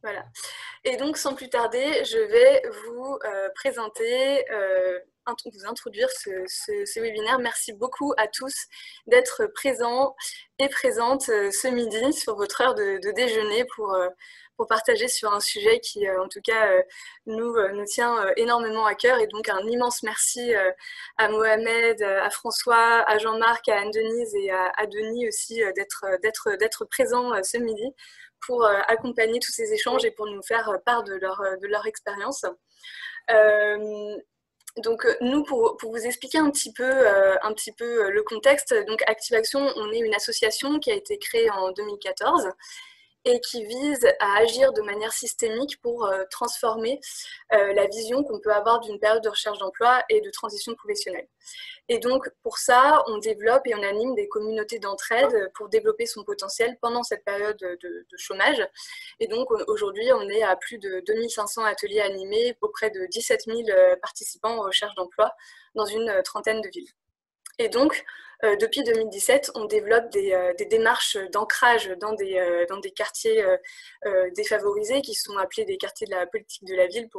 Voilà. Et donc, sans plus tarder, je vais vous présenter, vous introduire ce webinaire. Merci beaucoup à tous d'être présents et présentes ce midi sur votre heure de déjeuner pour partager sur un sujet qui, en tout cas, nous tient énormément à cœur. Et donc, un immense merci à Mohamed, à François, à Jean-Marc, à Anne-Denise et à Denis aussi d'être présents ce midi pour accompagner tous ces échanges et pour nous faire part de leur expérience. Donc nous, pour vous expliquer un petit peu le contexte, donc Active Action, on est une association qui a été créée en 2014 et qui vise à agir de manière systémique pour transformer la vision qu'on peut avoir d'une période de recherche d'emploi et de transition professionnelle. Et donc, pour ça, on développe et on anime des communautés d'entraide pour développer son potentiel pendant cette période de chômage. Et donc, aujourd'hui, on est à plus de 2500 ateliers animés auprès de 17 000 participants en recherche d'emploi dans une trentaine de villes. Et donc, depuis 2017, on développe des démarches d'ancrage dans des quartiers défavorisés qui sont appelés des quartiers de la politique de la ville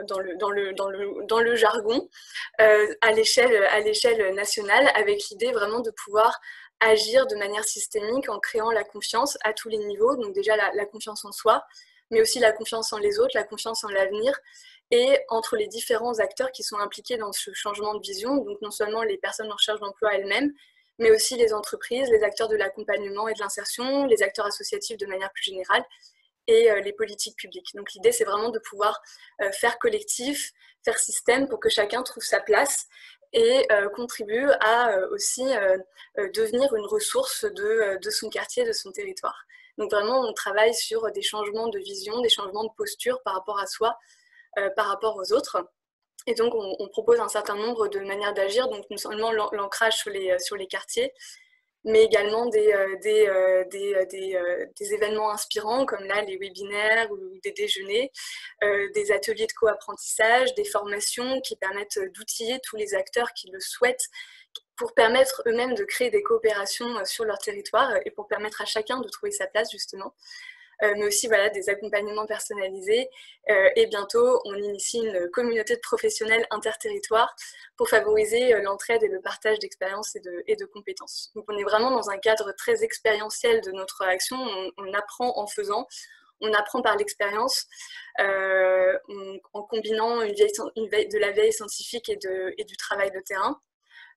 dans le jargon, à l'échelle nationale, avec l'idée vraiment de pouvoir agir de manière systémique en créant la confiance à tous les niveaux. Donc déjà la confiance en soi, mais aussi la confiance en les autres, la confiance en l'avenir, et entre les différents acteurs qui sont impliqués dans ce changement de vision, donc non seulement les personnes en recherche d'emploi elles-mêmes, mais aussi les entreprises, les acteurs de l'accompagnement et de l'insertion, les acteurs associatifs de manière plus générale, et les politiques publiques. Donc l'idée, c'est vraiment de pouvoir faire collectif, faire système pour que chacun trouve sa place et contribue à aussi devenir une ressource de son quartier, de son territoire. Donc vraiment, on travaille sur des changements de vision, des changements de posture par rapport à soi, par rapport aux autres. Et donc, on propose un certain nombre de manières d'agir, donc non seulement l'ancrage sur les quartiers, mais également des événements inspirants, comme là, les webinaires ou des déjeuners, des ateliers de co-apprentissage, des formations qui permettent d'outiller tous les acteurs qui le souhaitent pour permettre eux-mêmes de créer des coopérations sur leur territoire et pour permettre à chacun de trouver sa place, justement. Mais aussi voilà, des accompagnements personnalisés. Et bientôt, on initie une communauté de professionnels interterritoires pour favoriser l'entraide et le partage d'expériences et de compétences. Donc on est vraiment dans un cadre très expérientiel de notre action. On apprend en faisant, on apprend par l'expérience, en combinant de la veille scientifique et du travail de terrain.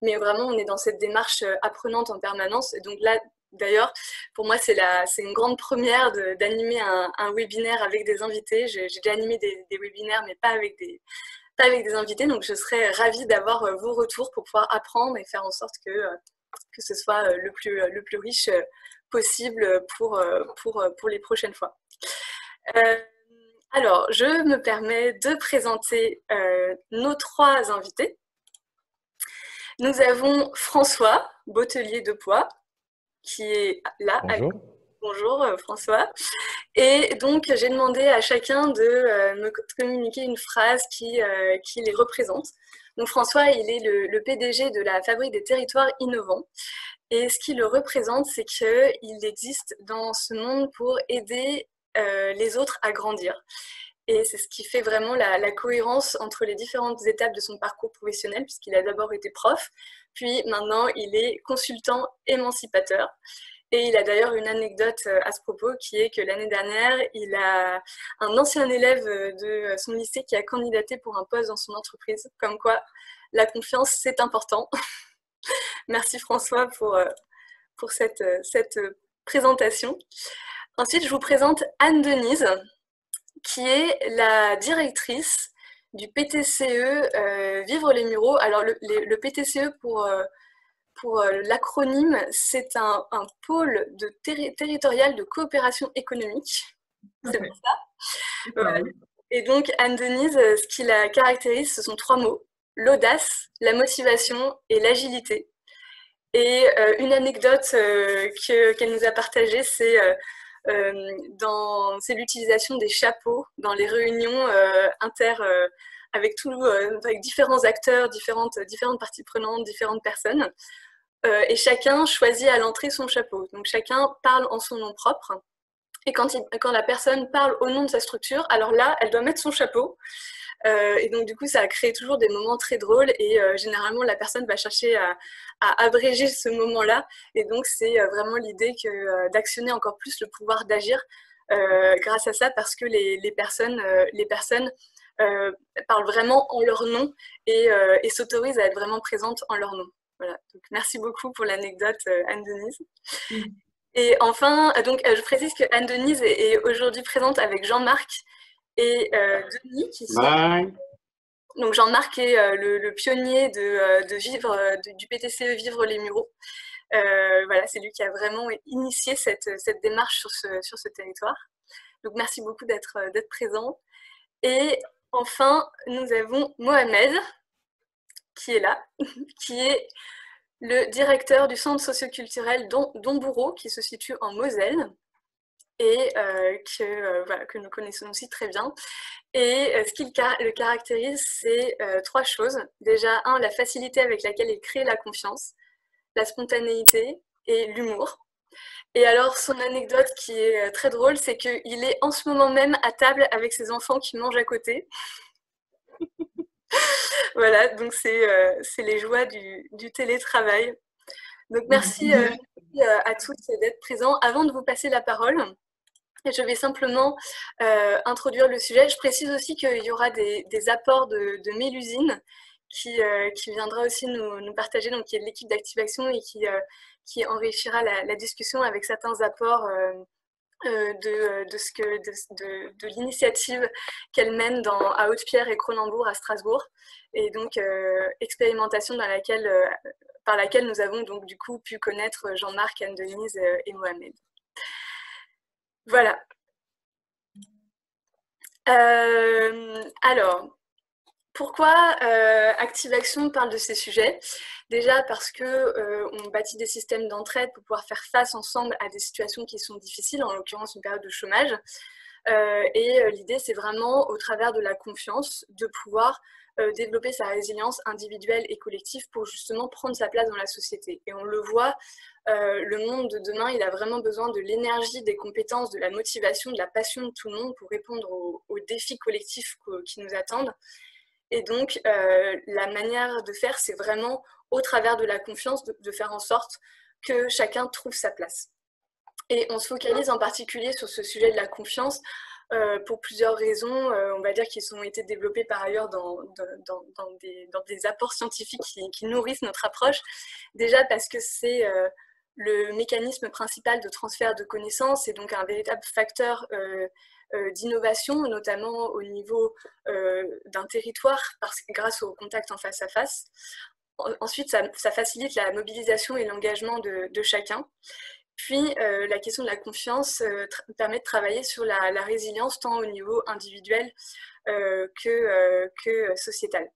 Mais vraiment, on est dans cette démarche apprenante en permanence. Et donc là, d'ailleurs, pour moi, c'est une grande première d'animer un webinaire avec des invités. J'ai déjà animé des webinaires, mais pas avec des invités. Donc, je serais ravie d'avoir vos retours pour pouvoir apprendre et faire en sorte que ce soit le plus riche possible pour les prochaines fois. Alors, je me permets de présenter nos trois invités. Nous avons François Bottelier de Poix, qui est là. Bonjour. Bonjour François. Et donc j'ai demandé à chacun de me communiquer une phrase qui les représente. Donc François, il est le PDG de la Fabrique des territoires innovants. Et ce qui le représente, c'est qu'il existe dans ce monde pour aider les autres à grandir. Et c'est ce qui fait vraiment la cohérence entre les différentes étapes de son parcours professionnel, puisqu'il a d'abord été prof, puis maintenant il est consultant émancipateur. Et il a d'ailleurs une anecdote à ce propos, qui est que l'année dernière, il a un ancien élève de son lycée qui a candidaté pour un poste dans son entreprise, comme quoi la confiance, c'est important. Merci François pour cette présentation. Ensuite, je vous présente Anne-Denise, qui est la directrice du PTCE Vivre les Mureaux. Alors le PTCE, pour l'acronyme, c'est un pôle territorial de coopération économique. C'est pour ça. Voilà. Et donc Anne-Denise, ce qui la caractérise, ce sont trois mots: l'audace, la motivation et l'agilité. Et une anecdote qu'elle nous a partagée, c'est l'utilisation des chapeaux dans les réunions avec différents acteurs, différentes parties prenantes, différentes personnes. Et chacun choisit à l'entrée son chapeau. Donc chacun parle en son nom propre. Et quand la personne parle au nom de sa structure, alors là, elle doit mettre son chapeau. Et donc, du coup, ça a créé toujours des moments très drôles. Et généralement, la personne va chercher à abréger ce moment-là. Et donc, c'est vraiment l'idée d'actionner encore plus le pouvoir d'agir grâce à ça, parce que les personnes parlent vraiment en leur nom et s'autorisent à être vraiment présentes en leur nom. Voilà. Donc, merci beaucoup pour l'anecdote, Anne-Denise. Et enfin, je précise que Anne-Denise est aujourd'hui présente avec Jean-Marc et Denis, qui sont... Donc Jean-Marc est le pionnier du PTCE Vivre les Mureaux. Voilà, c'est lui qui a vraiment initié cette démarche sur ce territoire. Donc merci beaucoup d'être présent. Et enfin, nous avons Mohamed, qui est là, qui est le directeur du centre socioculturel Domboureau, qui se situe en Moselle, et que nous connaissons aussi très bien. Et ce qui le caractérise, c'est trois choses. Déjà, la facilité avec laquelle il crée la confiance, la spontanéité et l'humour. Et alors, son anecdote qui est très drôle, c'est qu'il est en ce moment même à table avec ses enfants qui mangent à côté. Voilà, donc c'est les joies du télétravail. Donc merci à tous d'être présents. Avant de vous passer la parole, je vais simplement introduire le sujet. Je précise aussi qu'il y aura des apports de Mélusine qui viendra aussi nous partager, donc qui est de l'équipe d'Activation et qui enrichira la discussion avec certains apports de l'initiative qu'elle mène à Haute-Pierre et Cronenbourg à Strasbourg. Et donc, expérimentation par laquelle nous avons donc du coup pu connaître Jean-Marc, Anne-Denise et Mohamed. Voilà. Alors, pourquoi Activation parle de ces sujets? Déjà parce qu'on bâtit des systèmes d'entraide pour pouvoir faire face ensemble à des situations qui sont difficiles, en l'occurrence une période de chômage. Et l'idée, c'est vraiment, au travers de la confiance, de pouvoir développer sa résilience individuelle et collective pour justement prendre sa place dans la société. Et on le voit, le monde de demain, il a vraiment besoin de l'énergie, des compétences, de la motivation, de la passion de tout le monde pour répondre aux défis collectifs qui nous attendent. Et donc, la manière de faire, c'est vraiment, au travers de la confiance, de faire en sorte que chacun trouve sa place. Et on se focalise en particulier sur ce sujet de la confiance pour plusieurs raisons, on va dire, qui ont été développées par ailleurs dans des apports scientifiques qui nourrissent notre approche. Déjà parce que c'est le mécanisme principal de transfert de connaissances et donc un véritable facteur d'innovation, notamment au niveau d'un territoire grâce au contact en face à face. Ensuite, ça facilite la mobilisation et l'engagement de chacun. Puis, la question de la confiance permet de travailler sur la résilience tant au niveau individuel que sociétal.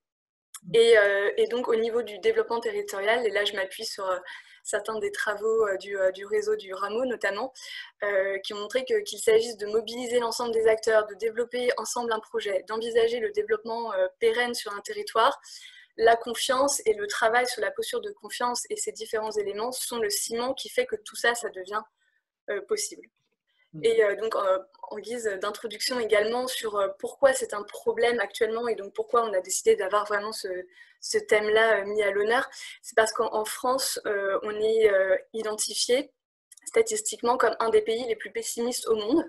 Et donc, au niveau du développement territorial, et là, je m'appuie sur certains des travaux du réseau du Rameau, notamment, qui ont montré qu'il s'agisse de mobiliser l'ensemble des acteurs, de développer ensemble un projet, d'envisager le développement pérenne sur un territoire. La confiance et le travail sur la posture de confiance et ces différents éléments sont le ciment qui fait que tout ça, ça devient possible. Et donc, en guise d'introduction également sur pourquoi c'est un problème actuellement et donc pourquoi on a décidé d'avoir vraiment ce thème-là mis à l'honneur, c'est parce qu'en France, on est identifié statistiquement comme un des pays les plus pessimistes au monde.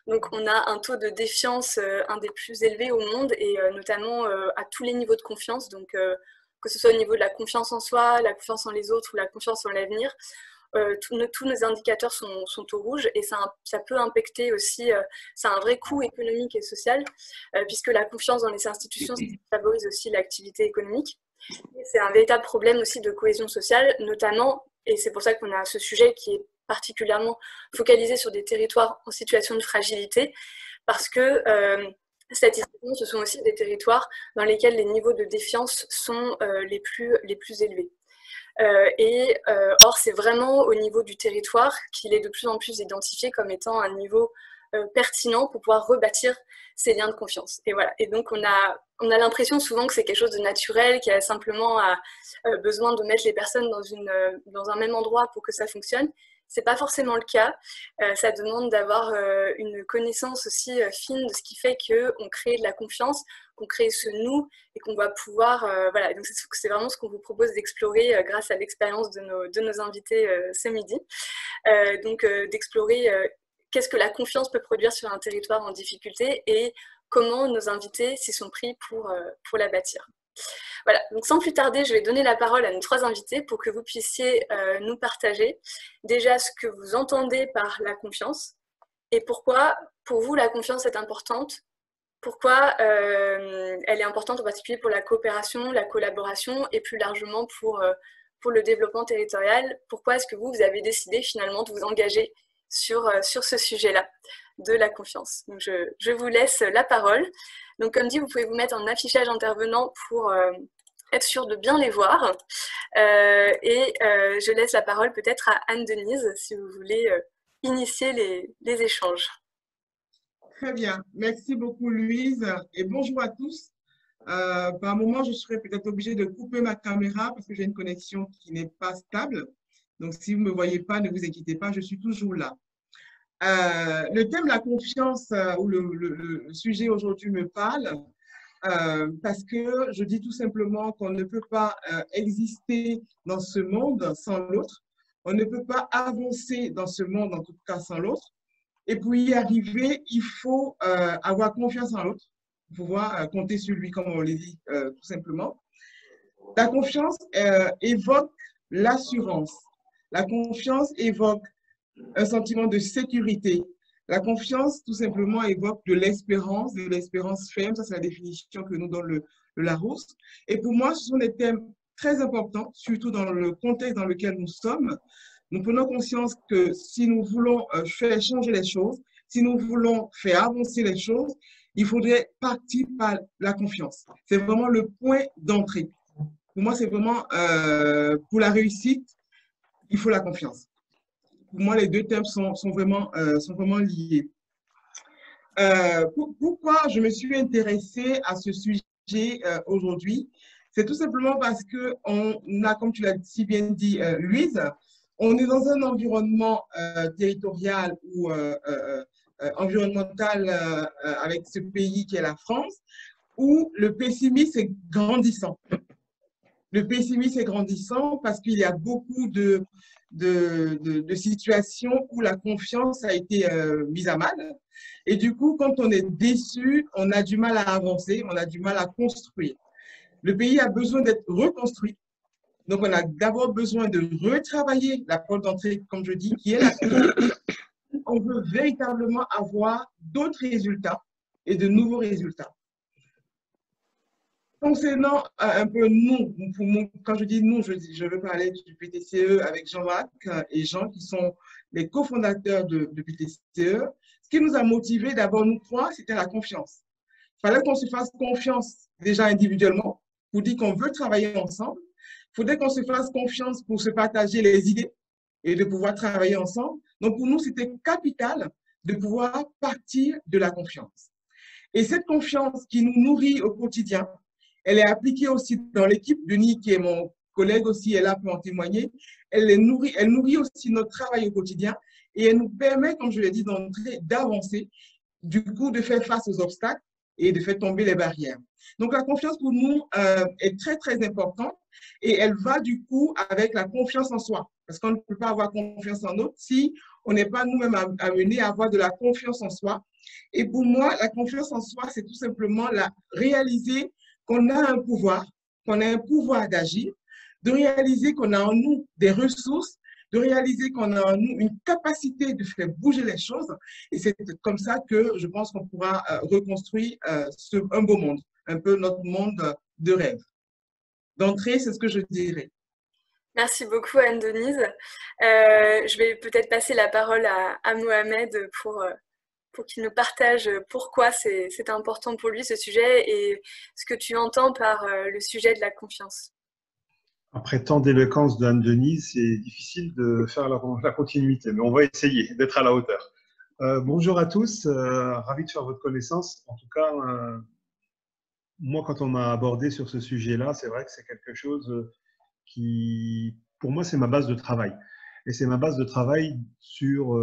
Donc on a un taux de défiance un des plus élevés au monde et notamment à tous les niveaux de confiance, donc que ce soit au niveau de la confiance en soi, la confiance en les autres ou la confiance en l'avenir. Tous nos indicateurs sont au rouge et ça peut impacter aussi, c'est un vrai coût économique et social puisque la confiance dans les institutions favorise aussi l'activité économique. C'est un véritable problème aussi de cohésion sociale, notamment, et c'est pour ça qu'on a ce sujet qui est particulièrement focalisé sur des territoires en situation de fragilité, parce que statistiquement, ce sont aussi des territoires dans lesquels les niveaux de défiance sont les plus élevés. Or, c'est vraiment au niveau du territoire qu'il est de plus en plus identifié comme étant un niveau pertinent pour pouvoir rebâtir ces liens de confiance. Et voilà. Et donc, on a l'impression souvent que c'est quelque chose de naturel, qui a simplement besoin de mettre les personnes dans un même endroit pour que ça fonctionne. C'est pas forcément le cas. Ça demande d'avoir une connaissance aussi fine de ce qui fait qu'on crée de la confiance, qu'on crée ce nous et qu'on va pouvoir... voilà, donc c'est vraiment ce qu'on vous propose d'explorer grâce à l'expérience de nos invités ce midi. Donc d'explorer qu'est-ce que la confiance peut produire sur un territoire en difficulté et comment nos invités s'y sont pris pour la bâtir. Voilà, donc sans plus tarder, je vais donner la parole à nos 3 invités pour que vous puissiez nous partager déjà ce que vous entendez par la confiance et pourquoi, pour vous, la confiance est importante, pourquoi elle est importante en particulier pour la coopération, la collaboration et plus largement pour le développement territorial. Pourquoi est-ce que vous avez décidé finalement de vous engager sur ce sujet-là de la confiance. Donc je vous laisse la parole. Donc comme dit, vous pouvez vous mettre en affichage intervenant pour être sûr de bien les voir. Je laisse la parole peut-être à Anne-Denise si vous voulez initier les échanges. Très bien. Merci beaucoup, Louise. Et bonjour à tous. Par un moment, je serai peut-être obligée de couper ma caméra parce que j'ai une connexion qui n'est pas stable. Donc, si vous ne me voyez pas, ne vous inquiétez pas, je suis toujours là. Le thème de la confiance ou le sujet aujourd'hui me parle parce que je dis tout simplement qu'on ne peut pas exister dans ce monde sans l'autre. On ne peut pas avancer dans ce monde, en tout cas, sans l'autre. Et pour y arriver, il faut avoir confiance en l'autre, pouvoir compter sur lui, comme on l'a dit tout simplement. La confiance évoque l'assurance. La confiance évoque un sentiment de sécurité. La confiance, tout simplement, évoque de l'espérance ferme. Ça, c'est la définition que nous donne le Larousse. Et pour moi, ce sont des thèmes très importants, surtout dans le contexte dans lequel nous sommes. Nous prenons conscience que si nous voulons faire changer les choses, si nous voulons faire avancer les choses, il faudrait partir par la confiance. C'est vraiment le point d'entrée. Pour moi, c'est vraiment pour la réussite, il faut la confiance. Pour moi, les deux thèmes sont vraiment liés. Pourquoi je me suis intéressée à ce sujet aujourd'hui? C'est tout simplement parce qu'on a, comme tu l'as si bien dit, Louise, on est dans un environnement territorial ou environnemental avec ce pays qui est la France, où le pessimisme est grandissant. Le pessimisme est grandissant parce qu'il y a beaucoup de situations où la confiance a été mise à mal. Et du coup, quand on est déçu, on a du mal à avancer, on a du mal à construire. Le pays a besoin d'être reconstruit. Donc, on a d'abord besoin de retravailler la porte d'entrée, comme je dis, qui est la confiance. On veut véritablement avoir d'autres résultats et de nouveaux résultats. Concernant un peu nous, quand je dis nous, je veux parler du PTCE avec Jean-Marc et Jean qui sont les cofondateurs de PTCE. Ce qui nous a motivés, d'abord nous trois, c'était la confiance. Il fallait qu'on se fasse confiance déjà individuellement pour dire qu'on veut travailler ensemble. Il faudrait qu'on se fasse confiance pour se partager les idées et de pouvoir travailler ensemble. Donc pour nous, c'était capital de pouvoir partir de la confiance. Et cette confiance qui nous nourrit au quotidien, elle est appliquée aussi dans l'équipe. Denis, qui est mon collègue aussi, est là pour en témoigner. Elle nourrit aussi notre travail au quotidien et elle nous permet, comme je l'ai dit d'entrée, d'avancer, du coup, de faire face aux obstacles et de faire tomber les barrières. Donc, la confiance pour nous est très, très importante et elle va du coup avec la confiance en soi. Parce qu'on ne peut pas avoir confiance en autres si on n'est pas nous-mêmes amenés à avoir de la confiance en soi. Et pour moi, la confiance en soi, c'est tout simplement réaliser qu'on a un pouvoir d'agir, de réaliser qu'on a en nous des ressources, de réaliser qu'on a en nous une capacité de faire bouger les choses. Et c'est comme ça que je pense qu'on pourra reconstruire un beau monde, un peu notre monde de rêve. D'entrée, c'est ce que je dirais. Merci beaucoup Anne-Denise. Je vais peut-être passer la parole à Mohamed pour qu'il nous partage pourquoi c'est important pour lui ce sujet et ce que tu entends par le sujet de la confiance. Après tant d'éloquence d'Anne-Denise, c'est difficile de faire la continuité, mais on va essayer d'être à la hauteur. Bonjour à tous, ravi de faire votre connaissance. En tout cas, moi, quand on m'a abordé sur ce sujet-là, c'est vrai que c'est quelque chose qui, pour moi, c'est ma base de travail. et c'est ma base de travail sur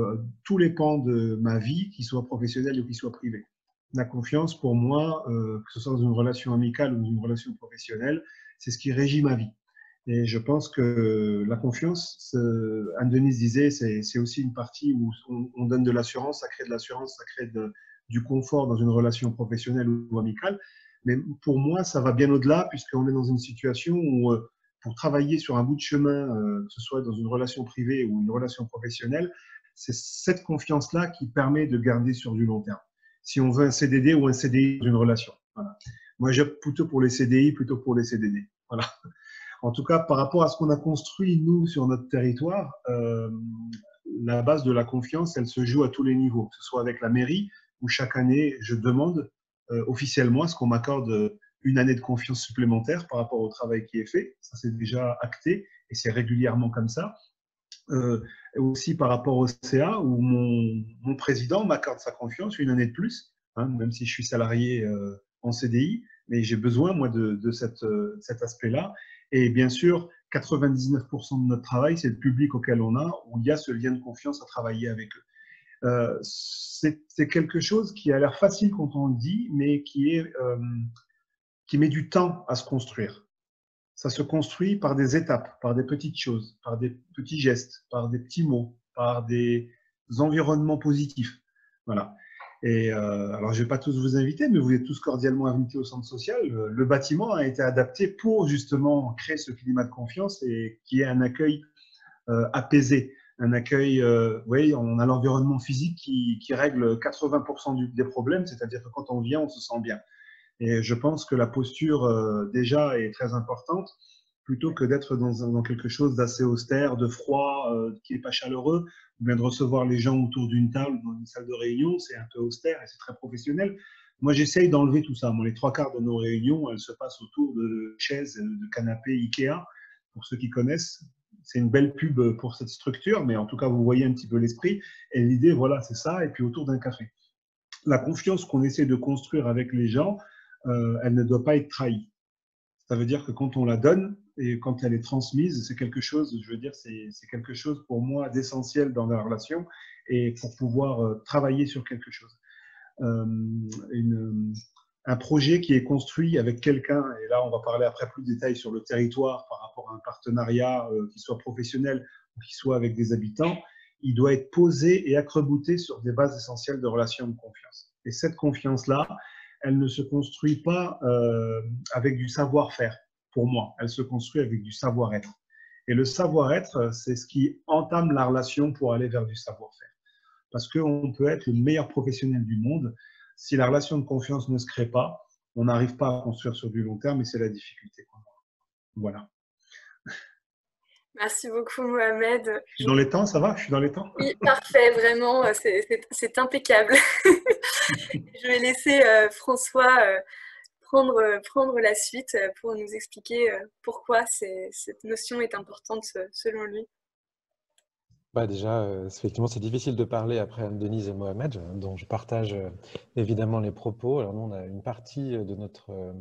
tous les pans de ma vie, qu'ils soient professionnels ou qu'ils soient privés. La confiance, pour moi, que ce soit dans une relation amicale ou dans une relation professionnelle, c'est ce qui régit ma vie. Et je pense que la confiance, Anne-Denise disait, c'est aussi une partie où on donne de l'assurance, ça crée de l'assurance, ça crée du confort dans une relation professionnelle ou amicale. Mais pour moi, ça va bien au-delà, puisqu'on est dans une situation où, pour travailler sur un bout de chemin, que ce soit dans une relation privée ou une relation professionnelle, c'est cette confiance-là qui permet de garder sur du long terme. Si on veut un CDD ou un CDI dans une relation. Voilà. Moi, j'opte plutôt pour les CDI, plutôt pour les CDD. Voilà. En tout cas, par rapport à ce qu'on a construit, nous, sur notre territoire, la base de la confiance, elle se joue à tous les niveaux, que ce soit avec la mairie, où chaque année, je demande officiellement à ce qu'on m'accorde une année de confiance supplémentaire par rapport au travail qui est fait. Ça, c'est déjà acté et c'est régulièrement comme ça. Aussi par rapport au CA, où mon président m'accorde sa confiance une année de plus, hein, même si je suis salarié en CDI, mais j'ai besoin, moi, de cet aspect-là. Et bien sûr, 99% de notre travail, c'est le public auquel on a, où il y a ce lien de confiance à travailler avec eux. C'est quelque chose qui a l'air facile quand on le dit, mais qui met du temps à se construire. Ça se construit par des étapes, par des petites choses, par des petits gestes, par des petits mots, par des environnements positifs. Voilà. Et alors, je ne vais pas tous vous inviter, mais vous êtes tous cordialement invités au centre social. Le bâtiment a été adapté pour justement créer ce climat de confiance et qui est un accueil apaisé. Un accueil, vous voyez, on a l'environnement physique qui règle 80% des problèmes, c'est-à-dire que quand on vient, on se sent bien. Et je pense que la posture déjà est très importante, plutôt que d'être dans quelque chose d'assez austère, de froid, qui n'est pas chaleureux, ou bien de recevoir les gens autour d'une table dans une salle de réunion, c'est un peu austère et c'est très professionnel. Moi, j'essaye d'enlever tout ça. Moi, les 3/4 de nos réunions, elles se passent autour de chaises, de canapés Ikea, pour ceux qui connaissent. C'est une belle pub pour cette structure, mais en tout cas, vous voyez un petit peu l'esprit. Et l'idée, voilà, c'est ça, et puis autour d'un café. La confiance qu'on essaie de construire avec les gens, elle ne doit pas être trahie. Ça veut dire que quand on la donne et quand elle est transmise, c'est quelque chose, je veux dire, c'est quelque chose pour moi d'essentiel dans la relation et pour pouvoir travailler sur quelque chose. Un projet qui est construit avec quelqu'un, et là on va parler après plus de détails sur le territoire par rapport à un partenariat qui soit professionnel ou qui soit avec des habitants, il doit être posé et accrebouté sur des bases essentielles de relations de confiance. Et cette confiance-là, elle ne se construit pas avec du savoir-faire, pour moi. Elle se construit avec du savoir-être. Et le savoir-être, c'est ce qui entame la relation pour aller vers du savoir-faire. Parce qu'on peut être le meilleur professionnel du monde. Si la relation de confiance ne se crée pas, on n'arrive pas à construire sur du long terme et c'est la difficulté. Voilà. Merci beaucoup, Mohamed. Je suis dans les temps, ça va? Je suis dans les temps? Oui, parfait, vraiment, c'est impeccable. Je vais laisser François prendre la suite pour nous expliquer pourquoi cette notion est importante selon lui. Bah déjà, effectivement, c'est difficile de parler après Anne-Denise et Mohamed, dont je partage évidemment les propos. Alors nous, on a une partie de notre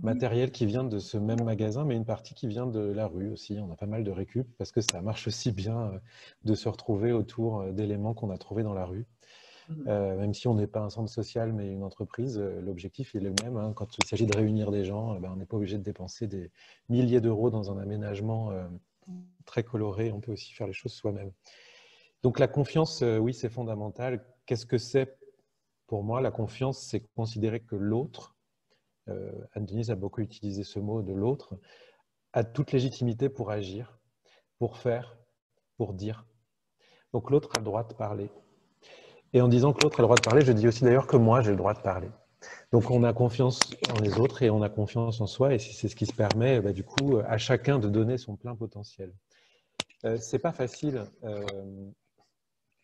matériel qui vient de ce même magasin, mais une partie qui vient de la rue aussi. On a pas mal de récup parce que ça marche aussi bien de se retrouver autour d'éléments qu'on a trouvés dans la rue. Même si on n'est pas un centre social, mais une entreprise, l'objectif est le même. Hein. Quand il s'agit de réunir des gens, on n'est pas obligé de dépenser des milliers d'euros dans un aménagement très coloré, on peut aussi faire les choses soi-même. Donc la confiance, oui, c'est fondamental. Qu'est-ce que c'est pour moi? La confiance, c'est considérer que l'autre, Anne-Denise a beaucoup utilisé ce mot de l'autre, a toute légitimité pour agir, pour faire, pour dire. Donc l'autre a le droit de parler. Et en disant que l'autre a le droit de parler, je dis aussi d'ailleurs que moi, j'ai le droit de parler. Donc on a confiance en les autres et on a confiance en soi et c'est ce qui se permet du coup à chacun de donner son plein potentiel. C'est pas facile,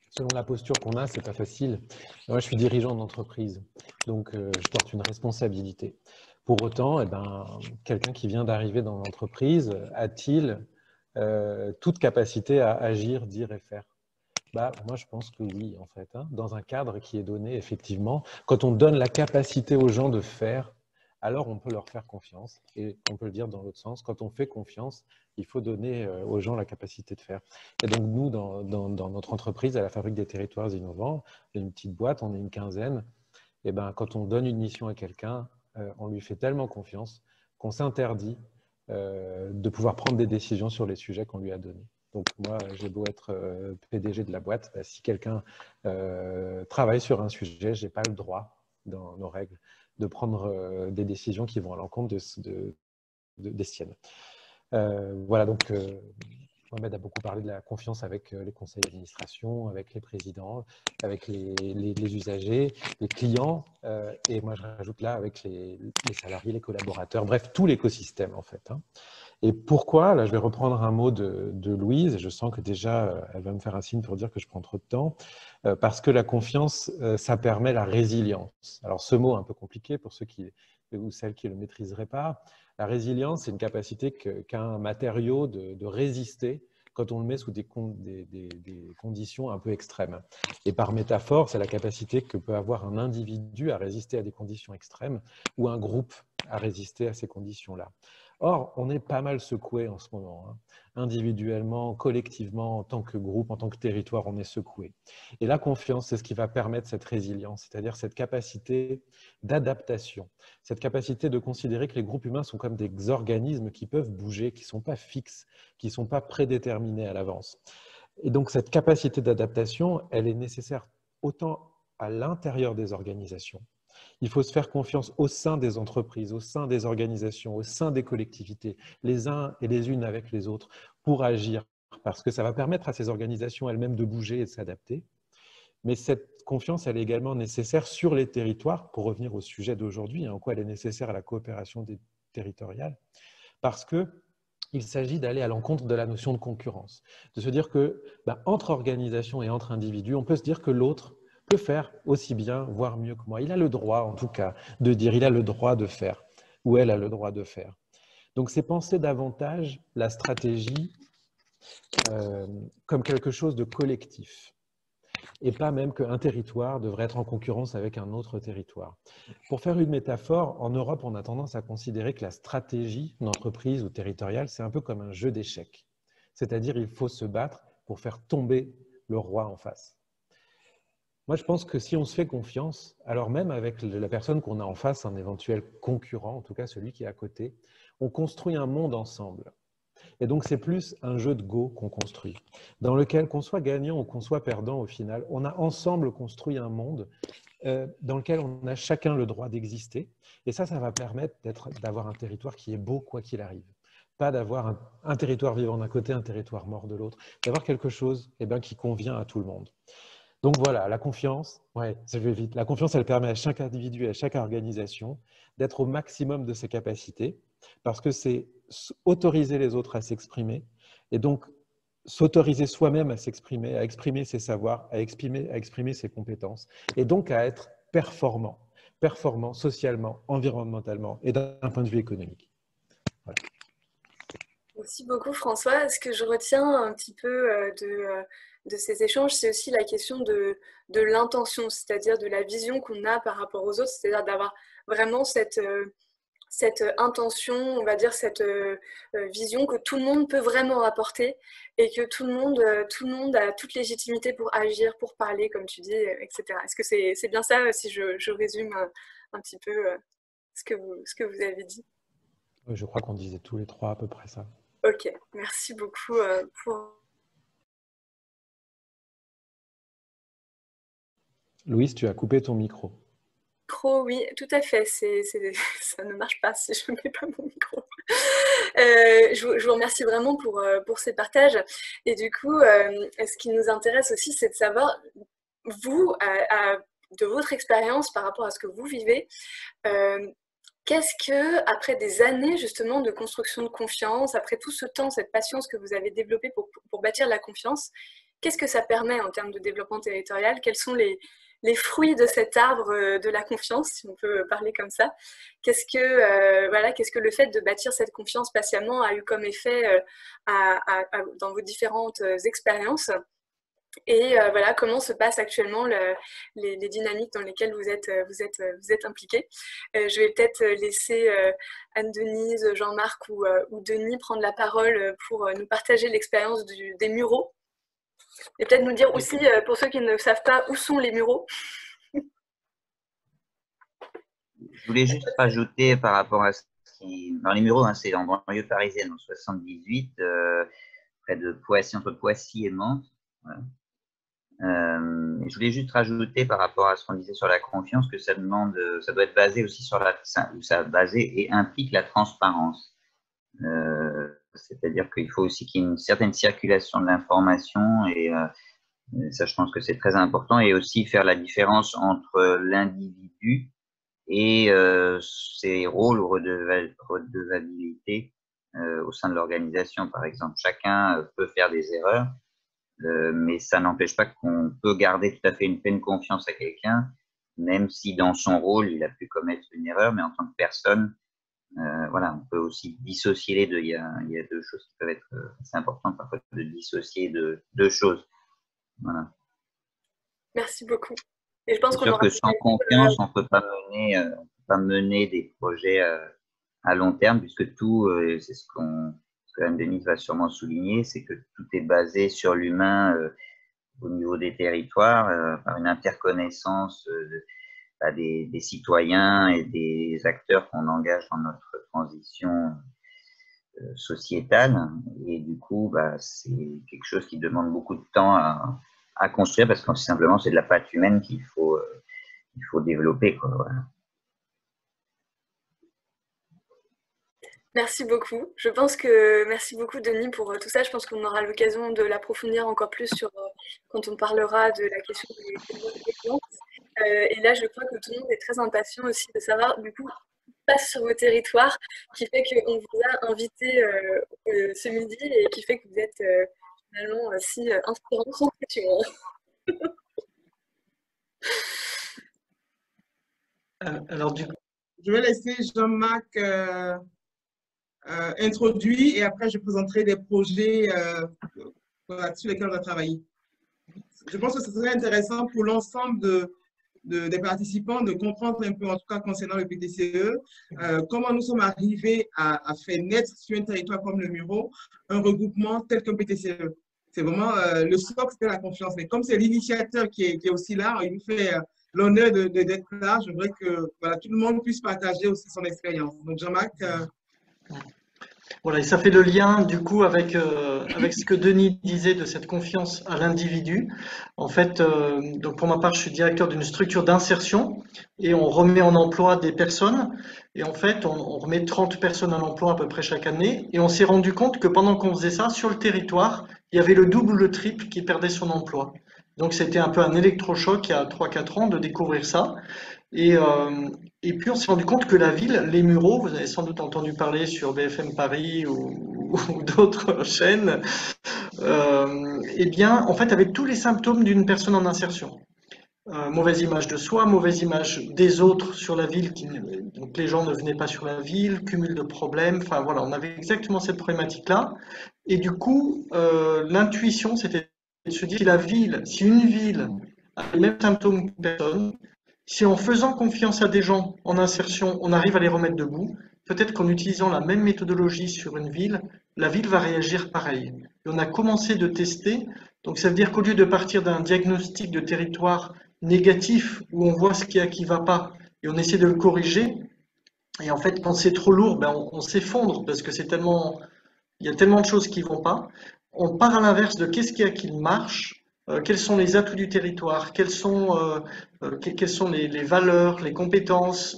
selon la posture qu'on a, c'est pas facile. Moi je suis dirigeant d'entreprise, donc je porte une responsabilité. Pour autant, quelqu'un qui vient d'arriver dans l'entreprise a-t-il toute capacité à agir, dire et faire? Moi, je pense que oui, en fait. Hein, dans un cadre qui est donné, effectivement, quand on donne la capacité aux gens de faire, alors on peut leur faire confiance. Et on peut le dire dans l'autre sens, quand on fait confiance, il faut donner aux gens la capacité de faire. Et donc nous, dans notre entreprise, à la Fabrique des Territoires Innovants, une petite boîte, on est une quinzaine, et ben, quand on donne une mission à quelqu'un, on lui fait tellement confiance qu'on s'interdit de pouvoir prendre des décisions sur les sujets qu'on lui a donnés. Donc moi, j'ai beau être PDG de la boîte, bah, si quelqu'un travaille sur un sujet, je n'ai pas le droit, dans nos règles, de prendre des décisions qui vont à l'encontre des siennes. Voilà, donc Mohamed a beaucoup parlé de la confiance avec les conseils d'administration, avec les présidents, avec les usagers, les clients, et moi je rajoute là avec les salariés, les collaborateurs, bref, tout l'écosystème en fait. Hein. Et pourquoi? Là, je vais reprendre un mot de Louise, et je sens que déjà, elle va me faire un signe pour dire que je prends trop de temps, parce que la confiance, ça permet la résilience. Alors, ce mot un peu compliqué pour ceux ou celles qui ne le maîtriseraient pas. La résilience, c'est une capacité qu'a un matériau de résister quand on le met sous des conditions un peu extrêmes. Et par métaphore, c'est la capacité que peut avoir un individu à résister à des conditions extrêmes ou un groupe à résister à ces conditions-là. Or, on est pas mal secoué en ce moment. Hein. Individuellement, collectivement, en tant que groupe, en tant que territoire, on est secoué. Et la confiance, c'est ce qui va permettre cette résilience, c'est-à-dire cette capacité d'adaptation, cette capacité de considérer que les groupes humains sont comme des organismes qui peuvent bouger, qui ne sont pas fixes, qui ne sont pas prédéterminés à l'avance. Et donc, cette capacité d'adaptation, elle est nécessaire autant à l'intérieur des organisations. Il faut se faire confiance au sein des entreprises, au sein des organisations, au sein des collectivités, les uns et les unes avec les autres, pour agir, parce que ça va permettre à ces organisations elles-mêmes de bouger et de s'adapter. Mais cette confiance, elle est également nécessaire sur les territoires, pour revenir au sujet d'aujourd'hui, en quoi elle est nécessaire à la coopération territoriale, parce qu'il s'agit d'aller à l'encontre de la notion de concurrence, de se dire que entre organisations et entre individus, on peut se dire que l'autre peut faire aussi bien, voire mieux que moi. Il a le droit, en tout cas, de dire, il a le droit de faire, ou elle a le droit de faire. Donc, c'est penser davantage la stratégie comme quelque chose de collectif, et pas même qu'un territoire devrait être en concurrence avec un autre territoire. Pour faire une métaphore, en Europe, on a tendance à considérer que la stratégie d'entreprise ou territoriale, c'est un peu comme un jeu d'échecs. C'est-à-dire, il faut se battre pour faire tomber le roi en face. Moi, je pense que si on se fait confiance, alors même avec la personne qu'on a en face, un éventuel concurrent, en tout cas celui qui est à côté, on construit un monde ensemble. Et donc, c'est plus un jeu de Go qu'on construit, dans lequel, qu'on soit gagnant ou qu'on soit perdant au final, on a ensemble construit un monde dans lequel on a chacun le droit d'exister. Et ça va permettre d'avoir un territoire qui est beau quoi qu'il arrive. Pas d'avoir un territoire vivant d'un côté, un territoire mort de l'autre, d'avoir quelque chose qui convient à tout le monde. Donc voilà, la confiance, je vais vite. La confiance, elle permet à chaque individu et à chaque organisation d'être au maximum de ses capacités, parce que c'est autoriser les autres à s'exprimer, et donc s'autoriser soi-même à s'exprimer, à exprimer ses savoirs, à exprimer ses compétences, et donc à être performant socialement, environnementalement et d'un point de vue économique. Voilà. Merci beaucoup François. Ce que je retiens un petit peu de ces échanges, c'est aussi la question de l'intention, c'est-à-dire de la vision qu'on a par rapport aux autres, c'est-à-dire d'avoir vraiment cette intention, on va dire cette vision que tout le monde peut vraiment apporter et que tout le monde a toute légitimité pour agir, pour parler, comme tu dis, etc. Est-ce que c'est bien ça, si je résume un petit peu ce que vous avez dit? Je crois qu'on disait tous les trois à peu près ça. Ok, merci beaucoup pour... Louise, tu as coupé ton micro. Oui, tout à fait. Ça ne marche pas si je ne mets pas mon micro. Je vous remercie vraiment pour ces partages. Et du coup, ce qui nous intéresse aussi, c'est de savoir, vous, de votre expérience par rapport à ce que vous vivez, qu'est-ce que, après des années justement de construction de confiance, après tout ce temps, cette patience que vous avez développée pour bâtir la confiance, qu'est-ce que ça permet en termes de développement territorial? Quels sont les fruits de cet arbre de la confiance, si on peut parler comme ça? Qu'est-ce que le fait de bâtir cette confiance patiemment a eu comme effet dans vos différentes expériences? Et voilà comment se passent actuellement les dynamiques dans lesquelles vous êtes impliqués. Je vais peut-être laisser Anne-Denise, Jean-Marc ou Denis prendre la parole pour nous partager l'expérience des Mureaux. Et peut-être nous dire aussi, pour ceux qui ne savent pas, où sont les Mureaux. Je voulais juste rajouter par rapport à ce qui… Dans les Mureaux, hein, c'est en banlieue parisienne, en 78, près de Poissy, entre Poissy et Mantes. Voilà. Je voulais juste rajouter par rapport à ce qu'on disait sur la confiance que ça demande, ça doit être basé aussi sur ça basé et implique la transparence. C'est-à-dire qu'il faut aussi qu'il y ait une certaine circulation de l'information et ça, je pense que c'est très important, et aussi faire la différence entre l'individu et ses rôles ou redevabilités au sein de l'organisation. Par exemple, chacun peut faire des erreurs, mais ça n'empêche pas qu'on peut garder tout à fait une pleine confiance à quelqu'un, même si dans son rôle, il a pu commettre une erreur, mais en tant que personne, voilà, on peut aussi dissocier les deux. Il y a deux choses qui peuvent être assez importantes parfois, de dissocier deux choses. Voilà. Merci beaucoup. Et je pense c'est sûr que sans confiance, on ne peut pas mener des projets à long terme, puisque tout, c'est ce que Anne-Denise va sûrement souligner, c'est que tout est basé sur l'humain au niveau des territoires, par une interconnaissance des citoyens et des acteurs qu'on engage dans notre transition sociétale. Et du coup, c'est quelque chose qui demande beaucoup de temps à construire, parce que simplement, c'est de la patte humaine qu'il faut développer, quoi. Voilà. Merci beaucoup. Merci beaucoup Denis pour tout ça. Je pense qu'on aura l'occasion de l'approfondir encore plus quand on parlera de la question des violences. Et là, je crois que tout le monde est très impatient aussi de savoir du coup passe sur vos territoires, qui fait qu'on vous a invité ce midi et qui fait que vous êtes finalement si inspirant sans pression. Alors, du coup, je vais laisser Jean-Marc introduire et après je présenterai des projets sur lesquels on va travailler. Je pense que ce serait intéressant pour l'ensemble des participants de comprendre un peu, en tout cas concernant le PTCE, comment nous sommes arrivés à faire naître sur un territoire comme le Mureaux un regroupement tel qu'un PTCE. C'est vraiment le socle de la confiance. Mais comme c'est l'initiateur qui est aussi là, il nous fait l'honneur d'être là. Je voudrais que voilà, tout le monde puisse partager aussi son expérience. Donc Jean-Marc. Voilà, et ça fait le lien du coup avec ce que Denis disait de cette confiance à l'individu. En fait, donc pour ma part, je suis directeur d'une structure d'insertion et on remet en emploi des personnes. Et en fait, on remet 30 personnes en emploi à peu près chaque année. Et on s'est rendu compte que pendant qu'on faisait ça, sur le territoire, il y avait le double ou le triple qui perdait son emploi. Donc c'était un peu un électrochoc il y a 3-4 ans de découvrir ça. Et puis on s'est rendu compte que la ville, les Mureaux, vous avez sans doute entendu parler sur BFM Paris ou d'autres chaînes, eh bien, en fait, avait tous les symptômes d'une personne en insertion. Mauvaise image de soi, mauvaise image des autres sur la ville, donc les gens ne venaient pas sur la ville, cumul de problèmes, enfin voilà, on avait exactement cette problématique-là. Et du coup, l'intuition, c'était de se dire si une ville a les mêmes symptômes qu'une personne, si en faisant confiance à des gens en insertion, on arrive à les remettre debout, peut-être qu'en utilisant la même méthodologie sur une ville, la ville va réagir pareil. Et on a commencé de tester, donc ça veut dire qu'au lieu de partir d'un diagnostic de territoire négatif, où on voit ce qui ne va pas, et on essaie de le corriger, et en fait quand c'est trop lourd, on s'effondre, parce que il y a tellement de choses qui ne vont pas. On part à l'inverse de qu'est-ce qui marche, quels sont les atouts du territoire, quelles sont les valeurs, les compétences,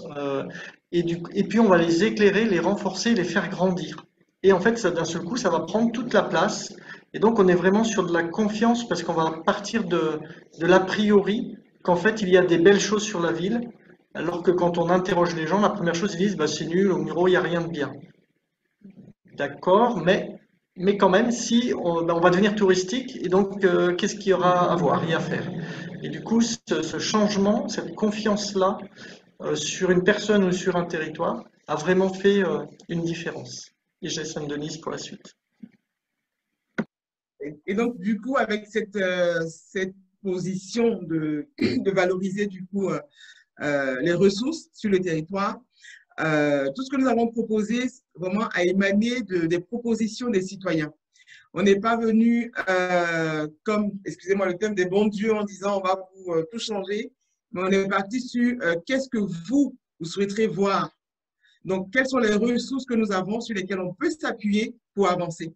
et puis on va les éclairer, les renforcer, les faire grandir. Et en fait, d'un seul coup, ça va prendre toute la place. Et donc, on est vraiment sur de la confiance parce qu'on va partir de l'a priori qu'en fait, il y a des belles choses sur la ville, alors que quand on interroge les gens, la première chose, ils disent c'est nul, au Mureaux, il n'y a rien de bien. D'accord, mais quand même, si on va devenir touristique, et donc qu'est-ce qu'il y aura à voir et à faire? Et du coup, ce changement, cette confiance-là sur une personne ou sur un territoire a vraiment fait une différence. Et je laisse Anne-Denise pour la suite. Et donc, du coup, avec cette position de valoriser, du coup, les ressources sur le territoire, tout ce que nous avons proposé vraiment a émané des propositions des citoyens. On n'est pas venu comme, excusez-moi le terme, des bons dieux en disant on va vous tout changer, mais on est parti sur qu'est-ce que vous souhaiterez voir. Donc, quelles sont les ressources que nous avons sur lesquelles on peut s'appuyer pour avancer.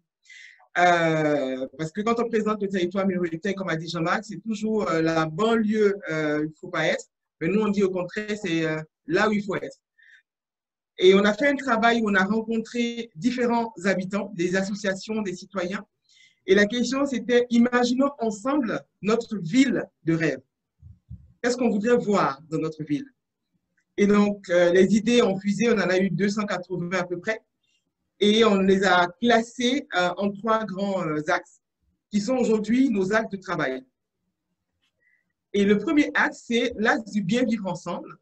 Parce que quand on présente le territoire minoritaire, comme a dit Jean-Marc, c'est toujours la banlieue où il ne faut pas être. Mais nous, on dit au contraire, c'est là où il faut être. Et on a fait un travail où on a rencontré différents habitants, des associations, des citoyens. Et la question, c'était, imaginons ensemble notre ville de rêve. Qu'est-ce qu'on voudrait voir dans notre ville? Et donc, les idées ont fusé, on en a eu 280 à peu près. Et on les a classées en 3 grands axes, qui sont aujourd'hui nos axes de travail. Et le premier axe, c'est l'axe du bien vivre ensemble.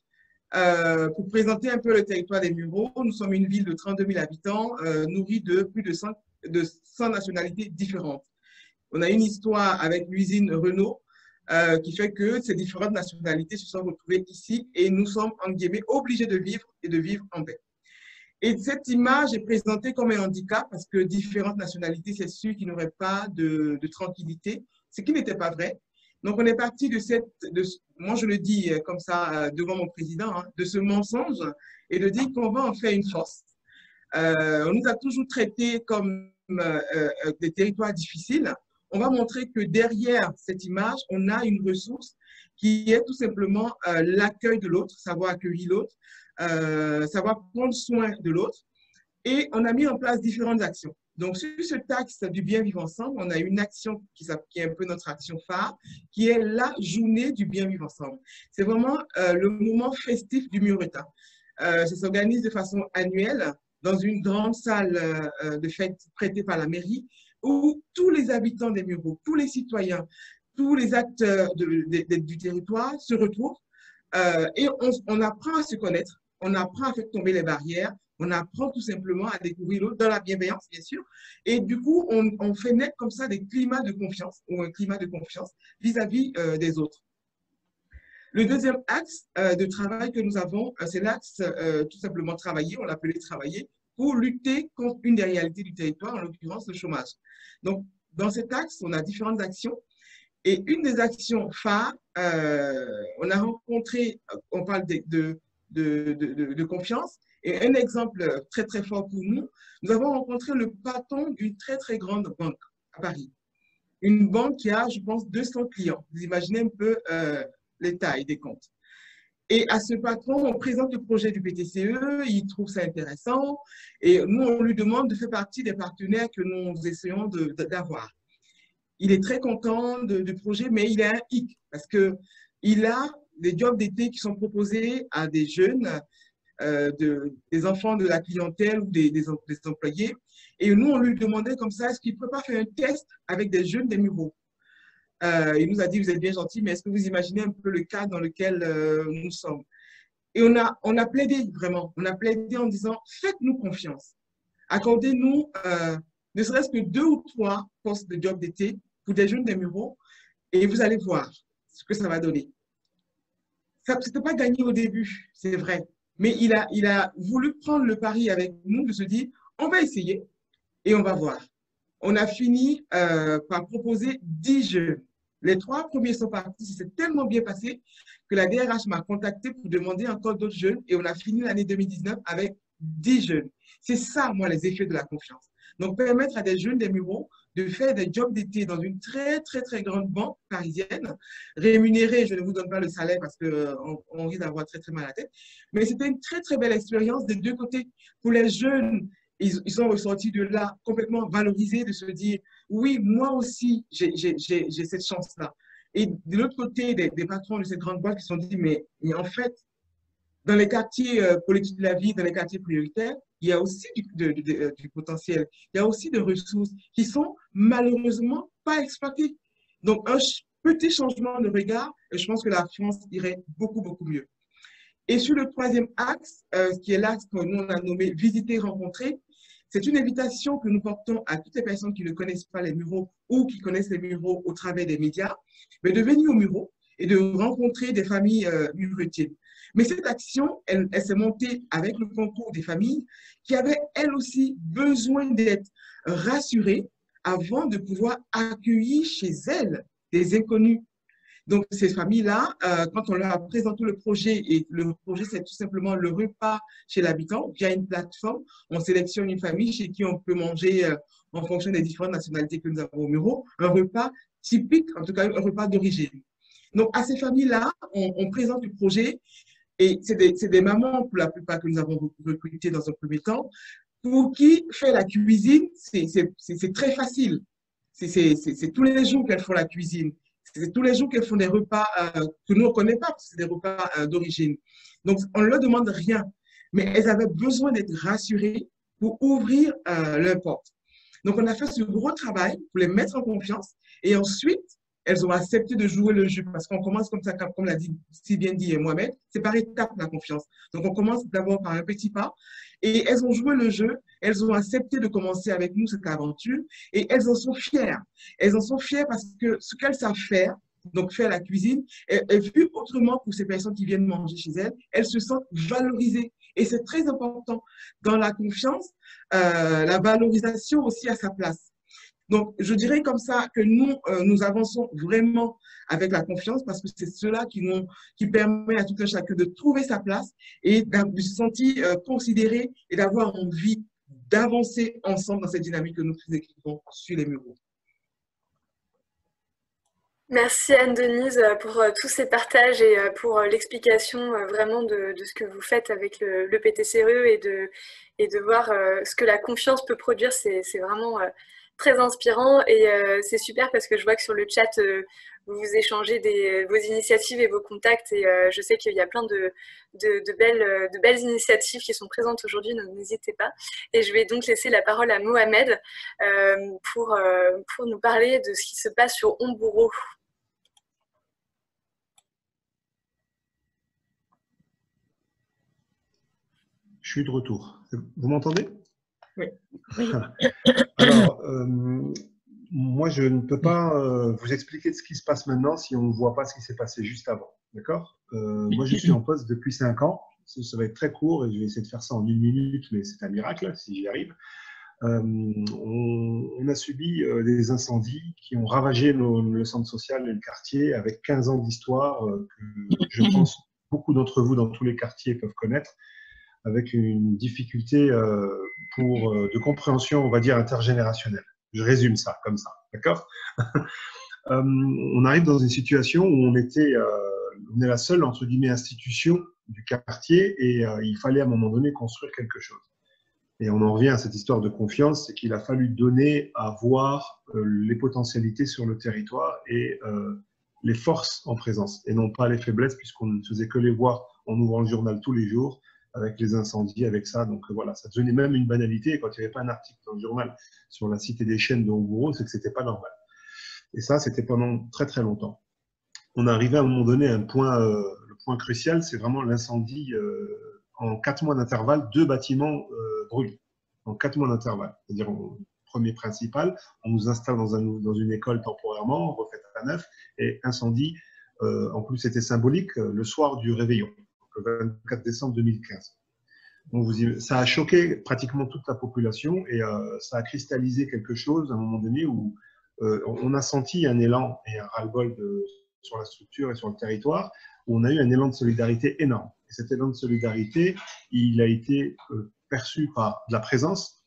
Pour présenter un peu le territoire des Mureaux, nous sommes une ville de 32 000 habitants, nourrie de plus de 100 nationalités différentes. On a une histoire avec l'usine Renault qui fait que ces différentes nationalités se sont retrouvées ici et nous sommes, en guillemets, obligés de vivre et de vivre en paix. Et cette image est présentée comme un handicap parce que différentes nationalités, c'est sûr qu'ils n'auraient pas de tranquillité, ce qui n'était pas vrai. Donc, on est parti moi je le dis comme ça devant mon président, hein, de ce mensonge et de dire qu'on va en faire une force. On nous a toujours traités comme des territoires difficiles. On va montrer que derrière cette image, on a une ressource qui est tout simplement l'accueil de l'autre, savoir accueillir l'autre, savoir prendre soin de l'autre. Et on a mis en place différentes actions. Donc, sur ce axe du bien vivre ensemble, on a une action qui est un peu notre action phare, qui est la journée du bien vivre ensemble. C'est vraiment le moment festif du Mureta. Ça s'organise de façon annuelle dans une grande salle de fête prêtée par la mairie, où tous les habitants des Mureaux, tous les citoyens, tous les acteurs du territoire se retrouvent et on apprend à se connaître, on apprend à faire tomber les barrières, on apprend tout simplement à découvrir l'autre dans la bienveillance, bien sûr. Et du coup, on fait naître comme ça des climats de confiance ou un climat de confiance vis-à-vis des autres. Le deuxième axe de travail que nous avons, c'est l'axe tout simplement travailler, on l'appelait travailler, pour lutter contre une des réalités du territoire, en l'occurrence le chômage. Donc, dans cet axe, on a différentes actions. Et une des actions phares, on a rencontré, on parle de confiance, et un exemple très, très fort pour nous, nous avons rencontré le patron d'une très, très grande banque à Paris. Une banque qui a, je pense, 200 clients. Vous imaginez un peu les tailles des comptes. Et à ce patron, on présente le projet du PTCE, il trouve ça intéressant, et nous, on lui demande de faire partie des partenaires que nous essayons d'avoir. Il est très content du projet, mais il a un hic, parce qu'il a des jobs d'été qui sont proposés à des jeunes, des enfants de la clientèle ou des employés. Et nous, on lui demandait comme ça, est-ce qu'il ne peut pas faire un test avec des jeunes des Mureaux? Il nous a dit, vous êtes bien gentil, mais est-ce que vous imaginez un peu le cadre dans lequel nous sommes? Et on a plaidé, vraiment, on a plaidé en disant, faites-nous confiance. Accordez-nous ne serait-ce que 2 ou 3 postes de job d'été pour des jeunes des Mureaux et vous allez voir ce que ça va donner. Ce n'était pas gagné au début, c'est vrai, mais il a voulu prendre le pari avec nous de se dire, on va essayer et on va voir. On a fini par proposer 10 jeunes. Les 3 premiers sont partis, c'est tellement bien passé que la DRH m'a contacté pour demander encore d'autres jeunes et on a fini l'année 2019 avec 10 jeunes. C'est ça, moi, les effets de la confiance. Donc, permettre à des jeunes des Mureaux de faire des jobs d'été dans une très, très, très grande banque parisienne, rémunérée, je ne vous donne pas le salaire parce qu'on risque d'avoir très, très mal à la tête, mais c'était une très, très belle expérience des 2 côtés. Pour les jeunes, ils sont ressortis de là complètement valorisés, de se dire, oui, moi aussi, j'ai cette chance-là. Et de l'autre côté, des patrons de cette grande boîte qui se sont dit, mais en fait, dans les quartiers politiques de la vie, dans les quartiers prioritaires, il y a aussi du potentiel, il y a aussi des ressources qui sont malheureusement pas exploitées. Donc, un petit changement de regard, et je pense que la France irait beaucoup, beaucoup mieux. Et sur le 3e axe, qui est l'axe que nous on a nommé visiter, rencontrer, C'est une invitation que nous portons à toutes les personnes qui ne connaissent pas les Mureaux ou qui connaissent les Mureaux au travers des médias, mais de venir aux Mureaux et de rencontrer des familles muretiennes. Mais cette action, elle s'est montée avec le concours des familles qui avaient, elles aussi, besoin d'être rassurées avant de pouvoir accueillir chez elles des inconnus. Donc, ces familles-là, quand on leur a présenté le projet, et le projet, c'est tout simplement le repas chez l'habitant, via une plateforme, on sélectionne une famille chez qui on peut manger, en fonction des différentes nationalités que nous avons au Muro, un repas typique, en tout cas un repas d'origine. Donc, à ces familles-là, on présente le projet, et c'est des mamans, pour la plupart, que nous avons recrutées dans un premier temps, pour qui faire la cuisine, c'est très facile. C'est tous les jours qu'elles font la cuisine. C'est tous les jours qu'elles font des repas que nous, on ne connaît pas, parce que c'est des repas d'origine. Donc, on ne leur demande rien. Mais elles avaient besoin d'être rassurées pour ouvrir leur porte. Donc, on a fait ce gros travail pour les mettre en confiance. Et ensuite, elles ont accepté de jouer le jeu parce qu'on commence comme ça, comme l'a dit, si bien dit Mohamed, c'est par étapes la confiance. Donc, on commence d'abord par un petit pas et elles ont joué le jeu, elles ont accepté de commencer avec nous cette aventure et elles en sont fières. Elles en sont fières parce que ce qu'elles savent faire, donc faire la cuisine, est vu autrement pour ces personnes qui viennent manger chez elles se sentent valorisées. Et c'est très important dans la confiance, la valorisation aussi à sa place. Donc, je dirais comme ça que nous, nous avançons vraiment avec la confiance parce que c'est cela qui permet à tout un chacun de trouver sa place et de se sentir considéré et d'avoir envie d'avancer ensemble dans cette dynamique que nous écrivons sur les Mureaux. Merci Anne-Denise pour tous ces partages et pour l'explication vraiment de ce que vous faites avec le PTCE et de voir ce que la confiance peut produire. C'est vraiment très inspirant et c'est super parce que je vois que sur le chat, vous échangez vos initiatives et vos contacts et je sais qu'il y a plein de belles initiatives qui sont présentes aujourd'hui, donc n'hésitez pas. Et je vais donc laisser la parole à Mohamed pour nous parler de ce qui se passe sur Omburo. Je suis de retour. Vous m'entendez? Oui. Alors, moi, je ne peux pas vous expliquer ce qui se passe maintenant si on ne voit pas ce qui s'est passé juste avant. D'accord? Moi, je suis en poste depuis 5 ans. Ça va être très court et je vais essayer de faire ça en 1 minute, mais c'est un miracle si j'y arrive. On a subi des incendies qui ont ravagé le centre social et le quartier avec 15 ans d'histoire que je pense beaucoup d'entre vous dans tous les quartiers peuvent connaître, avec une difficulté de compréhension, on va dire, intergénérationnelle. Je résume ça comme ça, d'accord? On arrive dans une situation où on est la seule, entre guillemets, institution du quartier et il fallait à un moment donné construire quelque chose. Et on en revient à cette histoire de confiance, c'est qu'il a fallu donner à voir les potentialités sur le territoire et les forces en présence, et non pas les faiblesses, puisqu'on ne faisait que les voir en ouvrant le journal tous les jours, avec les incendies, avec ça. Donc voilà, ça devenait même une banalité. Et quand il n'y avait pas un article dans le journal sur la cité des chênes de Omburo, c'est que ce n'était pas normal. Et ça, c'était pendant très très longtemps. On est arrivé à un moment donné à un point, le point crucial, c'est vraiment l'incendie en 4 mois d'intervalle, 2 bâtiments brûlés. En 4 mois d'intervalle. C'est-à-dire, premier principal, on nous installe dans une école temporairement, on refait à neuf, et incendie, en plus c'était symbolique, le soir du réveillon. Le 24 décembre 2015. Donc ça a choqué pratiquement toute la population et ça a cristallisé quelque chose à un moment donné où on a senti un élan et un ras-le-bol sur la structure et sur le territoire, où on a eu un élan de solidarité énorme. Et cet élan de solidarité, il a été perçu par de la présence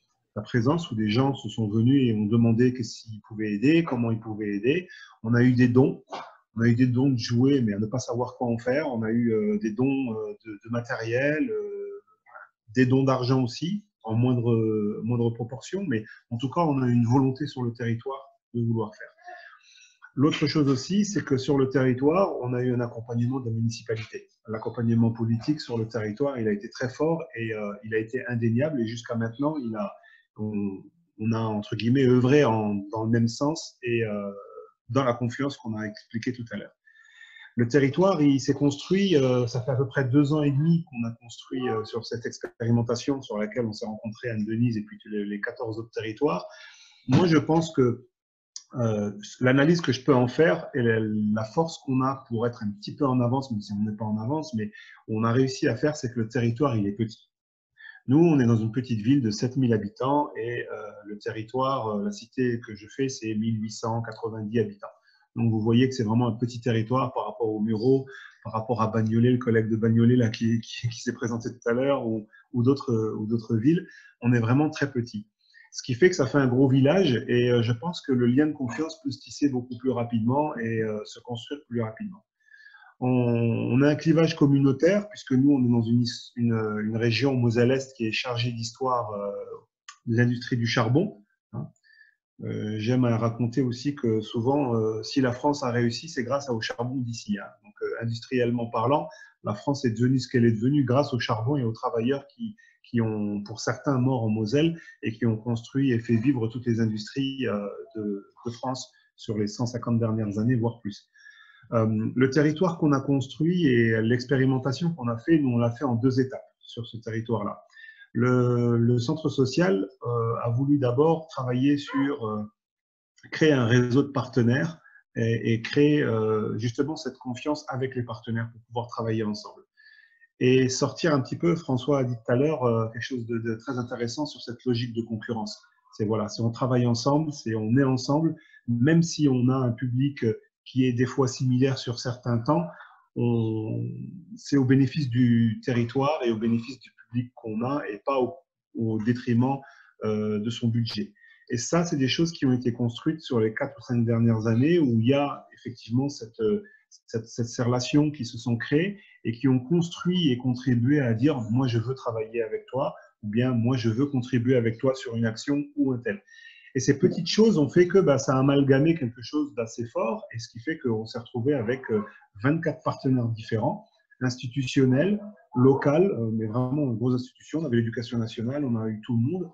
où des gens se sont venus et ont demandé s'ils pouvaient aider, comment ils pouvaient aider. On a eu des dons. On a eu des dons de jouets, mais à ne pas savoir quoi en faire. On a eu des dons de matériel, des dons d'argent aussi, en moindre proportion. Mais en tout cas, on a eu une volonté sur le territoire de vouloir faire. L'autre chose aussi, c'est que sur le territoire, on a eu un accompagnement de la municipalité. L'accompagnement politique sur le territoire, il a été très fort et il a été indéniable. Et jusqu'à maintenant, on a, entre guillemets, œuvré dans le même sens et dans la confiance qu'on a expliqué tout à l'heure. Le territoire, il s'est construit, ça fait à peu près 2 ans et demi qu'on a construit sur cette expérimentation sur laquelle on s'est rencontrés, Anne-Denise et puis les 14 autres territoires. Moi, je pense que l'analyse que je peux en faire et la force qu'on a pour être un petit peu en avance, même si on n'est pas en avance, mais on a réussi à faire, c'est que le territoire, il est petit. Nous, on est dans une petite ville de 7000 habitants et le territoire, la cité que je fais, c'est 1890 habitants. Donc, vous voyez que c'est vraiment un petit territoire par rapport aux Mureaux, par rapport à Bagnolet, le collègue de Bagnolet là, qui s'est présenté tout à l'heure, ou d'autres villes. On est vraiment très petit. Ce qui fait que ça fait un gros village et je pense que le lien de confiance peut se tisser beaucoup plus rapidement et se construire plus rapidement. On a un clivage communautaire puisque nous, on est dans une région Moselle-Est qui est chargée d'histoire de l'industrie du charbon. J'aime raconter aussi que souvent, si la France a réussi, c'est grâce au charbon d'ici. Donc, industriellement parlant, la France est devenue ce qu'elle est devenue grâce au charbon et aux travailleurs qui ont, pour certains, mort en Moselle et qui ont construit et fait vivre toutes les industries de France sur les 150 dernières années, voire plus. Le territoire qu'on a construit et l'expérimentation qu'on a fait, nous, on l'a fait en 2 étapes sur ce territoire-là. Le centre social a voulu d'abord travailler sur créer un réseau de partenaires et créer justement cette confiance avec les partenaires pour pouvoir travailler ensemble. Et sortir un petit peu, François a dit tout à l'heure, quelque chose de très intéressant sur cette logique de concurrence. C'est voilà, si on travaille ensemble, on est ensemble, même si on a un public qui est des fois similaire sur certains temps, c'est au bénéfice du territoire et au bénéfice du public qu'on a et pas au détriment de son budget. Et ça, c'est des choses qui ont été construites sur les 4 ou 5 dernières années où il y a effectivement ces relations qui se sont créées et qui ont construit et contribué à dire « moi, je veux travailler avec toi » ou bien « moi, je veux contribuer avec toi sur une action ou un tel ». Et ces petites choses ont fait que ça a amalgamé quelque chose d'assez fort et ce qui fait qu'on s'est retrouvé avec 24 partenaires différents, institutionnels, locaux, mais vraiment une grosse institution. On avait l'éducation nationale, on a eu tout le monde,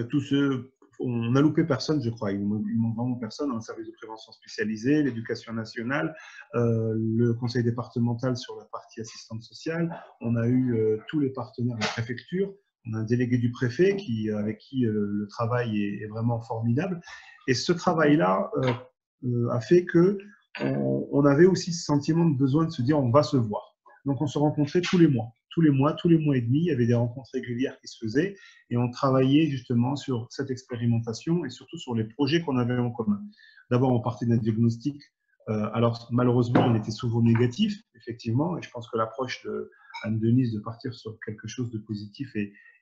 tous ceux. On n'a loupé personne, je crois. Il manque vraiment personne dans le service de prévention spécialisé, l'éducation nationale, le conseil départemental sur la partie assistante sociale. On a eu tous les partenaires de la préfecture. On a un délégué du préfet avec qui le travail est vraiment formidable. Et ce travail-là a fait qu'on avait aussi ce sentiment de besoin de se dire on va se voir. Donc on se rencontrait tous les mois et demi, il y avait des rencontres régulières qui se faisaient et on travaillait justement sur cette expérimentation et surtout sur les projets qu'on avait en commun. D'abord, on partait d'un diagnostic. Alors, malheureusement, il était souvent négatif, effectivement, et je pense que l'approche de Anne-Denise de partir sur quelque chose de positif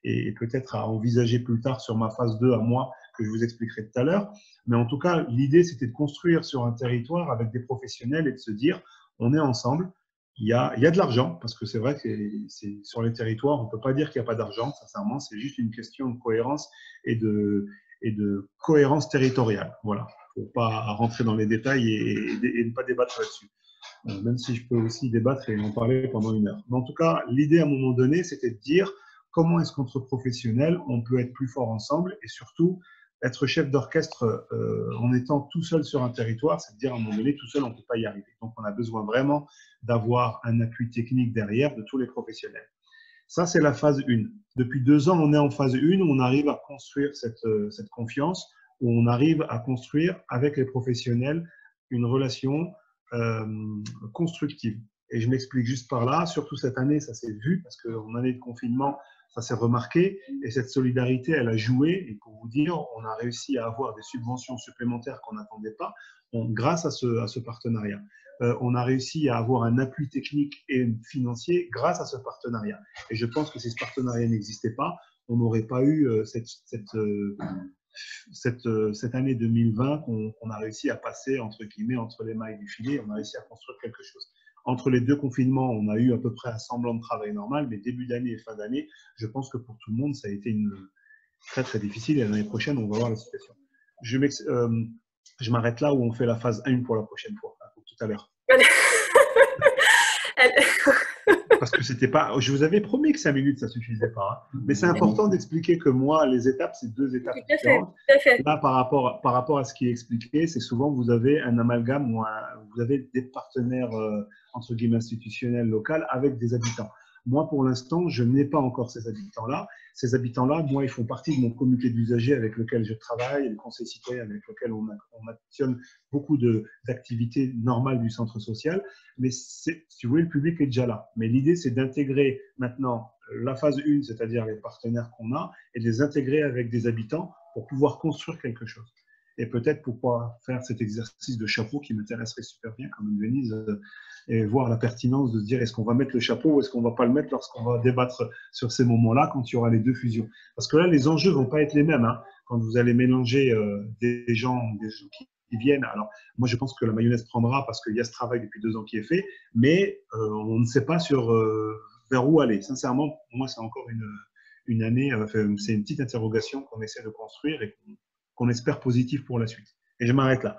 et peut-être à envisager plus tard sur ma phase 2 à moi, que je vous expliquerai tout à l'heure. Mais en tout cas, l'idée, c'était de construire sur un territoire avec des professionnels et de se dire, on est ensemble. Il y a de l'argent, parce que c'est vrai que sur les territoires, on ne peut pas dire qu'il n'y a pas d'argent, sincèrement, c'est juste une question de cohérence et de cohérence territoriale. Voilà, il ne faut pas rentrer dans les détails et ne pas débattre là-dessus. Même si je peux aussi débattre et en parler pendant 1 heure. Mais en tout cas, l'idée à un moment donné, c'était de dire comment est-ce qu'entre professionnels, on peut être plus fort ensemble et surtout être chef d'orchestre en étant tout seul sur un territoire, c'est de dire à un moment donné, tout seul, on ne peut pas y arriver. Donc, on a besoin vraiment d'avoir un appui technique derrière de tous les professionnels. Ça, c'est la phase 1. Depuis 2 ans, on est en phase 1 où on arrive à construire cette confiance, où on arrive à construire avec les professionnels une relation constructive. Et je m'explique juste par là, surtout cette année, ça s'est vu, parce qu'en année de confinement, ça s'est remarqué, et cette solidarité, elle a joué, et pour vous dire, on a réussi à avoir des subventions supplémentaires qu'on n'attendait pas, grâce à ce partenariat. On a réussi à avoir un appui technique et financier grâce à ce partenariat. Et je pense que si ce partenariat n'existait pas, on n'aurait pas eu cette année 2020 qu'on a réussi à passer, entre guillemets, entre les mailles du filet, on a réussi à construire quelque chose. Entre les 2 confinements, on a eu à peu près un semblant de travail normal, mais début d'année et fin d'année, je pense que pour tout le monde, ça a été très, très difficile. Et l'année prochaine, on va voir la situation. Je m'arrête là où on fait la phase 1 pour la prochaine fois, pour tout à l'heure. parce que c'était pas. Je vous avais promis que 5 minutes, ça suffisait pas. Hein. Mais c'est important d'expliquer que moi, les étapes, c'est 2 étapes différentes. Tout à fait. Là, par rapport à ce qui est expliqué, c'est souvent vous avez un amalgame ou vous avez des partenaires entre guillemets institutionnels locaux avec des habitants. Moi, pour l'instant, je n'ai pas encore ces habitants-là. Ces habitants-là, moi, ils font partie de mon comité d'usagers avec lequel je travaille, le conseil citoyen avec lequel on actionne beaucoup d'activités normales du centre social. Mais si vous voulez, le public est déjà là. Mais l'idée, c'est d'intégrer maintenant la phase 1, c'est-à-dire les partenaires qu'on a, et de les intégrer avec des habitants pour pouvoir construire quelque chose. Et peut-être pourquoi faire cet exercice de chapeau qui m'intéresserait super bien, comme Denise, et voir la pertinence de se dire est-ce qu'on va mettre le chapeau ou est-ce qu'on ne va pas le mettre lorsqu'on va débattre sur ces moments-là, quand il y aura les 2 fusions. Parce que là, les enjeux ne vont pas être les mêmes. Hein, quand vous allez mélanger des gens qui viennent. Alors, moi, je pense que la mayonnaise prendra parce qu'il y a ce travail depuis 2 ans qui est fait, mais on ne sait pas vers où aller. Sincèrement, pour moi, c'est encore une année, c'est une petite interrogation qu'on essaie de construire et qu'on espère positive pour la suite. Et je m'arrête là.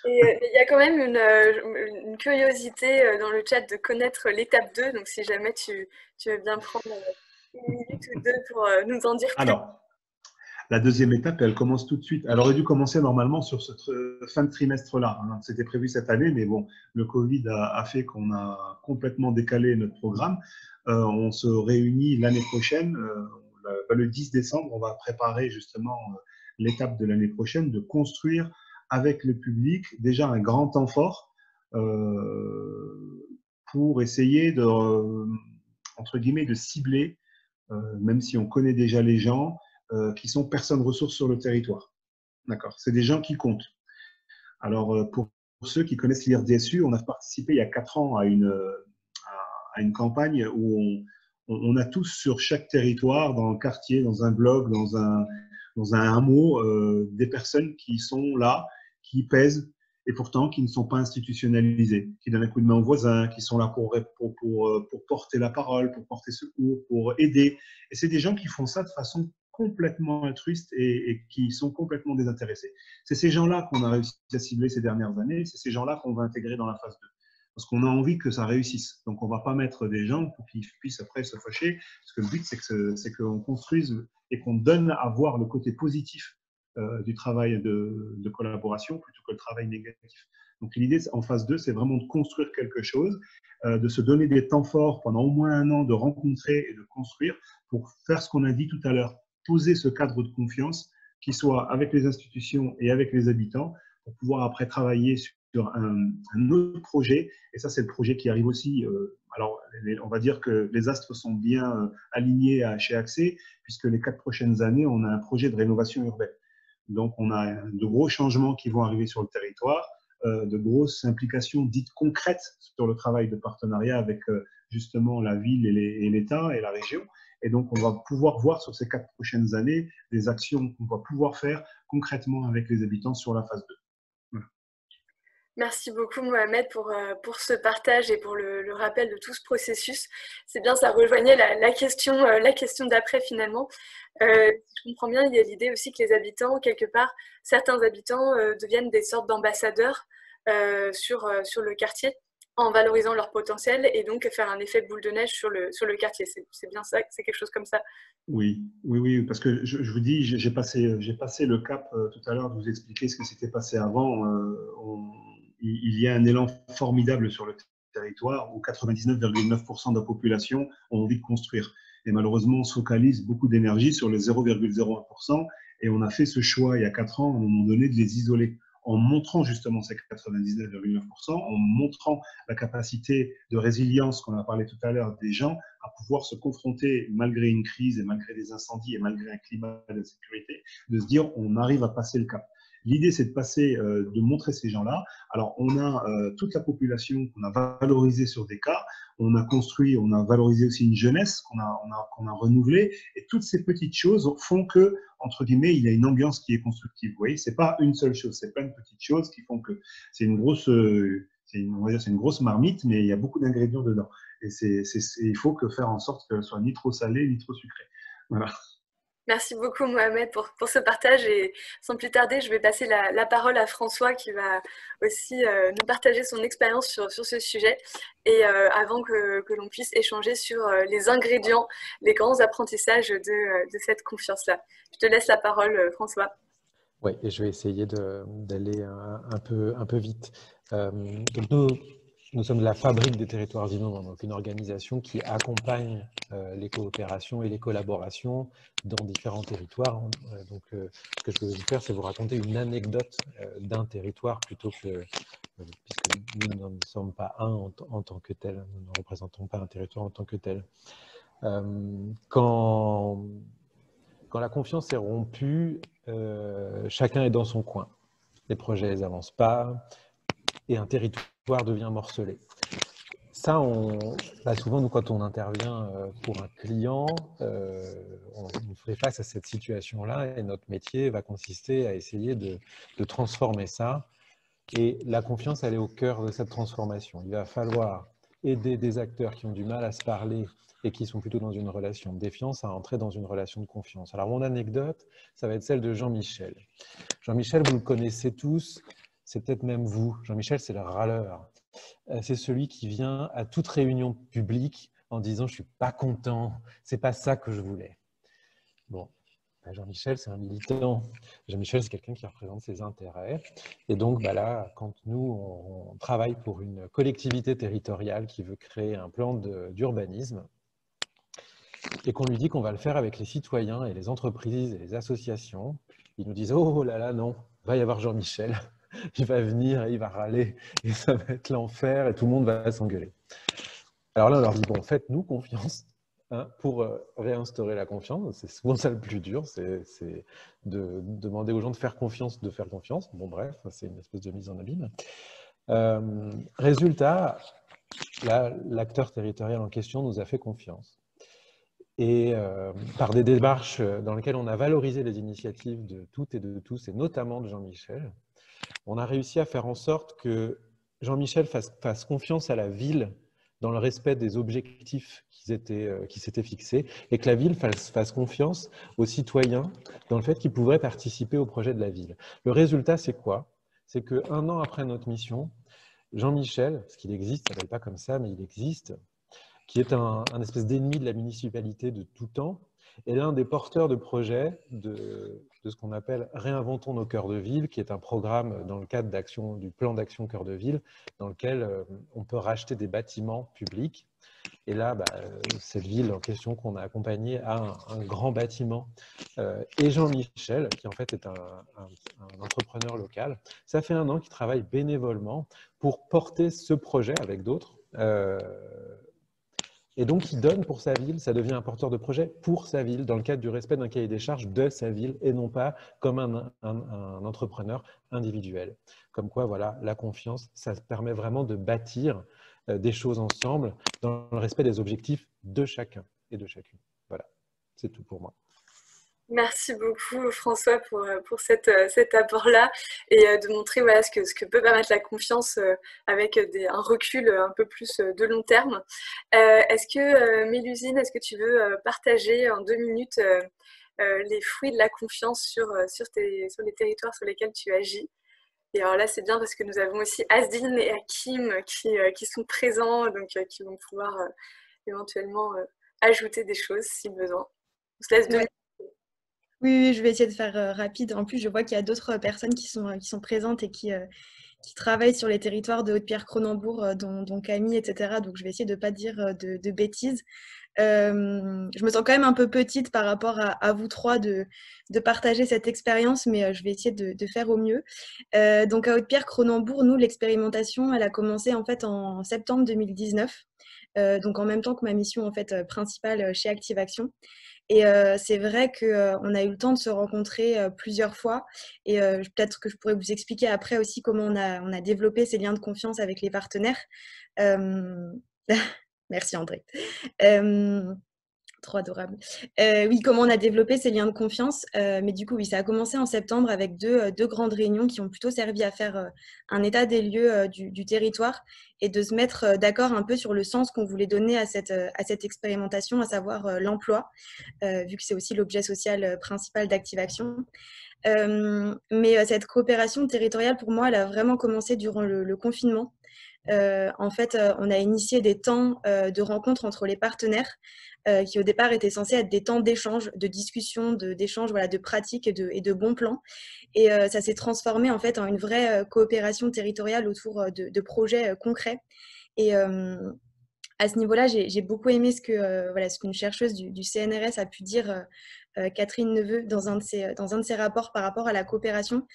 Et il y a quand même une curiosité dans le chat de connaître l'étape 2, donc si jamais tu veux bien prendre 1 minute ou 2 pour nous en dire plus. Alors, la deuxième étape, elle commence tout de suite. Elle aurait dû commencer normalement sur cette fin de trimestre-là. C'était prévu cette année, mais bon, le Covid a fait qu'on a complètement décalé notre programme. On se réunit l'année prochaine, le 10 décembre, on va préparer justement l'étape de l'année prochaine, de construire avec le public déjà un grand temps fort pour essayer de, entre guillemets, de cibler, même si on connaît déjà les gens, qui sont personnes ressources sur le territoire. D'accord. C'est des gens qui comptent. Alors, pour ceux qui connaissent l'IRDSU, on a participé il y a 4 ans à une campagne où on a tous sur chaque territoire, dans le quartier, dans un blog, dans un hameau, des personnes qui sont là, qui pèsent et pourtant qui ne sont pas institutionnalisées, qui donnent un coup de main aux voisins, qui sont là pour porter la parole, pour porter secours, pour aider. Et c'est des gens qui font ça de façon complètement altruiste et qui sont complètement désintéressés. C'est ces gens-là qu'on a réussi à cibler ces dernières années, c'est ces gens-là qu'on va intégrer dans la phase 2. Parce qu'on a envie que ça réussisse. Donc, on ne va pas mettre des gens pour qu'ils puissent après se fâcher, parce que le but, c'est qu'on construise et qu'on donne à voir le côté positif du travail de collaboration plutôt que le travail négatif. Donc, l'idée en phase 2, c'est vraiment de construire quelque chose, de se donner des temps forts pendant au moins 1 an, de rencontrer et de construire pour faire ce qu'on a dit tout à l'heure, poser ce cadre de confiance qui soit avec les institutions et avec les habitants pour pouvoir après travailler sur un autre projet. Et ça, c'est le projet qui arrive aussi. Alors, on va dire que les astres sont bien alignés chez Accès, puisque les 4 prochaines années, on a un projet de rénovation urbaine. Donc, on a de gros changements qui vont arriver sur le territoire, de grosses implications dites concrètes sur le travail de partenariat avec justement la ville et l'État et la région. Et donc, on va pouvoir voir sur ces 4 prochaines années des actions qu'on va pouvoir faire concrètement avec les habitants sur la phase 2. Voilà. Merci beaucoup Mohamed pour ce partage et pour le rappel de tout ce processus. C'est bien, ça rejoignait la question d'après finalement. Si je comprends bien, il y a l'idée aussi que les habitants, quelque part, certains habitants deviennent des sortes d'ambassadeurs sur le quartier en valorisant leur potentiel et donc faire un effet boule de neige sur le quartier. C'est bien ça, c'est quelque chose comme ça. Oui, parce que je vous dis, j'ai passé le cap tout à l'heure de vous expliquer ce qui s'était passé avant. Il y a un élan formidable sur le territoire où 99,9% de la population ont envie de construire. Et malheureusement, on se focalise beaucoup d'énergie sur les 0,01% et on a fait ce choix il y a 4 ans, à un moment donné, de les isoler en montrant justement ces 99,9%, en montrant la capacité de résilience qu'on a parlé tout à l'heure des gens à pouvoir se confronter malgré une crise et malgré des incendies et malgré un climat d'insécurité, de se dire on arrive à passer le cap. L'idée, c'est de passer, de montrer ces gens-là. Alors, on a toute la population qu'on a valorisée sur des cas. On a construit, on a valorisé aussi une jeunesse qu'on a renouvelée. Et toutes ces petites choses font que, entre guillemets, il y a une ambiance qui est constructive. Vous voyez, c'est pas une seule chose, c'est plein de petites choses qui font que c'est une grosse, on va dire, c'est une grosse marmite, mais il y a beaucoup d'ingrédients dedans. Et il faut faire en sorte qu'elle soit ni trop salée, ni trop sucrée. Voilà. Merci beaucoup Mohamed pour ce partage et sans plus tarder, je vais passer la parole à François qui va aussi nous partager son expérience sur ce sujet et avant que l'on puisse échanger sur les ingrédients, les grands apprentissages de cette confiance-là. Je te laisse la parole François. Oui, et je vais essayer d'aller un peu vite. Donc nous sommes la Fabrique des territoires innovants, donc une organisation qui accompagne les coopérations et les collaborations dans différents territoires. Donc, ce que je vais vous faire, c'est vous raconter une anecdote d'un territoire plutôt que, puisque nous ne sommes pas un en tant que tel, nous ne représentons pas un territoire en tant que tel. Quand la confiance est rompue, chacun est dans son coin. Les projets n'avancent pas et un territoire devient morcelé. Ça, souvent, nous, quand on intervient pour un client, on fait face à cette situation-là et notre métier va consister à essayer de transformer ça. Et la confiance, elle est au cœur de cette transformation. Il va falloir aider des acteurs qui ont du mal à se parler et qui sont plutôt dans une relation de défiance à entrer dans une relation de confiance. Alors, mon anecdote, ça va être celle de Jean-Michel. Jean-Michel, vous le connaissez tous, c'est peut-être même vous. Jean-Michel, c'est le râleur. C'est celui qui vient à toute réunion publique en disant « je ne suis pas content, c'est pas ça que je voulais ». Bon, Jean-Michel, c'est un militant. Jean-Michel, c'est quelqu'un qui représente ses intérêts. Et donc, là, quand nous, on travaille pour une collectivité territoriale qui veut créer un plan d'urbanisme et qu'on lui dit qu'on va le faire avec les citoyens et les entreprises et les associations, ils nous disent « oh là là, non, va y avoir Jean-Michel ». Il va venir, il va râler, et ça va être l'enfer, et tout le monde va s'engueuler. Alors là, on leur dit, bon, faites-nous confiance pour réinstaurer la confiance. C'est souvent ça le plus dur, c'est de demander aux gens de faire confiance. Bon, bref, c'est une espèce de mise en abîme. Résultat, l'acteur territorial en question nous a fait confiance. Et par des démarches dans lesquelles on a valorisé les initiatives de toutes et de tous, et notamment de Jean-Michel, on a réussi à faire en sorte que Jean-Michel fasse confiance à la ville dans le respect des objectifs qui s'étaient fixés et que la ville fasse confiance aux citoyens dans le fait qu'ils pourraient participer au projet de la ville. Le résultat, c'est quoi? C'est qu'un an après notre mission, Jean-Michel, parce qu'il existe, ça ne s'appelle pas comme ça, mais il existe, qui est un espèce d'ennemi de la municipalité de tout temps, est l'un des porteurs de projets de ce qu'on appelle « Réinventons nos cœurs de ville », qui est un programme dans le cadre du plan d'action cœur de ville, dans lequel on peut racheter des bâtiments publics. Et là, cette ville en question qu'on a accompagnée a un grand bâtiment. Et Jean-Michel, qui en fait est un entrepreneur local, ça fait 1 an qu'il travaille bénévolement pour porter ce projet avec d'autres. Et donc, il donne pour sa ville, ça devient un porteur de projet pour sa ville, dans le cadre du respect d'un cahier des charges de sa ville, et non pas comme un entrepreneur individuel. Comme quoi, voilà, la confiance, ça permet vraiment de bâtir des choses ensemble dans le respect des objectifs de chacun et de chacune. Voilà, c'est tout pour moi. Merci beaucoup François pour cet apport-là et de montrer voilà, ce que peut permettre la confiance avec un recul un peu plus de long terme. Est-ce que Mélusine, est-ce que tu veux partager en 2 minutes les fruits de la confiance sur les territoires sur lesquels tu agis? Et alors là, c'est bien parce que nous avons aussi Asdine et Hakim qui sont présents, donc qui vont pouvoir éventuellement ajouter des choses si besoin. On se laisse 2 minutes. Oui, je vais essayer de faire rapide. En plus, je vois qu'il y a d'autres personnes qui sont présentes et qui travaillent sur les territoires de Haute-Pierre-Cronenbourg, dont Camille, etc. Donc, je vais essayer de ne pas dire de bêtises. Je me sens quand même un peu petite par rapport à vous trois de partager cette expérience, mais je vais essayer de faire au mieux. Donc, à Haute-Pierre-Cronenbourg, nous, l'expérimentation, elle a commencé en fait en septembre 2019. Donc, en même temps que ma mission en fait, principale chez Active Action. Et c'est vrai qu'on a eu le temps de se rencontrer plusieurs fois. Et peut-être que je pourrais vous expliquer après aussi comment on a développé ces liens de confiance avec les partenaires. Merci André. Trop adorable. Oui, comment on a développé ces liens de confiance. Mais du coup, oui, ça a commencé en septembre avec deux grandes réunions qui ont plutôt servi à faire un état des lieux du territoire et de se mettre d'accord un peu sur le sens qu'on voulait donner à cette expérimentation, à savoir l'emploi, vu que c'est aussi l'objet social principal d'Active-Action. Mais cette coopération territoriale, pour moi, elle a vraiment commencé durant le confinement. En fait, on a initié des temps de rencontre entre les partenaires qui au départ étaient censés être des temps d'échange, de discussion, d'échange, voilà, de pratiques et de bons plans. Et ça s'est transformé en fait en une vraie coopération territoriale autour de projets concrets. Et à ce niveau-là, j'ai beaucoup aimé ce qu'une chercheuse du CNRS a pu dire, Catherine Neveu, dans un de ses rapports par rapport à la coopération.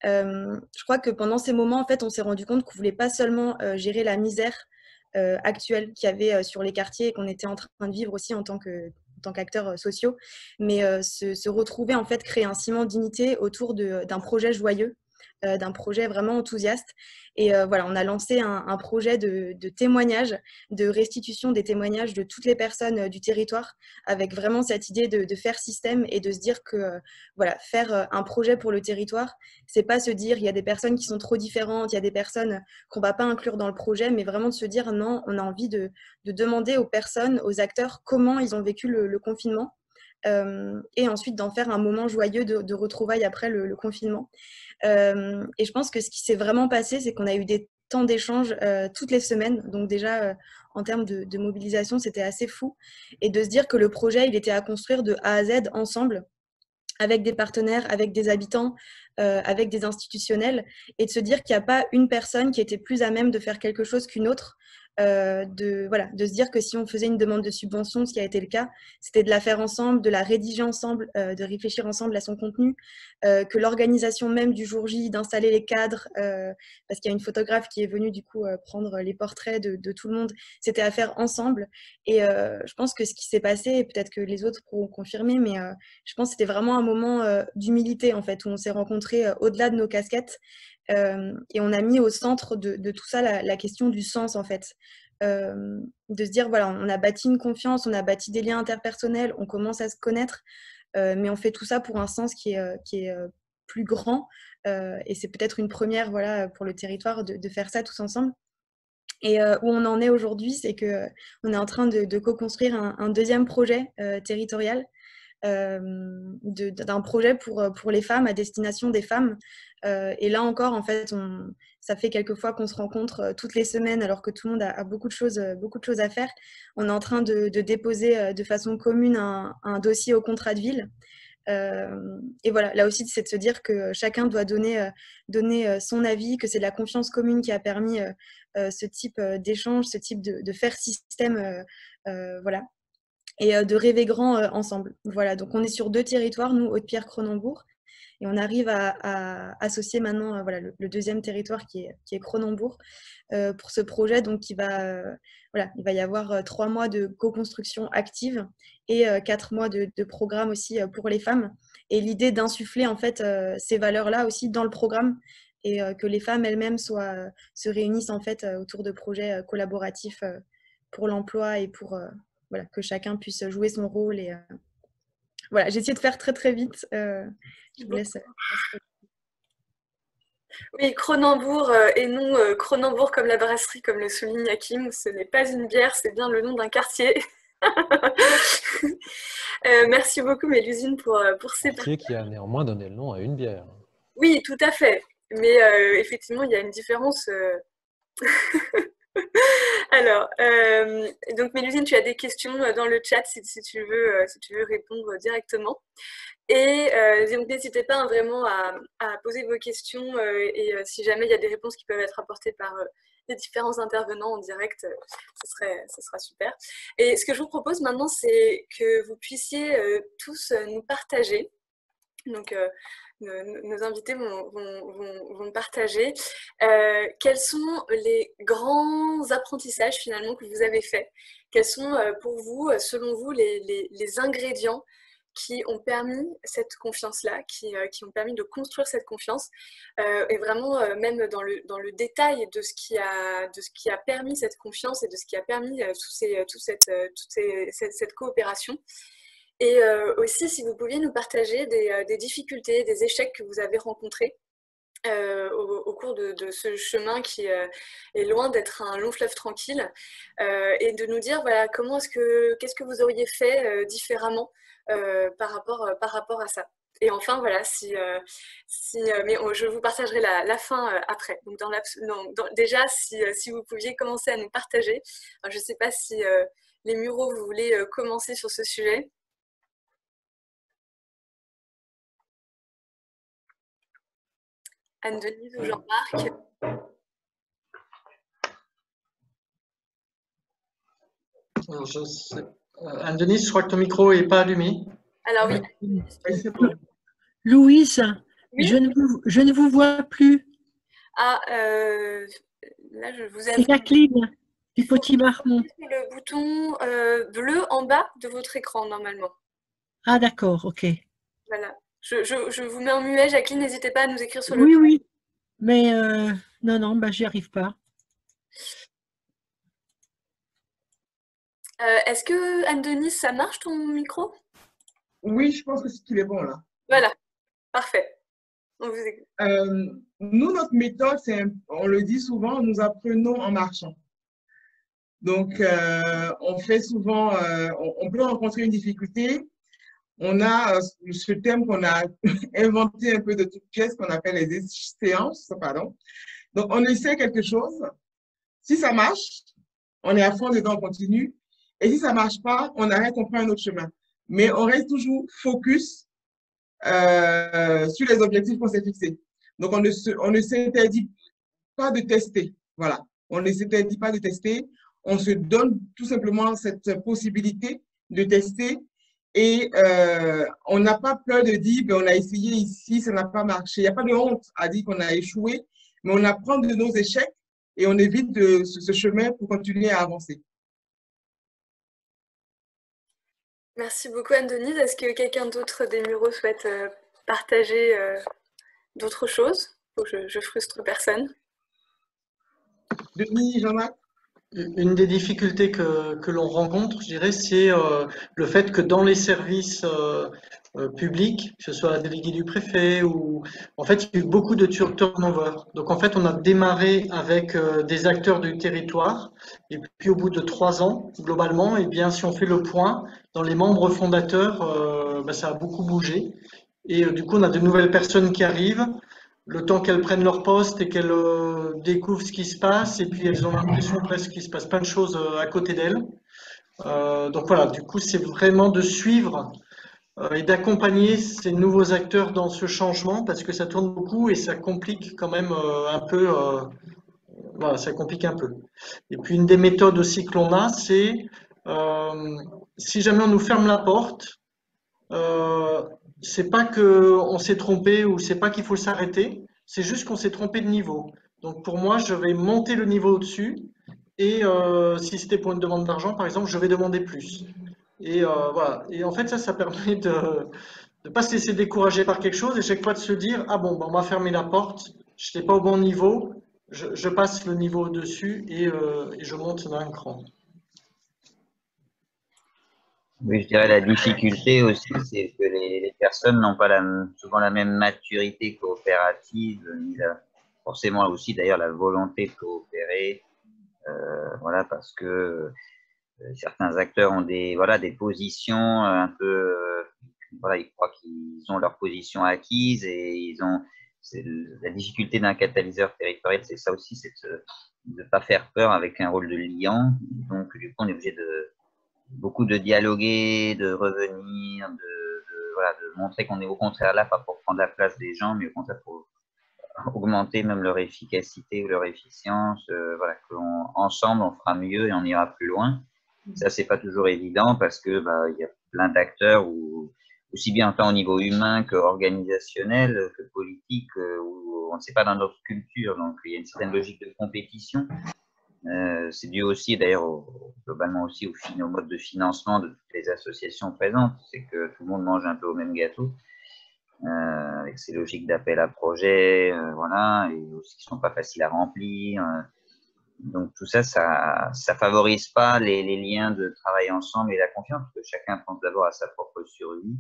Je crois que pendant ces moments, en fait, on s'est rendu compte qu'on ne voulait pas seulement gérer la misère actuelle qu'il y avait sur les quartiers et qu'on était en train de vivre aussi en tant qu'acteurs sociaux, mais se retrouver, en fait, créer un ciment d'unité autour d'un projet joyeux, d'un projet vraiment enthousiaste. Et voilà, on a lancé un projet de témoignage, de restitution des témoignages de toutes les personnes du territoire, avec vraiment cette idée de faire système et de se dire que voilà, faire un projet pour le territoire, c'est pas se dire il y a des personnes qui sont trop différentes, il y a des personnes qu'on va pas inclure dans le projet, mais vraiment de se dire non, on a envie de demander aux personnes, aux acteurs, comment ils ont vécu le confinement. Et ensuite d'en faire un moment joyeux de retrouvailles après le confinement. Et je pense que ce qui s'est vraiment passé, c'est qu'on a eu des temps d'échange toutes les semaines. Donc déjà, en termes de mobilisation, c'était assez fou. Et de se dire que le projet, il était à construire de A à Z ensemble, avec des partenaires, avec des habitants, avec des institutionnels, et de se dire qu'il n'y a pas une personne qui était plus à même de faire quelque chose qu'une autre. De se dire que si on faisait une demande de subvention, ce qui a été le cas, c'était de la faire ensemble, de la rédiger ensemble, de réfléchir ensemble à son contenu, que l'organisation même du jour J, d'installer les cadres, parce qu'il y a une photographe qui est venue du coup prendre les portraits de tout le monde, c'était à faire ensemble. Et je pense que ce qui s'est passé, et peut-être que les autres pourront confirmer, mais je pense que c'était vraiment un moment d'humilité en fait, où on s'est rencontrés au-delà de nos casquettes. Et on a mis au centre de tout ça la question du sens en fait. De se dire voilà, on a bâti une confiance, on a bâti des liens interpersonnels, on commence à se connaître, mais on fait tout ça pour un sens qui est plus grand, et c'est peut-être une première voilà, pour le territoire de faire ça tous ensemble. Et où on en est aujourd'hui, c'est qu'on est en train de co-construire un deuxième projet territorial, d'un projet pour les femmes, à destination des femmes. Et là encore, en fait, ça fait quelques fois qu'on se rencontre toutes les semaines, alors que tout le monde a beaucoup de choses à faire. On est en train de déposer de façon commune un dossier au contrat de ville. Et voilà, là aussi, c'est de se dire que chacun doit donner son avis, que c'est de la confiance commune qui a permis ce type d'échange, ce type de faire système, voilà, et de rêver grand ensemble. Voilà, donc on est sur 2 territoires, nous, Haute-Pierre-Cronenbourg, et on arrive à associer maintenant voilà, le deuxième territoire qui est Cronenbourg pour ce projet. Donc, voilà, il va y avoir 3 mois de co-construction active et 4 mois de programme aussi pour les femmes. Et l'idée d'insuffler en fait ces valeurs-là aussi dans le programme, et que les femmes elles-mêmes se réunissent en fait autour de projets collaboratifs pour l'emploi et pour voilà, que chacun puisse jouer son rôle. Et voilà, j'ai essayé de faire très très vite. Je vous laisse. Oui, Cronenbourg et non Cronenbourg comme la brasserie, comme le souligne Hakim, ce n'est pas une bière, c'est bien le nom d'un quartier. Merci beaucoup Mélusine pour ces quartier qui a néanmoins donné le nom à une bière. Oui, tout à fait. Mais effectivement, il y a une différence. Alors, donc Mélusine, tu as des questions dans le chat si tu veux répondre directement. Et donc n'hésitez pas vraiment à poser vos questions et si jamais il y a des réponses qui peuvent être apportées par les différents intervenants en direct, ce sera super. Et ce que je vous propose maintenant, c'est que vous puissiez tous nous partager. Donc, nos invités vont partager quels sont les grands apprentissages finalement que vous avez faits. Quels sont pour vous, selon vous, les ingrédients qui ont permis cette confiance-là, qui ont permis de construire cette confiance, et vraiment même dans le détail de ce qui a permis cette confiance et de ce qui a permis cette coopération. Et aussi, si vous pouviez nous partager des difficultés, des échecs que vous avez rencontrés au cours de ce chemin qui est loin d'être un long fleuve tranquille, et de nous dire voilà, qu'est-ce que vous auriez fait différemment par rapport à ça. Et enfin, voilà, mais je vous partagerai la fin après. Donc, déjà, si vous pouviez commencer à nous partager, alors, je ne sais pas si les Mureaux, vous voulez commencer sur ce sujet. Anne-Denise ou Jean-Marc? Anne-Denise, je crois que ton micro n'est pas allumé. Alors oui. Louise, oui, je ne vous vois plus. Ah, là, je vous ai... C'est Jacqueline, du petit marmot. Le bouton bleu en bas de votre écran, normalement. Ah, d'accord, ok. Voilà. Je vous mets en muet, Jacqueline, n'hésitez pas à nous écrire sur le... Oui, oui, mais non, bah, j'y arrive pas. Est-ce que, Anne-Denise, ça marche ton micro? Oui, je pense que c'est bon là. Voilà, parfait. On vous écoute. Nous, notre méthode, on le dit souvent, nous apprenons en marchant. Donc, on fait souvent, on peut rencontrer une difficulté. On a ce thème qu'on a inventé un peu de toutes pièces qu'on appelle les séances, pardon. Donc, on essaie quelque chose. Si ça marche, on est à fond dedans, on continue. Et si ça ne marche pas, on arrête, on prend un autre chemin. Mais on reste toujours focus sur les objectifs qu'on s'est fixés. Donc, on ne s'interdit pas de tester. Voilà. On ne s'interdit pas de tester. On se donne tout simplement cette possibilité de tester. Et on n'a pas peur de dire, ben, on a essayé ici, ça n'a pas marché. Il n'y a pas de honte à dire qu'on a échoué, mais on apprend de nos échecs et on évite ce chemin pour continuer à avancer. Merci beaucoup, Anne-Denise. Est-ce que quelqu'un d'autre des Mureaux souhaite partager d'autres choses? Faut que je frustre personne. Denis, Jean-Marc? Une des difficultés que l'on rencontre, je dirais, c'est le fait que dans les services publics, que ce soit la déléguée du préfet ou en fait, il y a eu beaucoup de turnover. Donc en fait, on a démarré avec des acteurs du territoire et puis au bout de 3 ans, globalement, eh bien, si on fait le point, dans les membres fondateurs, ça a beaucoup bougé. Et du coup, on a de nouvelles personnes qui arrivent. Le temps qu'elles prennent leur poste et qu'elles découvrent ce qui se passe, et puis elles ont l'impression presque qu'il se passe plein de choses à côté d'elles. Donc voilà, du coup, c'est vraiment de suivre et d'accompagner ces nouveaux acteurs dans ce changement, parce que ça tourne beaucoup et ça complique quand même un peu. Voilà, ça complique un peu. Et puis une des méthodes aussi que l'on a, c'est si jamais on nous ferme la porte, c'est pas que on s'est trompé ou c'est pas qu'il faut s'arrêter, c'est juste qu'on s'est trompé de niveau. Donc pour moi, je vais monter le niveau au-dessus et si c'était pour une demande d'argent, par exemple, je vais demander plus. Et voilà. Et en fait, ça permet de ne pas se laisser décourager par quelque chose et chaque fois de se dire ah bon, on m'a fermé la porte, je n'étais pas au bon niveau, je passe le niveau au-dessus et je monte d'un cran. Oui, je dirais la difficulté aussi, c'est que les personnes n'ont pas souvent la même maturité coopérative, ni forcément aussi d'ailleurs la volonté de coopérer. Voilà, parce que certains acteurs ont des positions un peu, voilà, ils croient qu'ils ont leur position acquise et la difficulté d'un catalyseur territorial, c'est ça aussi, c'est de ne pas faire peur avec un rôle de liant. Donc, du coup, on est obligé beaucoup de dialoguer, de revenir, de montrer qu'on est au contraire là, pas pour prendre la place des gens, mais au contraire pour augmenter même leur efficacité ou leur efficience. Voilà, qu'ensemble, on fera mieux et on ira plus loin. Ça, c'est pas toujours évident parce que il y a plein d'acteurs, aussi bien tant au niveau humain que organisationnel, que politique, où on ne sait pas dans notre culture. Donc, il y a une certaine logique de compétition. C'est dû aussi, d'ailleurs, globalement aussi au mode de financement de toutes les associations présentes. C'est que tout le monde mange un peu au même gâteau, avec ces logiques d'appel à projet, voilà, et aussi qui ne sont pas faciles à remplir. Donc tout ça, ça favorise pas les liens de travail ensemble et la confiance, parce que chacun pense d'abord à sa propre survie.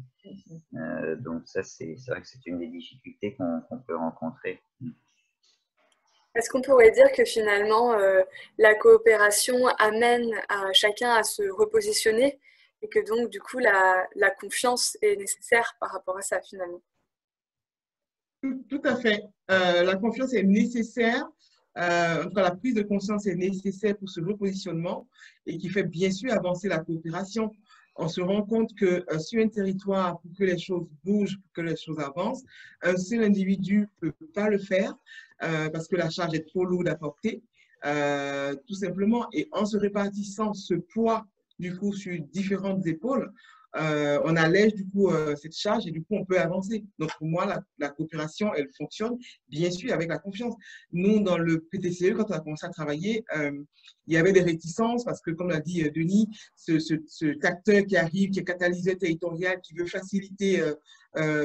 Donc ça, c'est vrai que c'est une des difficultés qu'on peut rencontrer. Est-ce qu'on pourrait dire que finalement, la coopération amène à chacun à se repositionner et que donc, du coup, la confiance est nécessaire par rapport à ça, finalement? Tout à fait. La confiance est nécessaire. En tout cas, la prise de conscience est nécessaire pour ce repositionnement et qui fait bien sûr avancer la coopération. On se rend compte que sur un territoire, pour que les choses bougent, pour que les choses avancent, un seul individu ne peut pas le faire parce que la charge est trop lourde à porter, tout simplement. Et en se répartissant ce poids, du coup, sur différentes épaules, on allège du coup cette charge et du coup on peut avancer. Donc pour moi, la coopération, elle fonctionne bien sûr avec la confiance. Nous, dans le PTCE, quand on a commencé à travailler, il y avait des réticences parce que, comme l'a dit Denis, cet acteur qui arrive, qui est catalyseur territorial, qui veut faciliter,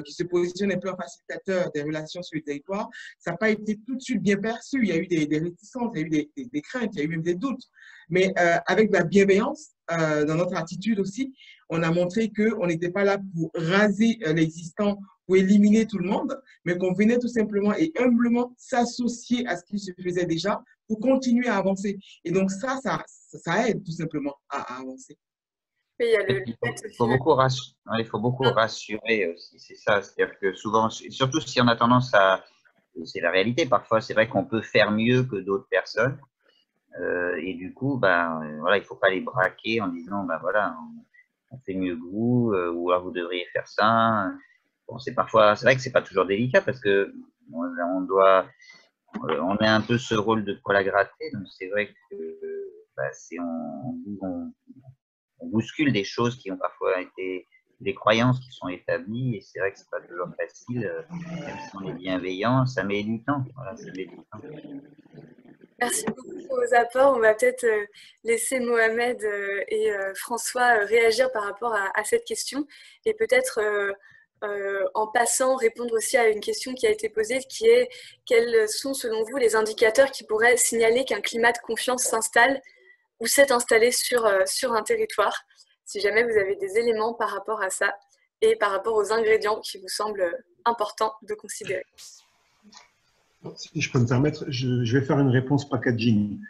qui se positionne un peu en facilitateur des relations sur le territoire, ça n'a pas été tout de suite bien perçu. Il y a eu des réticences, il y a eu des craintes, il y a eu même des doutes. Mais avec la bienveillance, dans notre attitude aussi, on a montré qu'on n'était pas là pour raser l'existant, pour éliminer tout le monde, mais qu'on venait tout simplement et humblement s'associer à ce qui se faisait déjà pour continuer à avancer. Et donc ça aide tout simplement à avancer. Oui, il y a il faut beaucoup rassurer aussi, c'est ça. C'est-à-dire que souvent, surtout si on a tendance à... C'est la réalité, parfois, c'est vrai qu'on peut faire mieux que d'autres personnes. Et du coup, voilà, il ne faut pas les braquer en disant, voilà, on fait mieux que vous, ou alors vous devriez faire ça. Bon, c'est vrai que c'est pas toujours délicat parce que on a un peu ce rôle de poil à gratter. Donc c'est vrai que on bouscule des choses qui ont parfois été des croyances qui sont établies et c'est vrai que c'est pas toujours facile, même si on est bienveillant, ça met du temps. Voilà, ça met du temps. Merci beaucoup pour vos apports. On va peut-être laisser Mohamed et François réagir par rapport à cette question et peut-être en passant répondre aussi à une question qui a été posée qui est quels sont selon vous les indicateurs qui pourraient signaler qu'un climat de confiance s'installe ou s'est installé sur un territoire, si jamais vous avez des éléments par rapport à ça et par rapport aux ingrédients qui vous semblent importants de considérer. Si je peux me permettre, je vais faire une réponse packaging.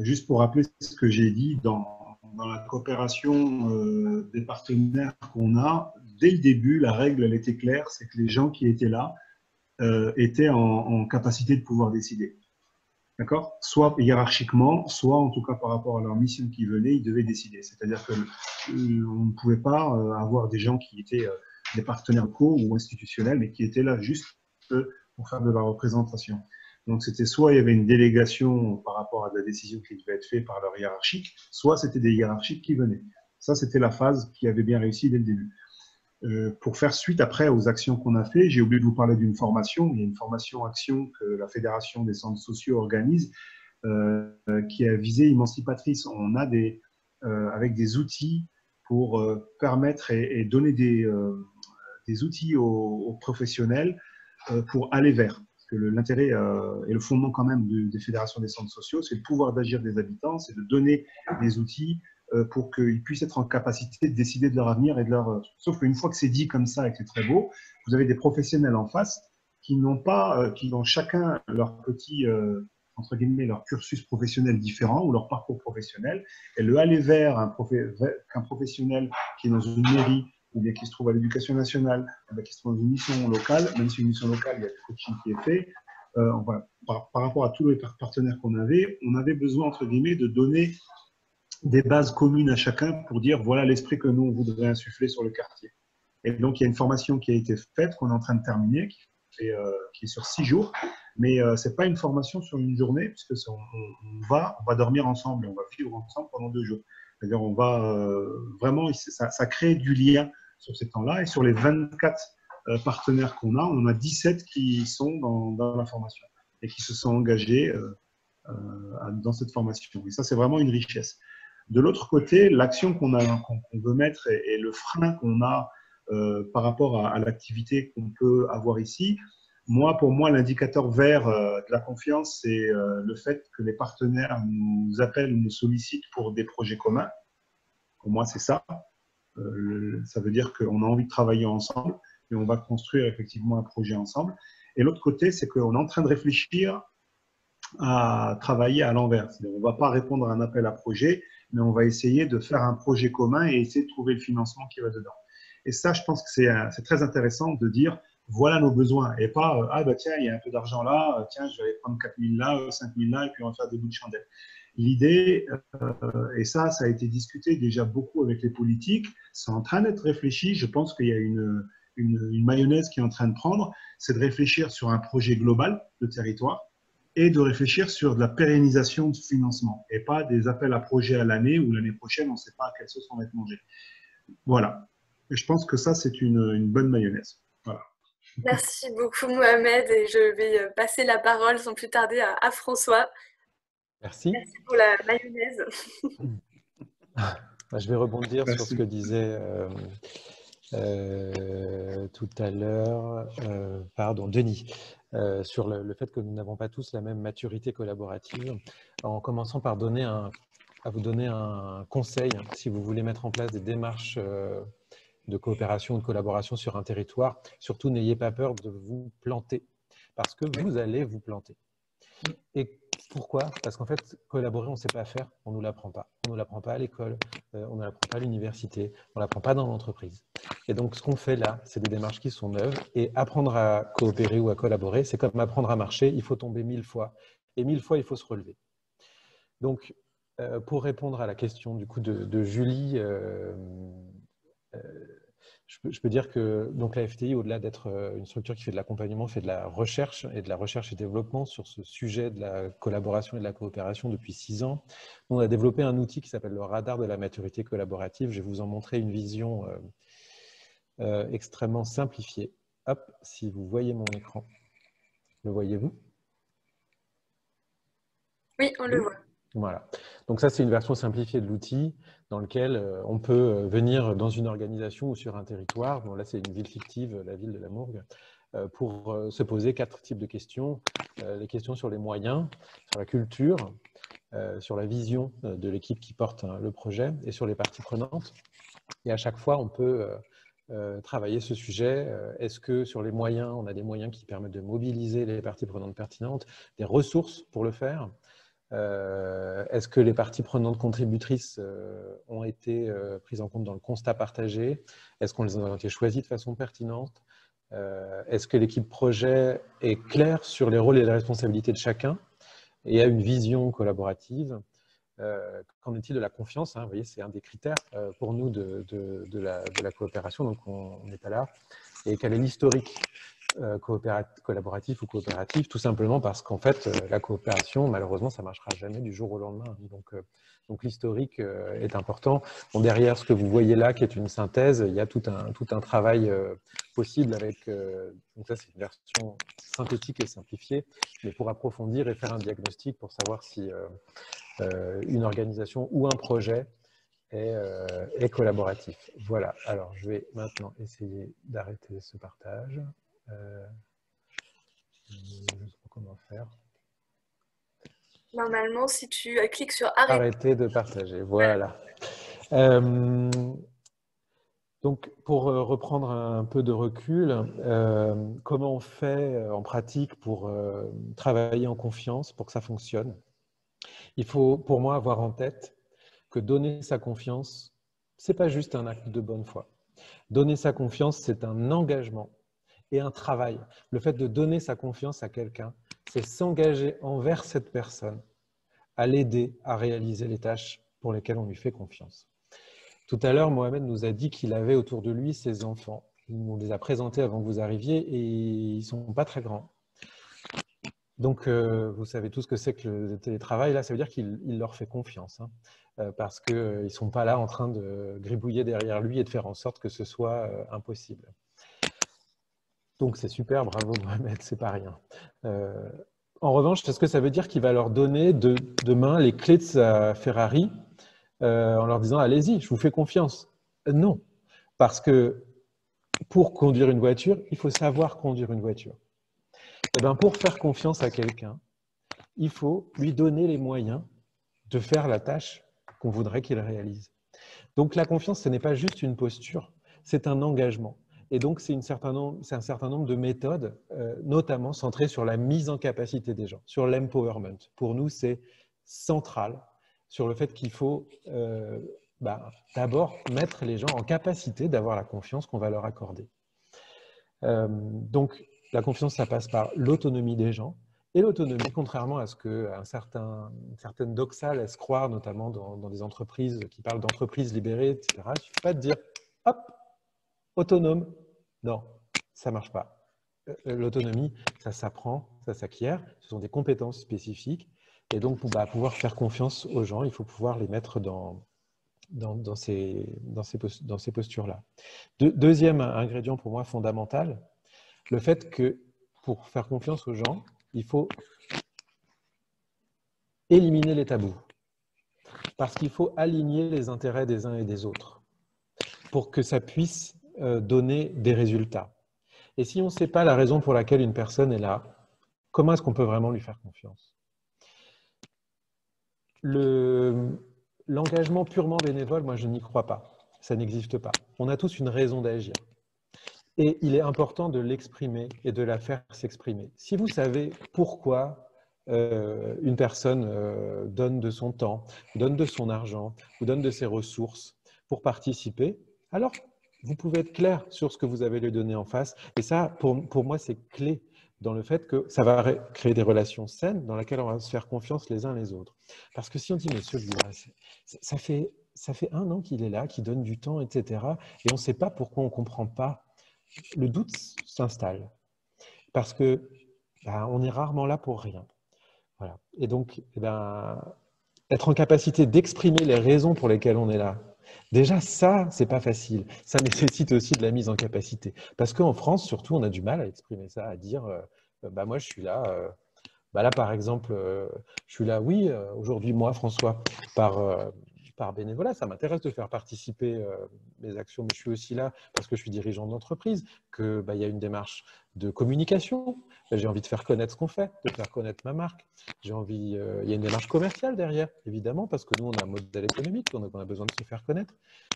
Juste pour rappeler ce que j'ai dit, dans la coopération des partenaires qu'on a, dès le début, la règle, elle était claire, c'est que les gens qui étaient là étaient en capacité de pouvoir décider. D'accord? Soit hiérarchiquement, soit en tout cas par rapport à leur mission qui venait, ils devaient décider. C'est-à-dire qu'on ne pouvait pas avoir des gens qui étaient des partenaires locaux ou institutionnels, mais qui étaient là juste pour faire de la représentation. Donc, c'était soit il y avait une délégation par rapport à la décision qui devait être faite par leur hiérarchique, soit c'était des hiérarchiques qui venaient. Ça, c'était la phase qui avait bien réussi dès le début. Pour faire suite après aux actions qu'on a fait, j'ai oublié de vous parler d'une formation. Il y a une formation action que la Fédération des centres sociaux organise qui est à visée émancipatrice. On a avec des outils pour permettre et donner des outils aux professionnels pour aller vers. Parce que l'intérêt et le fondement quand même des fédérations des centres sociaux, c'est le pouvoir d'agir des habitants, c'est de donner des outils pour qu'ils puissent être en capacité de décider de leur avenir et de leur... Sauf qu'une fois que c'est dit comme ça et que c'est très beau, vous avez des professionnels en face qui n'ont pas, qui ont chacun leur petit, entre guillemets, leur cursus professionnel différent ou leur parcours professionnel. Et le aller vers qu'un professionnel qui est dans une mairie ou bien qui se trouve à l'éducation nationale, qui se trouve dans une mission locale, même si une mission locale, il y a du coaching qui est fait, voilà, par rapport à tous les partenaires qu'on avait, on avait besoin, entre guillemets, de donner des bases communes à chacun pour dire voilà l'esprit que nous, on voudrait insuffler sur le quartier. Et donc, il y a une formation qui a été faite, qu'on est en train de terminer, qui est sur 6 jours, mais ce n'est pas une formation sur une journée, puisque on va dormir ensemble, on va vivre ensemble pendant 2 jours. C'est-à-dire, on va vraiment, ça crée du lien sur ces temps-là, et sur les 24 partenaires qu'on a, on en a 17 qui sont dans la formation et qui se sont engagés dans cette formation. Et ça, c'est vraiment une richesse. De l'autre côté, l'action qu'on veut mettre et le frein qu'on a par rapport à l'activité qu'on peut avoir ici, pour moi, l'indicateur vert de la confiance, c'est le fait que les partenaires nous appellent, nous sollicitent pour des projets communs. Pour moi, c'est ça. Ça veut dire qu'on a envie de travailler ensemble et on va construire effectivement un projet ensemble. Et l'autre côté, c'est qu'on est en train de réfléchir à travailler à l'envers. On ne va pas répondre à un appel à projet, mais on va essayer de faire un projet commun et essayer de trouver le financement qui va dedans. Et ça, je pense que c'est très intéressant de dire voilà nos besoins et pas ah bah tiens, il y a un peu d'argent là, tiens, je vais aller prendre 4 000 là, 5 000 là et puis on va faire des bouts de chandelle. L'idée, et ça a été discuté déjà beaucoup avec les politiques, c'est en train d'être réfléchi. Je pense qu'il y a une mayonnaise qui est en train de prendre, c'est de réfléchir sur un projet global de territoire et de réfléchir sur de la pérennisation de financement et pas des appels à projets à l'année ou l'année prochaine, on ne sait pas à quelle sauce on va être mangé. Voilà. Et je pense que ça, c'est une bonne mayonnaise. Voilà. Merci beaucoup Mohamed et je vais passer la parole sans plus tarder à François. Merci. Merci pour la mayonnaise. Je vais rebondir sur ce que disait tout à l'heure, Denis, sur le fait que nous n'avons pas tous la même maturité collaborative, en commençant par vous donner un conseil si vous voulez mettre en place des démarches de coopération ou de collaboration sur un territoire. Surtout, n'ayez pas peur de vous planter, parce que vous allez vous planter. Et pourquoi? Parce qu'en fait, collaborer, on ne sait pas faire, on ne nous l'apprend pas. On ne nous l'apprend pas à l'école, on ne l'apprend pas à l'université, on ne l'apprend pas dans l'entreprise. Et donc, ce qu'on fait là, c'est des démarches qui sont neuves. Et apprendre à coopérer ou à collaborer, c'est comme apprendre à marcher, il faut tomber 1000 fois. Et 1000 fois, il faut se relever. Donc, pour répondre à la question du coup de Julie, je peux dire que donc, la FTI, au-delà d'être une structure qui fait de l'accompagnement, fait de la recherche et développement sur ce sujet de la collaboration et de la coopération depuis 6 ans. On a développé un outil qui s'appelle le radar de la maturité collaborative. Je vais vous en montrer une vision extrêmement simplifiée. Hop, si vous voyez mon écran, le voyez-vous? Oui, on le voit. Voilà. Donc ça, c'est une version simplifiée de l'outil dans lequel on peut venir dans une organisation ou sur un territoire. Bon, là, c'est une ville fictive, la ville de la Mourgue, pour se poser 4 types de questions. Les questions sur les moyens, sur la culture, sur la vision de l'équipe qui porte le projet et sur les parties prenantes. Et à chaque fois, on peut travailler ce sujet. Est-ce que sur les moyens, on a des moyens qui permettent de mobiliser les parties prenantes pertinentes, des ressources pour le faire? Est-ce que les parties prenantes contributrices ont été prises en compte dans le constat partagé? Est-ce qu'on les a été choisies de façon pertinente? Est-ce que l'équipe projet est claire sur les rôles et les responsabilités de chacun et a une vision collaborative? Qu'en est-il de la confiance? Vous voyez, c'est un des critères pour nous de la coopération, donc on n'est pas là. Et quel est l'historique collaboratif ou coopératif, tout simplement parce qu'en fait, la coopération, malheureusement, ça ne marchera jamais du jour au lendemain. Donc l'historique est important. Bon, derrière ce que vous voyez là, qui est une synthèse, il y a tout un travail possible avec, donc ça c'est une version synthétique et simplifiée, mais pour approfondir et faire un diagnostic pour savoir si une organisation ou un projet est collaboratif. Voilà, alors je vais maintenant essayer d'arrêter ce partage. Je ne sais pas comment faire. Normalement, si tu cliques sur arrêter. Arrêter de partager, voilà. Donc, pour reprendre un peu de recul, comment on fait en pratique pour travailler en confiance, pour que ça fonctionne? Il faut, pour moi, avoir en tête que donner sa confiance, ce n'est pas juste un acte de bonne foi. Donner sa confiance, c'est un engagement et un travail. Le fait de donner sa confiance à quelqu'un, c'est s'engager envers cette personne, à l'aider à réaliser les tâches pour lesquelles on lui fait confiance. Tout à l'heure, Mohamed nous a dit qu'il avait autour de lui ses enfants. Il nous les a présentés avant que vous arriviez et ils ne sont pas très grands. Donc, vous savez tout ce que c'est que le télétravail. Là, ça veut dire qu'il leur fait confiance, parce qu'ils ne sont pas là en train de gribouiller derrière lui et de faire en sorte que ce soit impossible. Donc, c'est super, bravo Mohamed, c'est pas rien. En revanche, est-ce que ça veut dire qu'il va leur donner demain les clés de sa Ferrari en leur disant « Allez-y, je vous fais confiance ». Non, parce que pour conduire une voiture, il faut savoir conduire une voiture. Et bien, pour faire confiance à quelqu'un, il faut lui donner les moyens de faire la tâche qu'on voudrait qu'il réalise. Donc la confiance, ce n'est pas juste une posture, c'est un engagement. Et donc c'est un certain nombre de méthodes, notamment centrées sur la mise en capacité des gens, sur l'empowerment. Pour nous, c'est central sur le fait qu'il faut d'abord mettre les gens en capacité d'avoir la confiance qu'on va leur accorder. Donc la confiance, ça passe par l'autonomie des gens. Et l'autonomie, contrairement à ce qu'une certaine doxa laisse croire, notamment dans des entreprises qui parlent d'entreprises libérées, etc., il ne suffit pas de dire « hop, autonome ». Non, ça ne marche pas. L'autonomie, ça s'apprend, ça s'acquiert, ce sont des compétences spécifiques. Et donc, pour pouvoir faire confiance aux gens, il faut pouvoir les mettre dans ces postures-là. Deuxième ingrédient pour moi fondamental, le fait que pour faire confiance aux gens, il faut éliminer les tabous. Parce qu'il faut aligner les intérêts des uns et des autres pour que ça puisse donner des résultats. Et si on ne sait pas la raison pour laquelle une personne est là, comment est-ce qu'on peut vraiment lui faire confiance? L'engagement purement bénévole, moi je n'y crois pas. Ça n'existe pas. On a tous une raison d'agir. Et il est important de l'exprimer et de la faire s'exprimer. Si vous savez pourquoi une personne donne de son temps, donne de son argent, ou donne de ses ressources pour participer, alors vous pouvez être clair sur ce que vous avez lui donné en face. Et ça, pour moi, c'est clé dans le fait que ça va créer des relations saines dans lesquelles on va se faire confiance les uns les autres. Parce que si on dit, mais celui-là, ça fait 1 an qu'il est là, qu'il donne du temps, etc. Et on ne sait pas pourquoi on ne comprend pas. Le doute s'installe parce que on est rarement là pour rien. Voilà. Et donc, être en capacité d'exprimer les raisons pour lesquelles on est là, déjà ça, c'est pas facile. Ça nécessite aussi de la mise en capacité. Parce qu'en France, surtout, on a du mal à exprimer ça, à dire moi, je suis là. Là, par exemple, je suis là, oui, aujourd'hui, moi, François, par bénévolat, ça m'intéresse de faire participer mes actions, mais je suis aussi là parce que je suis dirigeant d'entreprise, qu'il y a une démarche de communication, j'ai envie de faire connaître ce qu'on fait, de faire connaître ma marque, il y a une démarche commerciale derrière, évidemment, parce que nous, on a un modèle économique, donc on a besoin de se faire connaître,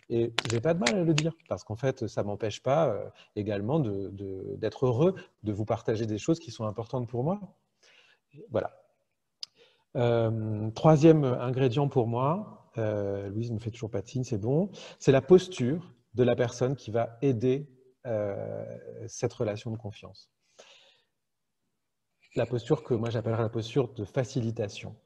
et je n'ai pas de mal à le dire, parce qu'en fait, ça ne m'empêche pas également d'être heureux de vous partager des choses qui sont importantes pour moi. Voilà. Troisième ingrédient pour moi, Louise ne me fait toujours pas de signe, c'est bon, c'est la posture de la personne qui va aider cette relation de confiance. La posture que moi j'appellerais la posture de facilitation.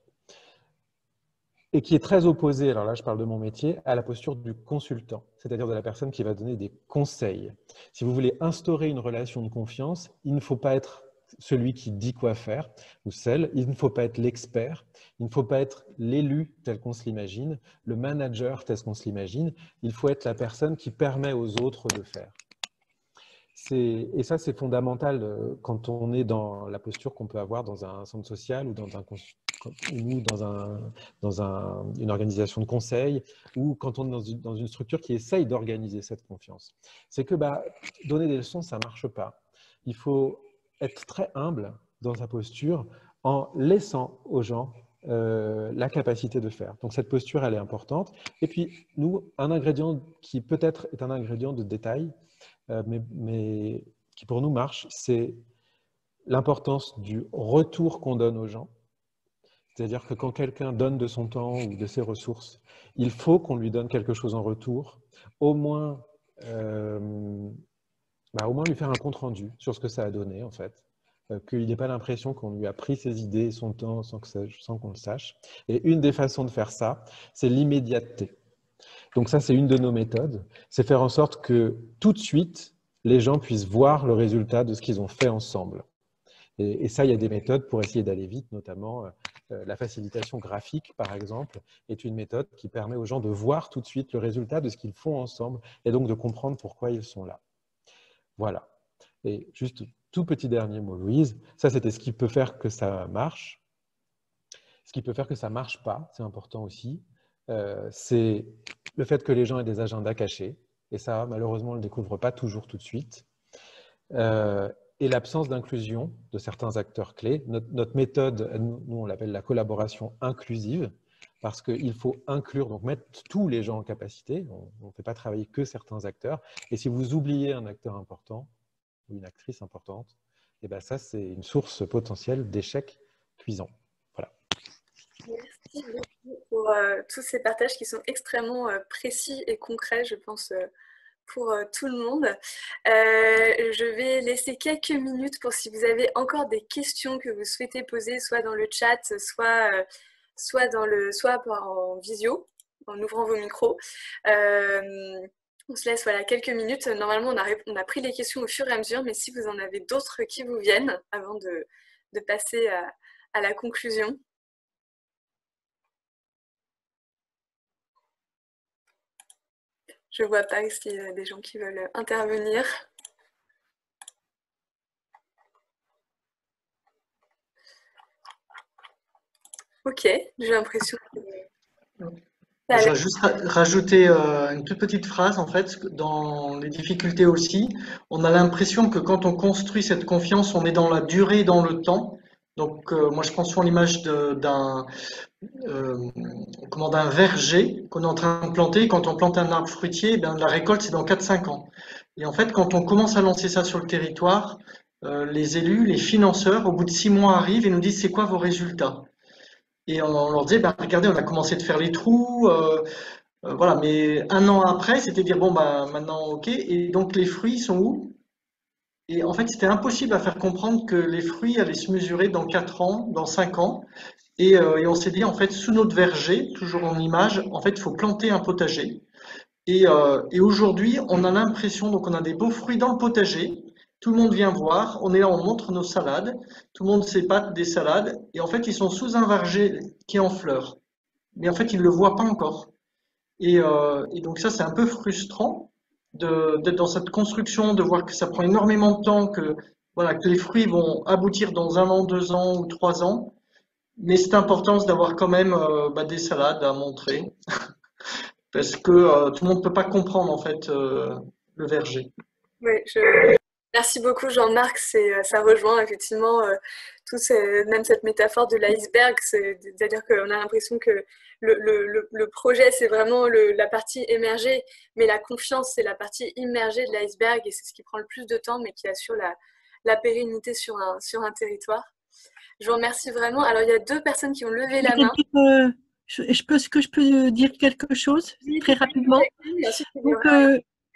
Et qui est très opposée, alors là je parle de mon métier, à la posture du consultant, c'est-à-dire de la personne qui va donner des conseils. Si vous voulez instaurer une relation de confiance, il ne faut pas être celui qui dit quoi faire, ou celle, il ne faut pas être l'expert, il ne faut pas être l'élu tel qu'on se l'imagine, le manager tel qu'on se l'imagine, il faut être la personne qui permet aux autres de faire. Et ça, c'est fondamental quand on est dans la posture qu'on peut avoir dans un centre social ou dans une organisation de conseil, ou quand on est dans une structure qui essaye d'organiser cette confiance. C'est que donner des leçons, ça ne marche pas. Il faut être très humble dans sa posture en laissant aux gens la capacité de faire. Donc cette posture, elle est importante. Et puis, nous, un ingrédient qui peut-être est un ingrédient de détail, mais qui pour nous marche, c'est l'importance du retour qu'on donne aux gens. C'est-à-dire que quand quelqu'un donne de son temps ou de ses ressources, il faut qu'on lui donne quelque chose en retour, au moins lui faire un compte-rendu sur ce que ça a donné, en fait. Qu'il n'ait pas l'impression qu'on lui a pris ses idées et son temps sans qu'on le sache. Et une des façons de faire ça, c'est l'immédiateté. Donc ça, c'est une de nos méthodes. C'est faire en sorte que tout de suite, les gens puissent voir le résultat de ce qu'ils ont fait ensemble. Et ça, il y a des méthodes pour essayer d'aller vite, notamment la facilitation graphique, par exemple, est une méthode qui permet aux gens de voir tout de suite le résultat de ce qu'ils font ensemble et donc de comprendre pourquoi ils sont là. Voilà. Et juste tout petit dernier mot, Louise. Ça, c'était ce qui peut faire que ça marche. Ce qui peut faire que ça ne marche pas, c'est important aussi, c'est le fait que les gens aient des agendas cachés. Et ça, malheureusement, on ne le découvre pas toujours tout de suite. Et l'absence d'inclusion de certains acteurs clés. Notre méthode, nous, on l'appelle la collaboration inclusive, parce qu'il faut inclure, donc mettre tous les gens en capacité. On ne fait pas travailler que certains acteurs. Et si vous oubliez un acteur important, ou une actrice importante, et ben ça, c'est une source potentielle d'échec cuisant. Voilà. Merci beaucoup pour tous ces partages qui sont extrêmement précis et concrets, je pense, pour tout le monde. Je vais laisser quelques minutes pour si vous avez encore des questions que vous souhaitez poser, soit dans le chat, soit en visio, en ouvrant vos micros. On se laisse voilà, quelques minutes. Normalement, on a pris les questions au fur et à mesure, mais si vous en avez d'autres qui vous viennent, avant de passer à la conclusion. Je ne vois pas s'il y a des gens qui veulent intervenir. Ok, j'ai l'impression que... Je vais juste rajouter une toute petite phrase, en fait, dans les difficultés aussi. On a l'impression que quand on construit cette confiance, on est dans la durée et dans le temps. Donc, moi, je prends souvent l'image d'un verger qu'on est en train de planter. Quand on plante un arbre fruitier, eh bien, la récolte, c'est dans 4-5 ans. Et en fait, quand on commence à lancer ça sur le territoire, les élus, les financeurs, au bout de 6 mois arrivent et nous disent c'est quoi vos résultats? Et on leur disait, bah, regardez, on a commencé de faire les trous, voilà, mais un an après, c'était dire, bon, bah, maintenant, ok, et donc les fruits sont où? Et en fait, c'était impossible à faire comprendre que les fruits allaient se mesurer dans 4 ans, dans 5 ans, et on s'est dit, en fait, sous notre verger, toujours en image, en fait, il faut planter un potager. Et aujourd'hui, on a l'impression, donc on a des beaux fruits dans le potager, tout le monde vient voir, on est là, on montre nos salades, tout le monde s'épate des salades, et en fait, ils sont sous un verger qui est en fleurs. Mais en fait, ils ne le voient pas encore. Et donc ça, c'est un peu frustrant d'être dans cette construction, de voir que ça prend énormément de temps, que, voilà, que les fruits vont aboutir dans 1 an, 2 ans ou 3 ans. Mais c'est important d'avoir quand même des salades à montrer, parce que tout le monde ne peut pas comprendre en fait le verger. Oui, merci beaucoup Jean-Marc, ça rejoint effectivement même cette métaphore de l'iceberg, c'est-à-dire qu'on a l'impression que le projet c'est vraiment la partie émergée, mais la confiance c'est la partie immergée de l'iceberg et c'est ce qui prend le plus de temps mais qui assure la pérennité sur un territoire. Je vous remercie vraiment. Alors il y a 2 personnes qui ont levé la main. Est-ce que je peux dire quelque chose très rapidement? Donc,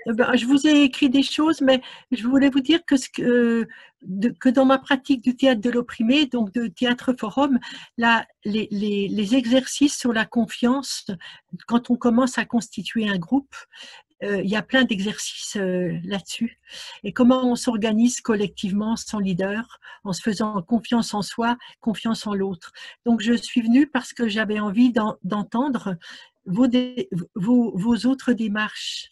je vous ai écrit des choses, mais je voulais vous dire que dans ma pratique du théâtre de l'opprimé, donc de théâtre forum, les exercices sur la confiance, quand on commence à constituer un groupe, il y a plein d'exercices là-dessus. Et comment on s'organise collectivement, sans leader, en se faisant confiance en soi, confiance en l'autre. Donc, je suis venue parce que j'avais envie d'entendre vos autres démarches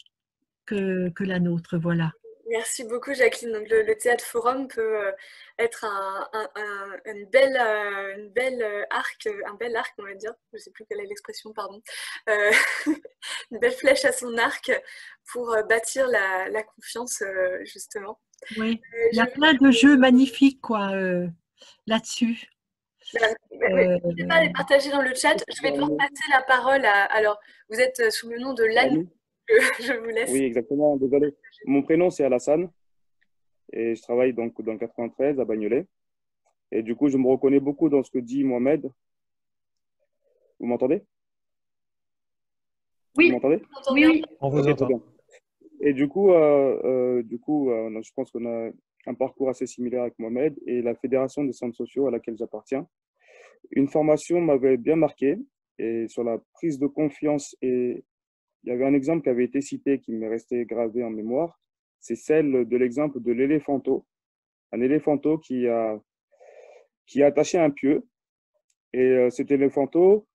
que la nôtre, voilà. Merci beaucoup Jacqueline. Donc, le théâtre forum peut être un bel arc, on va dire. Je ne sais plus quelle est l'expression, pardon. Une belle flèche à son arc pour bâtir la confiance, justement. Oui, il y a plein de jeux magnifiques quoi, là-dessus. N'hésitez pas à les partager dans le chat. Je vais devoir passer la parole alors, vous êtes sous le nom de Lan. Je vous laisse. Oui, exactement. Désolé. Mon prénom, c'est Alassane. Et je travaille donc dans le 93 à Bagnolet. Et du coup, je me reconnais beaucoup dans ce que dit Mohamed. Vous m'entendez? Oui. Vous m'entendez? Oui, oui. On vous entend. Bien. Et du coup, je pense qu'on a un parcours assez similaire avec Mohamed et la Fédération des centres sociaux à laquelle j'appartiens. Une formation m'avait bien marqué et sur la prise de confiance, et il y avait un exemple qui avait été cité qui m'est resté gravé en mémoire, c'est celle de l'exemple de l'éléphanteau. Un éléphanteau qui a attaché un pieu, et cet éléphanteau,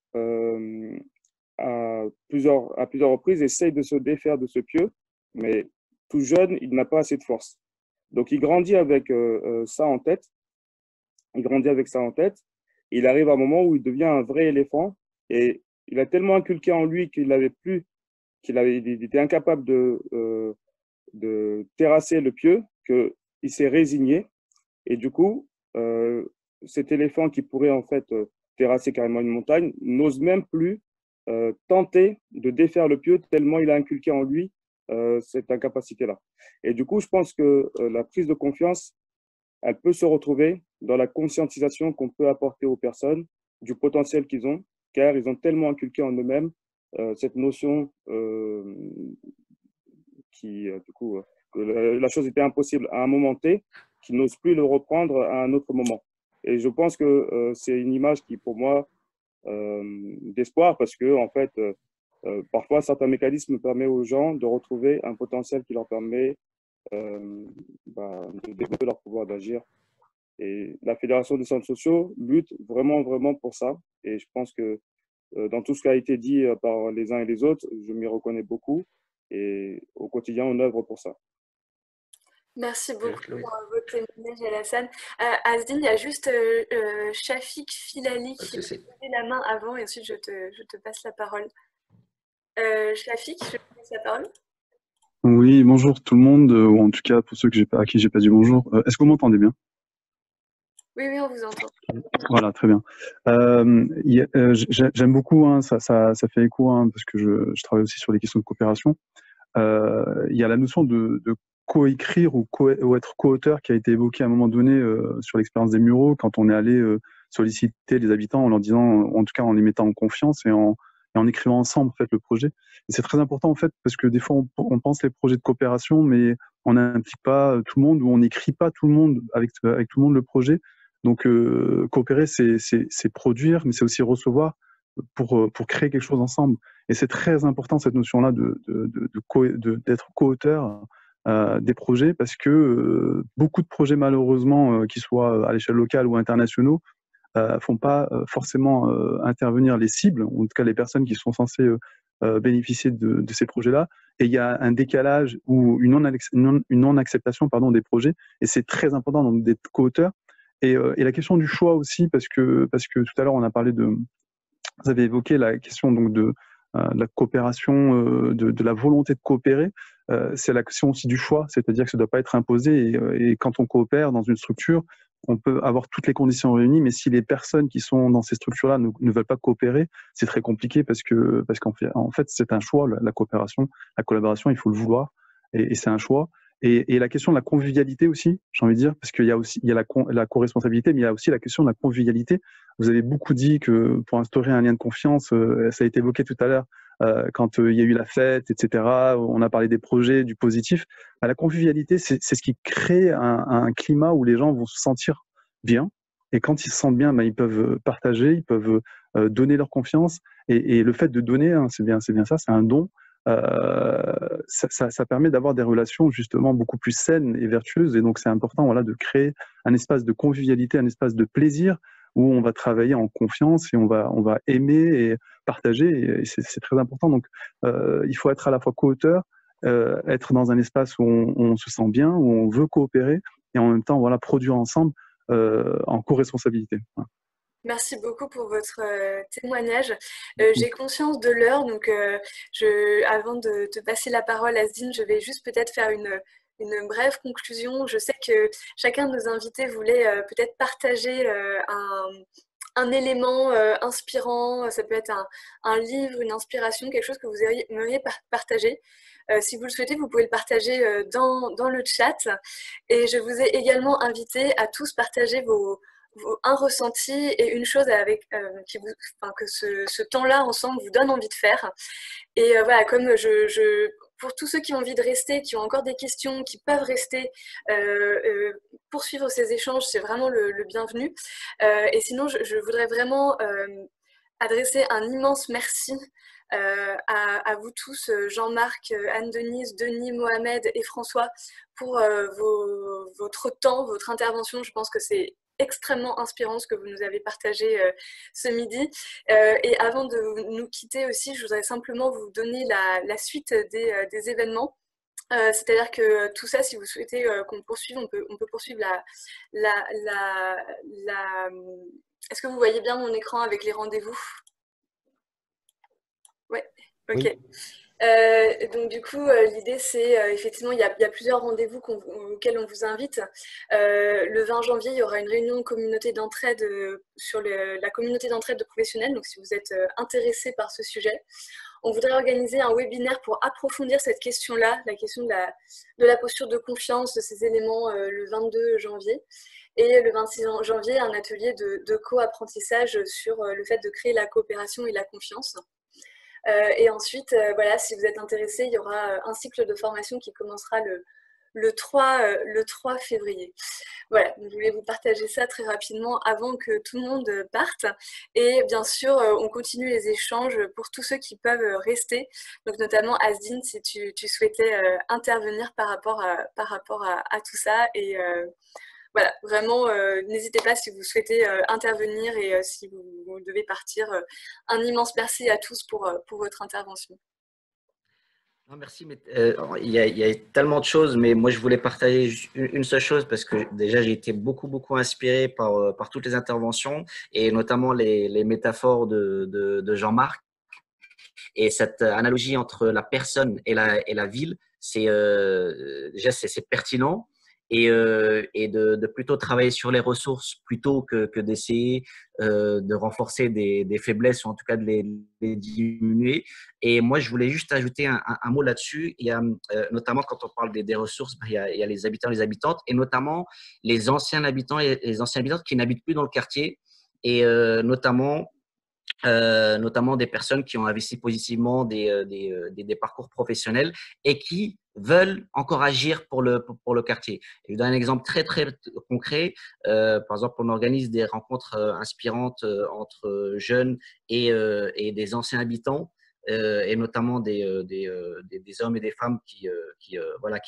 à plusieurs reprises, essaye de se défaire de ce pieu, mais tout jeune, il n'a pas assez de force. Donc, il grandit avec ça en tête. Il grandit avec ça en tête. Il arrive à un moment où il devient un vrai éléphant et il a tellement inculqué en lui qu'il était incapable de terrasser le pieu qu'il s'est résigné. Et du coup, cet éléphant qui pourrait en fait terrasser carrément une montagne n'ose même plus tenter de défaire le pieu tellement il a inculqué en lui cette incapacité-là. Et du coup, je pense que la prise de confiance, elle peut se retrouver dans la conscientisation qu'on peut apporter aux personnes du potentiel qu'ils ont, car ils ont tellement inculqué en eux-mêmes cette notion du coup, que la chose était impossible à un moment T, qu'ils n'osent plus le reprendre à un autre moment. Et je pense que c'est une image qui, pour moi, d'espoir, parce que en fait, parfois, certains mécanismes permettent aux gens de retrouver un potentiel qui leur permet de développer leur pouvoir d'agir. Et la Fédération des centres sociaux lutte vraiment, vraiment pour ça. Et je pense que dans tout ce qui a été dit par les uns et les autres, je m'y reconnais beaucoup. Et au quotidien, on œuvre pour ça. Merci beaucoup pour votre témoignage, Alassane. Asdine, il y a juste Shafik Filali qui a levé la main avant et ensuite je te passe la parole. Shafik, je te passe la parole. Oui, bonjour tout le monde, ou en tout cas pour ceux à qui j'ai pas dit bonjour. Est-ce que vous m'entendez bien? Oui, on vous entend. Voilà, très bien. J'aime beaucoup, hein, ça fait écho, hein, parce que je travaille aussi sur les questions de coopération. Il y a la notion de coécrire ou être co-auteur qui a été évoquée à un moment donné sur l'expérience des Mureaux, quand on est allé solliciter les habitants en leur disant, en tout cas en les mettant en confiance et en écrivant ensemble en fait le projet. Et c'est très important en fait parce que des fois on pense les projets de coopération, mais on n'implique pas tout le monde ou on n'écrit pas tout le monde avec tout le monde le projet. Donc coopérer c'est produire, mais c'est aussi recevoir pour créer quelque chose ensemble. Et c'est très important cette notion-là d'être co-auteur des projets, parce que beaucoup de projets malheureusement, qu'ils soient à l'échelle locale ou internationaux, font pas forcément intervenir les cibles, ou en tout cas les personnes qui sont censées bénéficier de ces projets-là. Et il y a un décalage ou une non-acceptation des projets. Et c'est très important donc, d'être co-auteur. Et la question du choix aussi, parce que tout à l'heure on a parlé vous avez évoqué la question donc de la coopération, de la volonté de coopérer. C'est la question aussi du choix, c'est-à-dire que ça ne doit pas être imposé. Et quand on coopère dans une structure, on peut avoir toutes les conditions réunies, mais si les personnes qui sont dans ces structures-là ne veulent pas coopérer, c'est très compliqué parce qu'en fait, c'est un choix, la coopération, la collaboration, il faut le vouloir, et c'est un choix. Et la question de la convivialité aussi, j'ai envie de dire, parce qu'il y a la co-responsabilité, mais il y a aussi la question de la convivialité. Vous avez beaucoup dit que pour instaurer un lien de confiance, ça a été évoqué tout à l'heure, quand il y a eu la fête, etc., on a parlé des projets, du positif. La convivialité, c'est ce qui crée un climat où les gens vont se sentir bien. Et quand ils se sentent bien, ils peuvent partager, ils peuvent donner leur confiance. Et le fait de donner, hein, c'est bien ça, c'est un don. Ça permet d'avoir des relations justement beaucoup plus saines et vertueuses. Et donc, c'est important de créer un espace de convivialité, un espace de plaisir où on va travailler en confiance et on va aimer et partager. Et c'est très important. Donc, il faut être à la fois co-auteur, être dans un espace où on se sent bien, où on veut coopérer et en même temps, produire ensemble en co-responsabilité. Voilà. Merci beaucoup pour votre témoignage. J'ai conscience de l'heure, donc avant de te passer la parole, Asdine, je vais juste peut-être faire une brève conclusion. Je sais que chacun de nos invités voulait peut-être partager un élément inspirant. Ça peut être un livre, une inspiration, quelque chose que vous aimeriez partager. Si vous le souhaitez, vous pouvez le partager dans le chat. Et je vous ai également invité à tous partager un ressenti et une chose que ce temps-là ensemble vous donne envie de faire. Et comme pour tous ceux qui ont envie de rester, qui ont encore des questions, qui peuvent rester, poursuivre ces échanges, c'est vraiment le bienvenu. Et sinon, je voudrais vraiment adresser un immense merci à vous tous, Jean-Marc, Anne-Denise, Denis, Mohamed et François, pour votre temps, votre intervention. Je pense que c'est extrêmement inspirant ce que vous nous avez partagé ce midi. Et avant de nous quitter aussi, je voudrais simplement vous donner la suite des événements. C'est-à-dire que tout ça, si vous souhaitez qu'on poursuive, on peut poursuivre Est-ce que vous voyez bien mon écran avec les rendez-vous? Ouais, ok. Oui. Donc du coup, l'idée c'est effectivement, il y a plusieurs rendez-vous auxquels on vous invite. Le 20 janvier, il y aura une réunion communauté d'entraide sur la communauté d'entraide de professionnels. Donc si vous êtes intéressé par ce sujet, on voudrait organiser un webinaire pour approfondir cette question-là, la question de la posture de confiance, de ces éléments le 22 janvier. Et le 26 janvier, un atelier de co-apprentissage sur le fait de créer la coopération et la confiance. Et ensuite, voilà, si vous êtes intéressé, il y aura un cycle de formation qui commencera le 3 février. Voilà, je voulais vous partager ça très rapidement avant que tout le monde parte. Et bien sûr, on continue les échanges pour tous ceux qui peuvent rester. Donc notamment Asdine, si tu souhaitais intervenir par rapport à tout ça. Et voilà, vraiment, n'hésitez pas si vous souhaitez intervenir et si vous devez partir. Un immense merci à tous pour votre intervention. Non, merci. Mais, il y a tellement de choses, mais moi, je voulais partager une seule chose parce que déjà, j'ai été beaucoup inspiré par toutes les interventions et notamment les métaphores de Jean-Marc. Et cette analogie entre la personne et la ville, déjà, c'est pertinent. Et de plutôt travailler sur les ressources plutôt que d'essayer de renforcer des faiblesses ou en tout cas de les diminuer. Et moi, je voulais juste ajouter un mot là-dessus. Il y a notamment quand on parle des ressources, il y a les habitants, les habitantes et notamment les anciens habitants et les anciennes habitantes qui n'habitent plus dans le quartier et notamment des personnes qui ont investi positivement des parcours professionnels et qui veulent encore agir pour le quartier. Je vous donne un exemple très concret. Par exemple, on organise des rencontres inspirantes entre jeunes et des anciens habitants. Et notamment des hommes et des femmes qui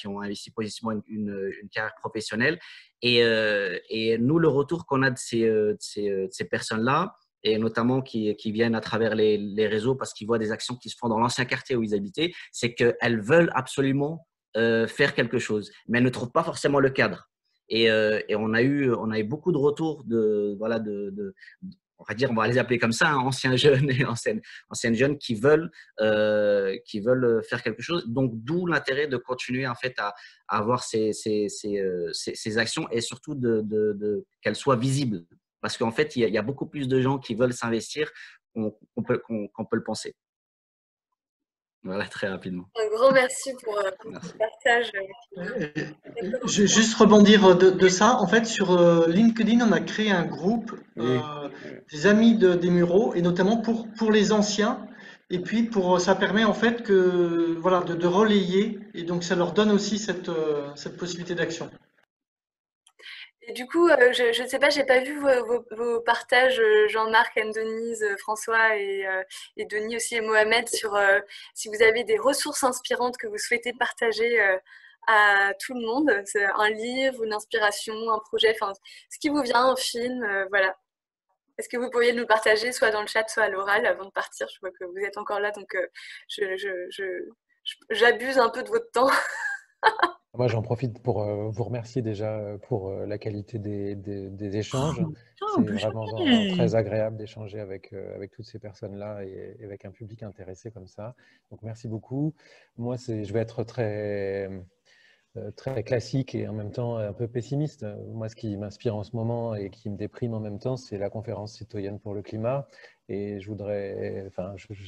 ont investi positivement une carrière professionnelle. Et nous, le retour qu'on a de ces personnes-là, et notamment qui viennent à travers les réseaux parce qu'ils voient des actions qui se font dans l'ancien quartier où ils habitaient, c'est qu'elles veulent absolument faire quelque chose, mais elles ne trouvent pas forcément le cadre. Et on a eu beaucoup de retours on va dire, on va les appeler comme ça, hein, anciens jeunes et anciennes jeunes qui veulent faire quelque chose. Donc, d'où l'intérêt de continuer en fait à avoir ces actions et surtout qu'elles soient visibles. Parce qu'en fait, il y a beaucoup plus de gens qui veulent s'investir qu'on peut le penser. Voilà, très rapidement. Un grand merci pour ce partage. Je vais juste rebondir de ça. En fait, sur LinkedIn, on a créé un groupe des amis des Mureaux, et notamment pour les anciens. Et puis, ça permet en fait de relayer. Et donc, ça leur donne aussi cette possibilité d'action. Et du coup, je ne sais pas, je n'ai pas vu vos partages, Jean-Marc, Anne-Denise, François et Denis aussi et Mohamed, sur si vous avez des ressources inspirantes que vous souhaitez partager à tout le monde. C'est un livre, une inspiration, un projet, enfin, ce qui vous vient, un film, voilà. Est-ce que vous pourriez nous partager, soit dans le chat, soit à l'oral, avant de partir? Je vois que vous êtes encore là, donc j'abuse un peu de votre temps. Moi, j'en profite pour vous remercier déjà pour la qualité des échanges. C'est vraiment très agréable d'échanger avec toutes ces personnes-là et avec un public intéressé comme ça. Donc, merci beaucoup. Moi, je vais être très classique et en même temps un peu pessimiste. Moi, ce qui m'inspire en ce moment et qui me déprime en même temps, c'est la conférence citoyenne pour le climat. Et je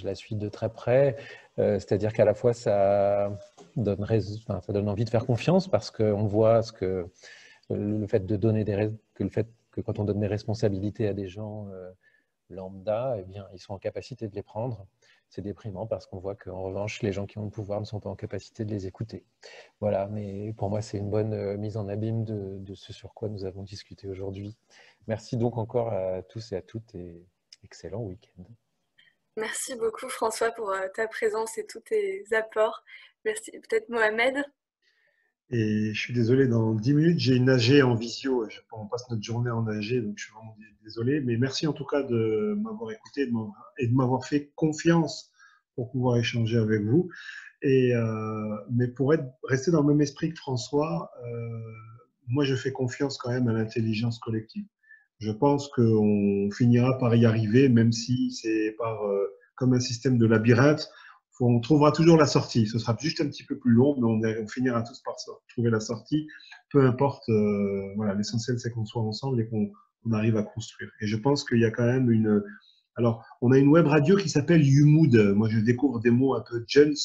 la suis de très près. C'est-à-dire qu'à la fois, ça donne envie de faire confiance parce qu'on voit le fait que quand on donne des responsabilités à des gens lambda, eh bien, ils sont en capacité de les prendre. C'est déprimant parce qu'on voit qu'en revanche, les gens qui ont le pouvoir ne sont pas en capacité de les écouter. Voilà, mais pour moi, c'est une bonne mise en abîme de ce sur quoi nous avons discuté aujourd'hui. Merci donc encore à tous et à toutes et excellent week-end. Merci beaucoup François pour ta présence et tous tes apports. Merci. Peut-être Mohamed? Et je suis désolé, dans 10 minutes, j'ai une AG en visio. On passe notre journée en AG, donc je suis vraiment désolé. Mais merci en tout cas de m'avoir écouté et de m'avoir fait confiance pour pouvoir échanger avec vous. Mais pour rester dans le même esprit que François, moi je fais confiance quand même à l'intelligence collective. Je pense qu'on finira par y arriver, même si c'est comme un système de labyrinthe. On trouvera toujours la sortie. Ce sera juste un petit peu plus long, mais on finira tous par trouver la sortie. Peu importe, voilà, l'essentiel c'est qu'on soit ensemble et qu'on arrive à construire. Et je pense qu'il y a quand même Alors, on a une web radio qui s'appelle YouMood. Moi, je découvre des mots un peu jeunes.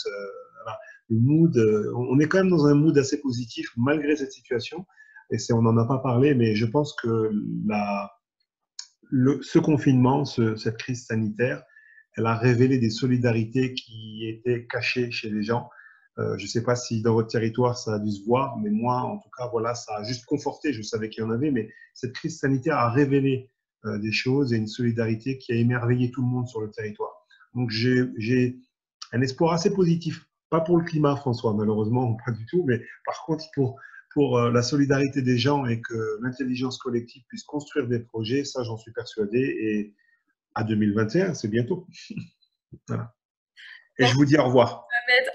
Voilà. Le mood, on est quand même dans un mood assez positif malgré cette situation. Et on n'en a pas parlé, mais je pense que ce confinement, cette crise sanitaire, elle a révélé des solidarités qui étaient cachées chez les gens. Je ne sais pas si dans votre territoire ça a dû se voir, mais moi, en tout cas, voilà, ça a juste conforté. Je savais qu'il y en avait, mais cette crise sanitaire a révélé des choses et une solidarité qui a émerveillé tout le monde sur le territoire. Donc, j'ai un espoir assez positif. Pas pour le climat, François, malheureusement, pas du tout, mais par contre, pour la solidarité des gens et que l'intelligence collective puisse construire des projets, ça, j'en suis persuadé. Et à 2021, c'est bientôt. Voilà. Et je vous dis au revoir.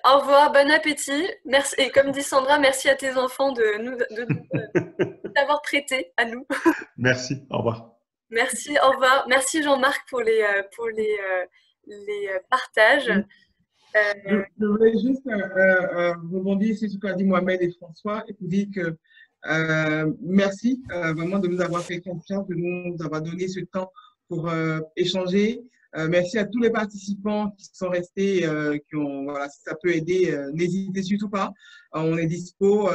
Au revoir, bon appétit. Merci. Et comme dit Sandra, merci à tes enfants de t'avoir prêté à nous. Merci, au revoir. Merci, au revoir. Merci Jean-Marc pour les partages. Je voulais juste rebondir sur ce qu'a dit Mohamed et François et vous dire que merci vraiment de nous avoir fait confiance, de nous avoir donné ce temps pour échanger. Merci à tous les participants qui sont restés, voilà, si ça peut aider, n'hésitez surtout pas. On est dispo,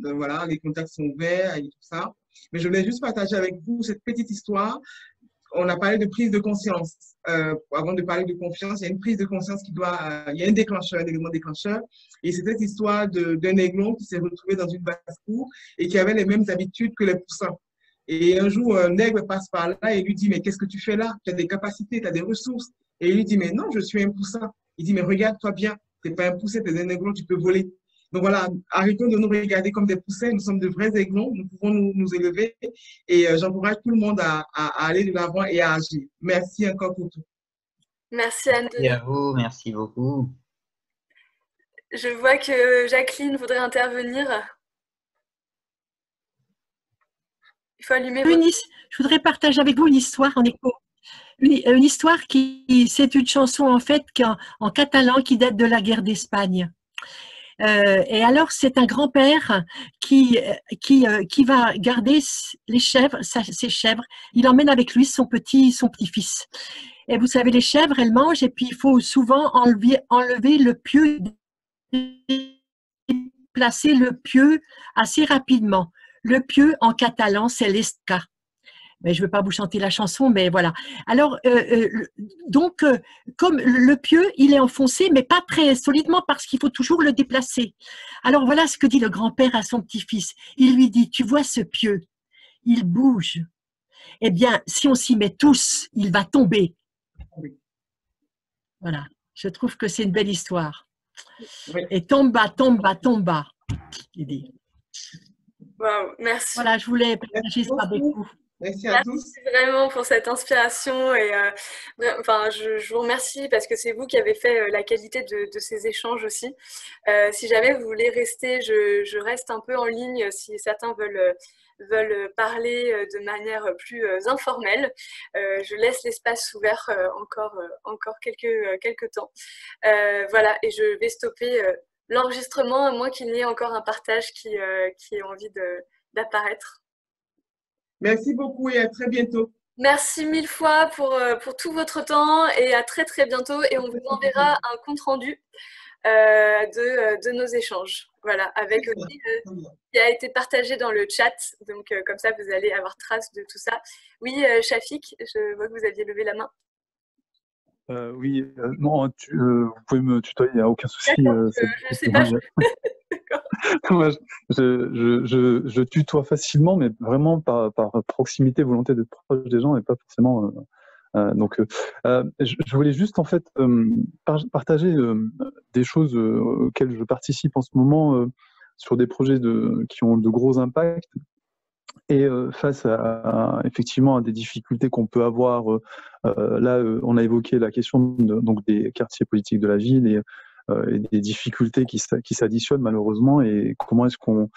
voilà, les contacts sont ouverts et tout ça. Mais je voulais juste partager avec vous cette petite histoire. On a parlé de prise de conscience. Avant de parler de confiance, il y a une prise de conscience il y a un déclencheur, un élément déclencheur. Et c'est cette histoire d'un aiglon qui s'est retrouvé dans une basse-cour et qui avait les mêmes habitudes que les poussins. Et un jour, un aigle passe par là et lui dit, mais qu'est-ce que tu fais là? Tu as des capacités, tu as des ressources. Et il lui dit, mais non, je suis un poussin. Il dit, mais regarde-toi bien, tu n'es pas un poussin, tu es un aiglon, tu peux voler. Donc voilà, arrêtons de nous regarder comme des poussins, nous sommes de vrais aiglons, nous pouvons nous élever et j'encourage tout le monde à aller de l'avant et à agir. Merci encore pour tout. Merci Anne-Denis. Merci à vous, merci beaucoup. Je vois que Jacqueline voudrait intervenir. Il faut allumer votre... Je voudrais partager avec vous une histoire en écho. Une histoire c'est une chanson en fait en catalan qui date de la guerre d'Espagne. Et alors, c'est un grand-père qui va garder les chèvres, ses chèvres. Il emmène avec lui son petit-fils. Et vous savez, les chèvres, elles mangent et puis il faut souvent enlever le pieu, placer le pieu assez rapidement. Le pieu, en catalan, c'est l'esca. Mais je ne veux pas vous chanter la chanson, mais voilà. Alors, donc, comme le pieu, il est enfoncé, mais pas très solidement parce qu'il faut toujours le déplacer. Alors, voilà ce que dit le grand-père à son petit-fils. Il lui dit, tu vois ce pieu, il bouge. Eh bien, si on s'y met tous, il va tomber. Voilà. Je trouve que c'est une belle histoire. Oui. Et tomba, tomba, tomba, il dit. Wow, merci. Voilà, je voulais partager ça avec vous. Merci à tous. Merci vraiment pour cette inspiration et enfin, je vous remercie parce que c'est vous qui avez fait la qualité de ces échanges aussi. Si jamais vous voulez rester, je reste un peu en ligne si certains veulent parler de manière plus informelle. Je laisse l'espace ouvert encore quelques temps. Voilà, et je vais stopper l'enregistrement à moins qu'il n'y ait encore un partage qui ait envie d'apparaître. Merci beaucoup et à très bientôt. Merci mille fois pour tout votre temps et à très bientôt. Et on vous enverra un compte-rendu de nos échanges. Voilà, avec aussi qui a été partagé dans le chat. Donc, comme ça, vous allez avoir trace de tout ça. Oui, Shafik, je vois que vous aviez levé la main. Oui, non, vous pouvez me tutoyer, il n'y a aucun souci. Je sais pas. Moi, je tutoie facilement, mais vraiment par proximité, volonté d'être proche des gens et pas forcément. Donc, je voulais juste en fait partager des choses auxquelles je participe en ce moment sur des projets qui ont de gros impacts. Et face effectivement à des difficultés qu'on peut avoir, là, on a évoqué la question donc des quartiers politiques de la ville et des difficultés qui s'additionnent malheureusement, et comment est-ce qu'on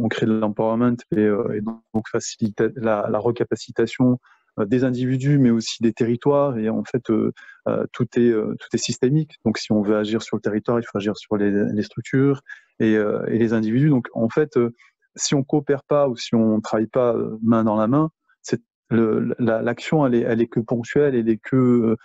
crée de l'empowerment et donc facilite la recapacitation des individus, mais aussi des territoires. Et en fait, tout est systémique. Donc, si on veut agir sur le territoire, il faut agir sur les structures et les individus. Donc, en fait, si on coopère pas ou si on travaille pas main dans la main, l'action elle est que ponctuelle, elle est que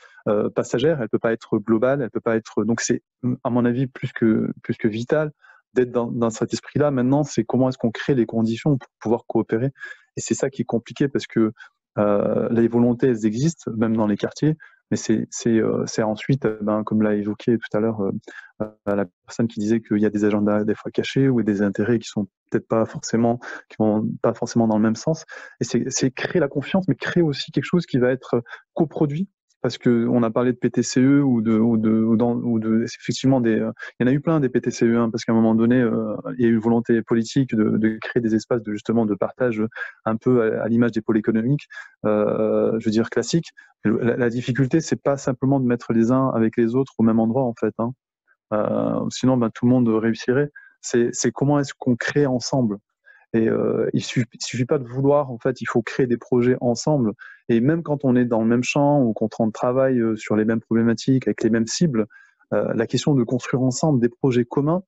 passagère, elle peut pas être globale, elle peut pas être. Donc c'est à mon avis plus que vital d'être dans cet esprit-là. Maintenant, c'est comment est-ce qu'on crée les conditions pour pouvoir coopérer. Et c'est ça qui est compliqué parce que les volontés elles existent même dans les quartiers, mais c'est ensuite, comme l'a évoqué tout à l'heure la personne qui disait qu'il y a des agendas des fois cachés ou des intérêts qui sont peut-être pas forcément, qui vont pas forcément dans le même sens. Et c'est créer la confiance, mais créer aussi quelque chose qui va être coproduit. Parce que on a parlé de PTCE effectivement il y en a eu plein des PTCE, hein, parce qu'à un moment donné, il y a eu une volonté politique de créer des espaces justement de partage un peu à l'image des pôles économiques, je veux dire classiques. La difficulté, c'est pas simplement de mettre les uns avec les autres au même endroit en fait, hein. Sinon, tout le monde réussirait. C'est comment est-ce qu'on crée ensemble. Et il suffit pas de vouloir, en fait, il faut créer des projets ensemble. Et même quand on est dans le même champ ou quand on travaille sur les mêmes problématiques, avec les mêmes cibles, la question de construire ensemble des projets communs,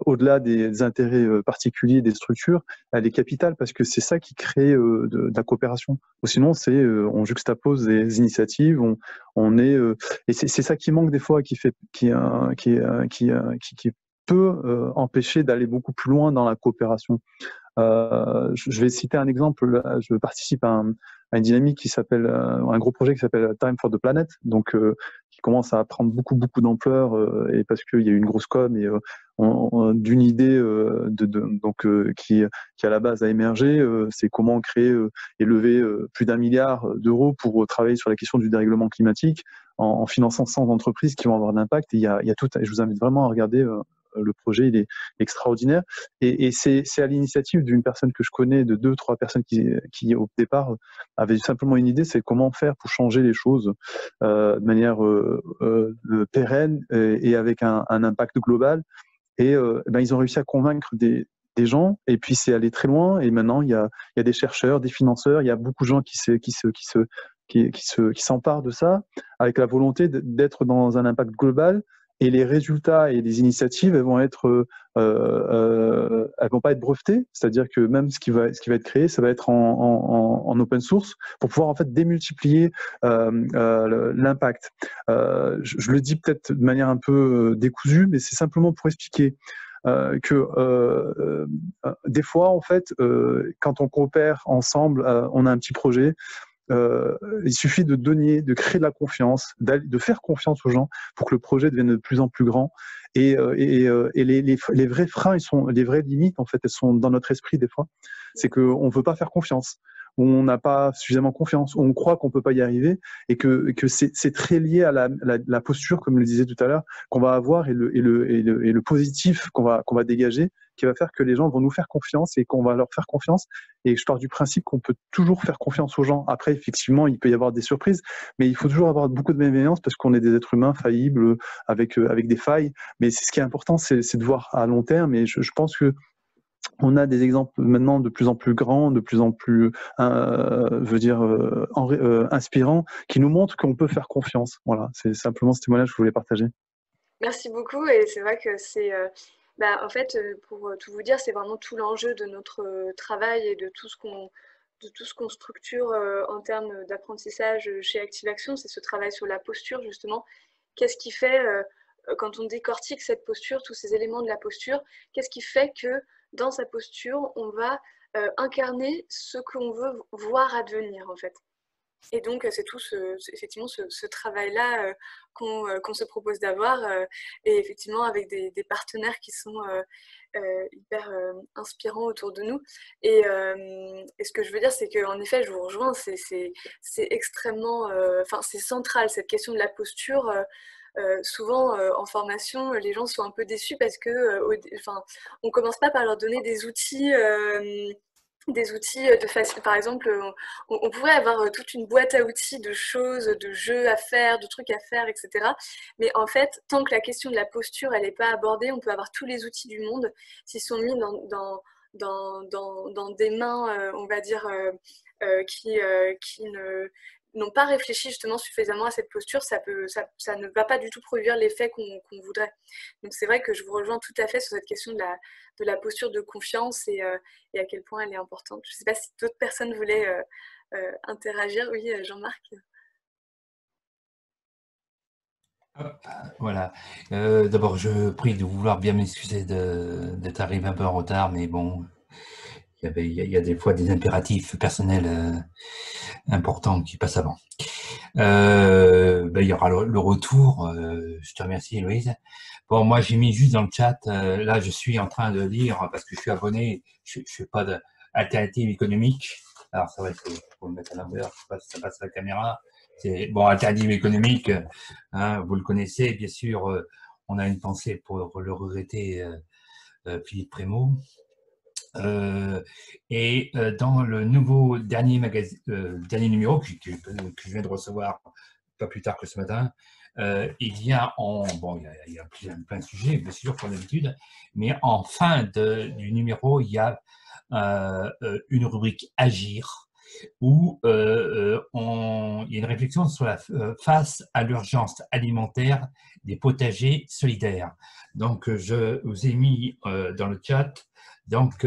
au-delà des intérêts particuliers des structures, elle est capitale parce que c'est ça qui crée de la coopération. Ou sinon, on juxtapose des initiatives, et c'est ça qui manque des fois, qui peut empêcher d'aller beaucoup plus loin dans la coopération. Je vais citer un exemple. Je participe à une dynamique qui s'appelle, un gros projet qui s'appelle Time for the Planet, donc qui commence à prendre beaucoup d'ampleur, et parce qu'il y a eu une grosse com et d'une idée qui à la base a émergé, c'est comment créer et lever plus d'1 milliard d'euros pour travailler sur la question du dérèglement climatique en finançant 100 entreprises qui vont avoir de l'impact. Et il y a tout. Et je vous invite vraiment à regarder. Le projet, il est extraordinaire, et c'est à l'initiative d'une personne que je connais, de 2-3 personnes qui au départ avaient simplement une idée, c'est comment faire pour changer les choses de manière pérenne et avec un impact global. Et ils ont réussi à convaincre des gens, et puis c'est allé très loin. Et maintenant, il y a des chercheurs, des financeurs, il y a beaucoup de gens qui s'emparent de ça avec la volonté d'être dans un impact global. Et les résultats et les initiatives, elles vont pas être brevetées, c'est-à-dire que même ce qui va être créé, ça va être en open source pour pouvoir en fait démultiplier l'impact. Je le dis peut-être de manière un peu décousue, mais c'est simplement pour expliquer que des fois, en fait, quand on coopère ensemble, on a un petit projet. Il suffit de créer de la confiance, de faire confiance aux gens pour que le projet devienne de plus en plus grand. Et les vrais freins, les vraies limites, en fait, elles sont dans notre esprit des fois. C'est qu'on ne veut pas faire confiance, ou on n'a pas suffisamment confiance, ou on croit qu'on ne peut pas y arriver, et que c'est très lié à la posture, comme le disait tout à l'heure, qu'on va avoir, et le positif qu'on va dégager, qui va faire que les gens vont nous faire confiance et qu'on va leur faire confiance. Et je pars du principe qu'on peut toujours faire confiance aux gens. Après, effectivement, il peut y avoir des surprises, mais il faut toujours avoir beaucoup de bienveillance parce qu'on est des êtres humains faillibles avec des failles. Mais ce qui est important, c'est de voir à long terme. Et je pense que on a des exemples maintenant de plus en plus grands, de plus en plus, inspirants, qui nous montrent qu'on peut faire confiance. Voilà, c'est simplement ce témoignage que je voulais partager. Merci beaucoup. Et c'est vrai que c'est... en fait, pour tout vous dire, c'est vraiment tout l'enjeu de notre travail et de tout ce qu'on structure en termes d'apprentissage chez Active Action, c'est ce travail sur la posture, justement. Qu'est-ce qui fait, quand on décortique cette posture, tous ces éléments de la posture, qu'est-ce qui fait que dans sa posture, on va incarner ce qu'on veut voir advenir, en fait. Et donc, c'est tout effectivement ce travail-là qu'on se propose d'avoir, et effectivement avec des partenaires qui sont hyper inspirants autour de nous. Et ce que je veux dire, c'est qu'en effet, je vous rejoins, c'est extrêmement, c'est central, cette question de la posture. Souvent, en formation, les gens sont un peu déçus parce que on commence pas par leur donner des outils des outils de facile. Par exemple, on pourrait avoir toute une boîte à outils de choses, de jeux à faire, de trucs à faire, etc. Mais en fait, tant que la question de la posture, elle n'est pas abordée, on peut avoir tous les outils du monde. S'ils sont mis dans des mains, on va dire, qui n'ont pas réfléchi justement suffisamment à cette posture, ça ne va pas du tout produire l'effet qu'on voudrait. Donc c'est vrai que je vous rejoins tout à fait sur cette question de la posture de confiance et à quel point elle est importante. Je ne sais pas si d'autres personnes voulaient interagir. Oui, Jean-Marc. Voilà. D'abord, je prie de vouloir bien m'excuser d'être arrivé un peu en retard, mais bon, il y a des fois des impératifs personnels importants qui passent avant. Il y aura le retour. Je te remercie, Héloïse. Bon, moi, j'ai mis juste dans le chat. Là, je suis en train de lire, parce que je suis abonné, je ne fais pas d'alternative économique. Alors, c'est vrai qu'il faut me mettre à l'envers, je sais pas si ça passe à la caméra. Bon, alternative économique, hein, vous le connaissez, bien sûr. On a une pensée pour le regretter Philippe Prémaux. Et dans le nouveau dernier numéro que je viens de recevoir pas plus tard que ce matin, il y a il y a plein de sujets, bien sûr, comme d'habitude, mais en fin du numéro, il y a une rubrique Agir, où il y a une réflexion sur face à l'urgence alimentaire des potagers solidaires. Donc, je vous ai mis dans le chat. Donc,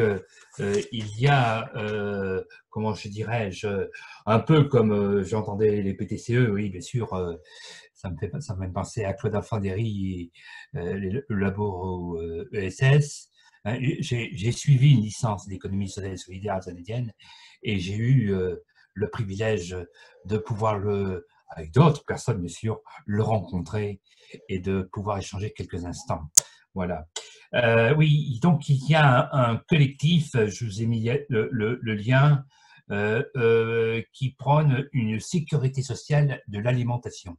il y a, comment je dirais-je, un peu comme j'entendais les PTCE, oui, bien sûr, ça me fait penser à Claude Alfandéry et le labo ESS. J'ai suivi une licence d'économie sociale et solidaire à Saint-Étienne et j'ai eu le privilège de pouvoir avec d'autres personnes, bien sûr, le rencontrer et de pouvoir échanger quelques instants. Voilà. Oui, donc il y a un collectif, je vous ai mis le lien, qui prône une sécurité sociale de l'alimentation.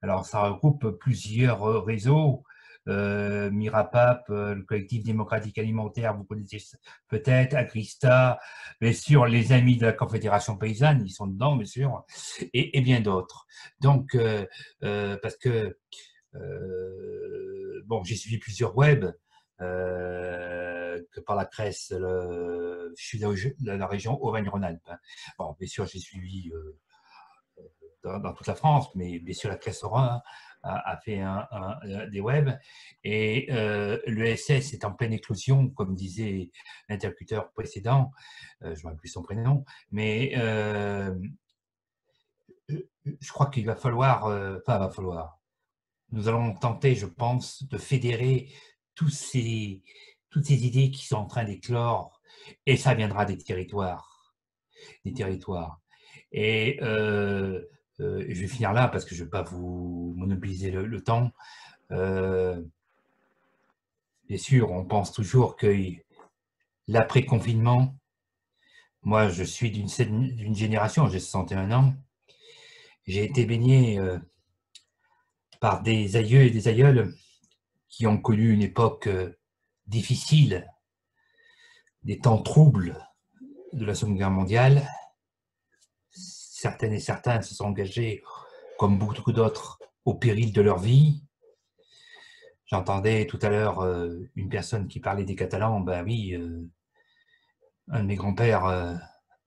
Alors, ça regroupe plusieurs réseaux, Mirapap, le collectif démocratique alimentaire, vous connaissez peut-être, Agrista, bien sûr, les amis de la Confédération paysanne, ils sont dedans, bien sûr, et bien d'autres. Donc, parce que bon, j'ai suivi plusieurs webs que par la CRES, je suis dans la région Auvergne-Rhône-Alpes. Bon, bien sûr, j'ai suivi dans toute la France, mais bien sûr, la CRES Aura a fait des webs. Et l'ESS est en pleine éclosion, comme disait l'interlocuteur précédent, je ne me rappelle plus son prénom, mais je crois qu'il va falloir, nous allons tenter, je pense, de fédérer toutes ces idées qui sont en train d'éclore, et ça viendra des territoires. Et je vais finir là parce que je ne vais pas vous monopoliser le temps. Bien sûr, on pense toujours que l'après-confinement, moi je suis d'une génération, j'ai 61 ans, j'ai été baigné par des aïeux et des aïeules qui ont connu une époque difficile, des temps troubles de la Seconde Guerre mondiale. Certaines et certains se sont engagés, comme beaucoup d'autres, au péril de leur vie. J'entendais tout à l'heure une personne qui parlait des Catalans. Ben oui, un de mes grands-pères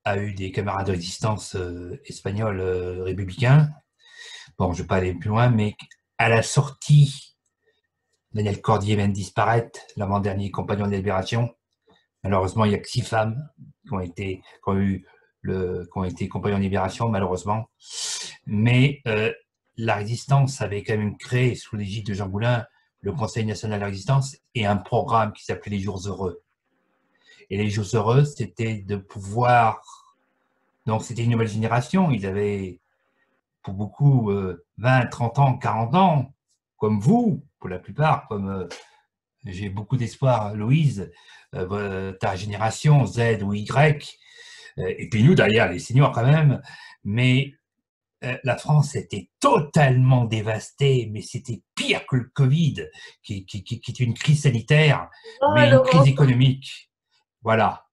a eu des camarades de résistance espagnols républicains. Bon, je ne vais pas aller plus loin, mais à la sortie, Daniel Cordier vient de disparaître, l'avant-dernier compagnon de la Libération. Malheureusement, il n'y a que 6 femmes qui ont été compagnons de Libération, malheureusement. Mais la résistance avait quand même créé, sous l'égide de Jean Moulin, le Conseil national de la résistance et un programme qui s'appelait les Jours heureux. Et les Jours heureux, c'était de pouvoir... Donc, c'était une nouvelle génération. Ils avaient, pour beaucoup, 20, 30 ans, 40 ans, comme vous, pour la plupart, comme j'ai beaucoup d'espoir, Louise, ta génération, Z ou Y, et puis nous, derrière, les seniors quand même, mais la France était totalement dévastée, mais c'était pire que le Covid, qui est une crise sanitaire, mais une crise économique. Voilà.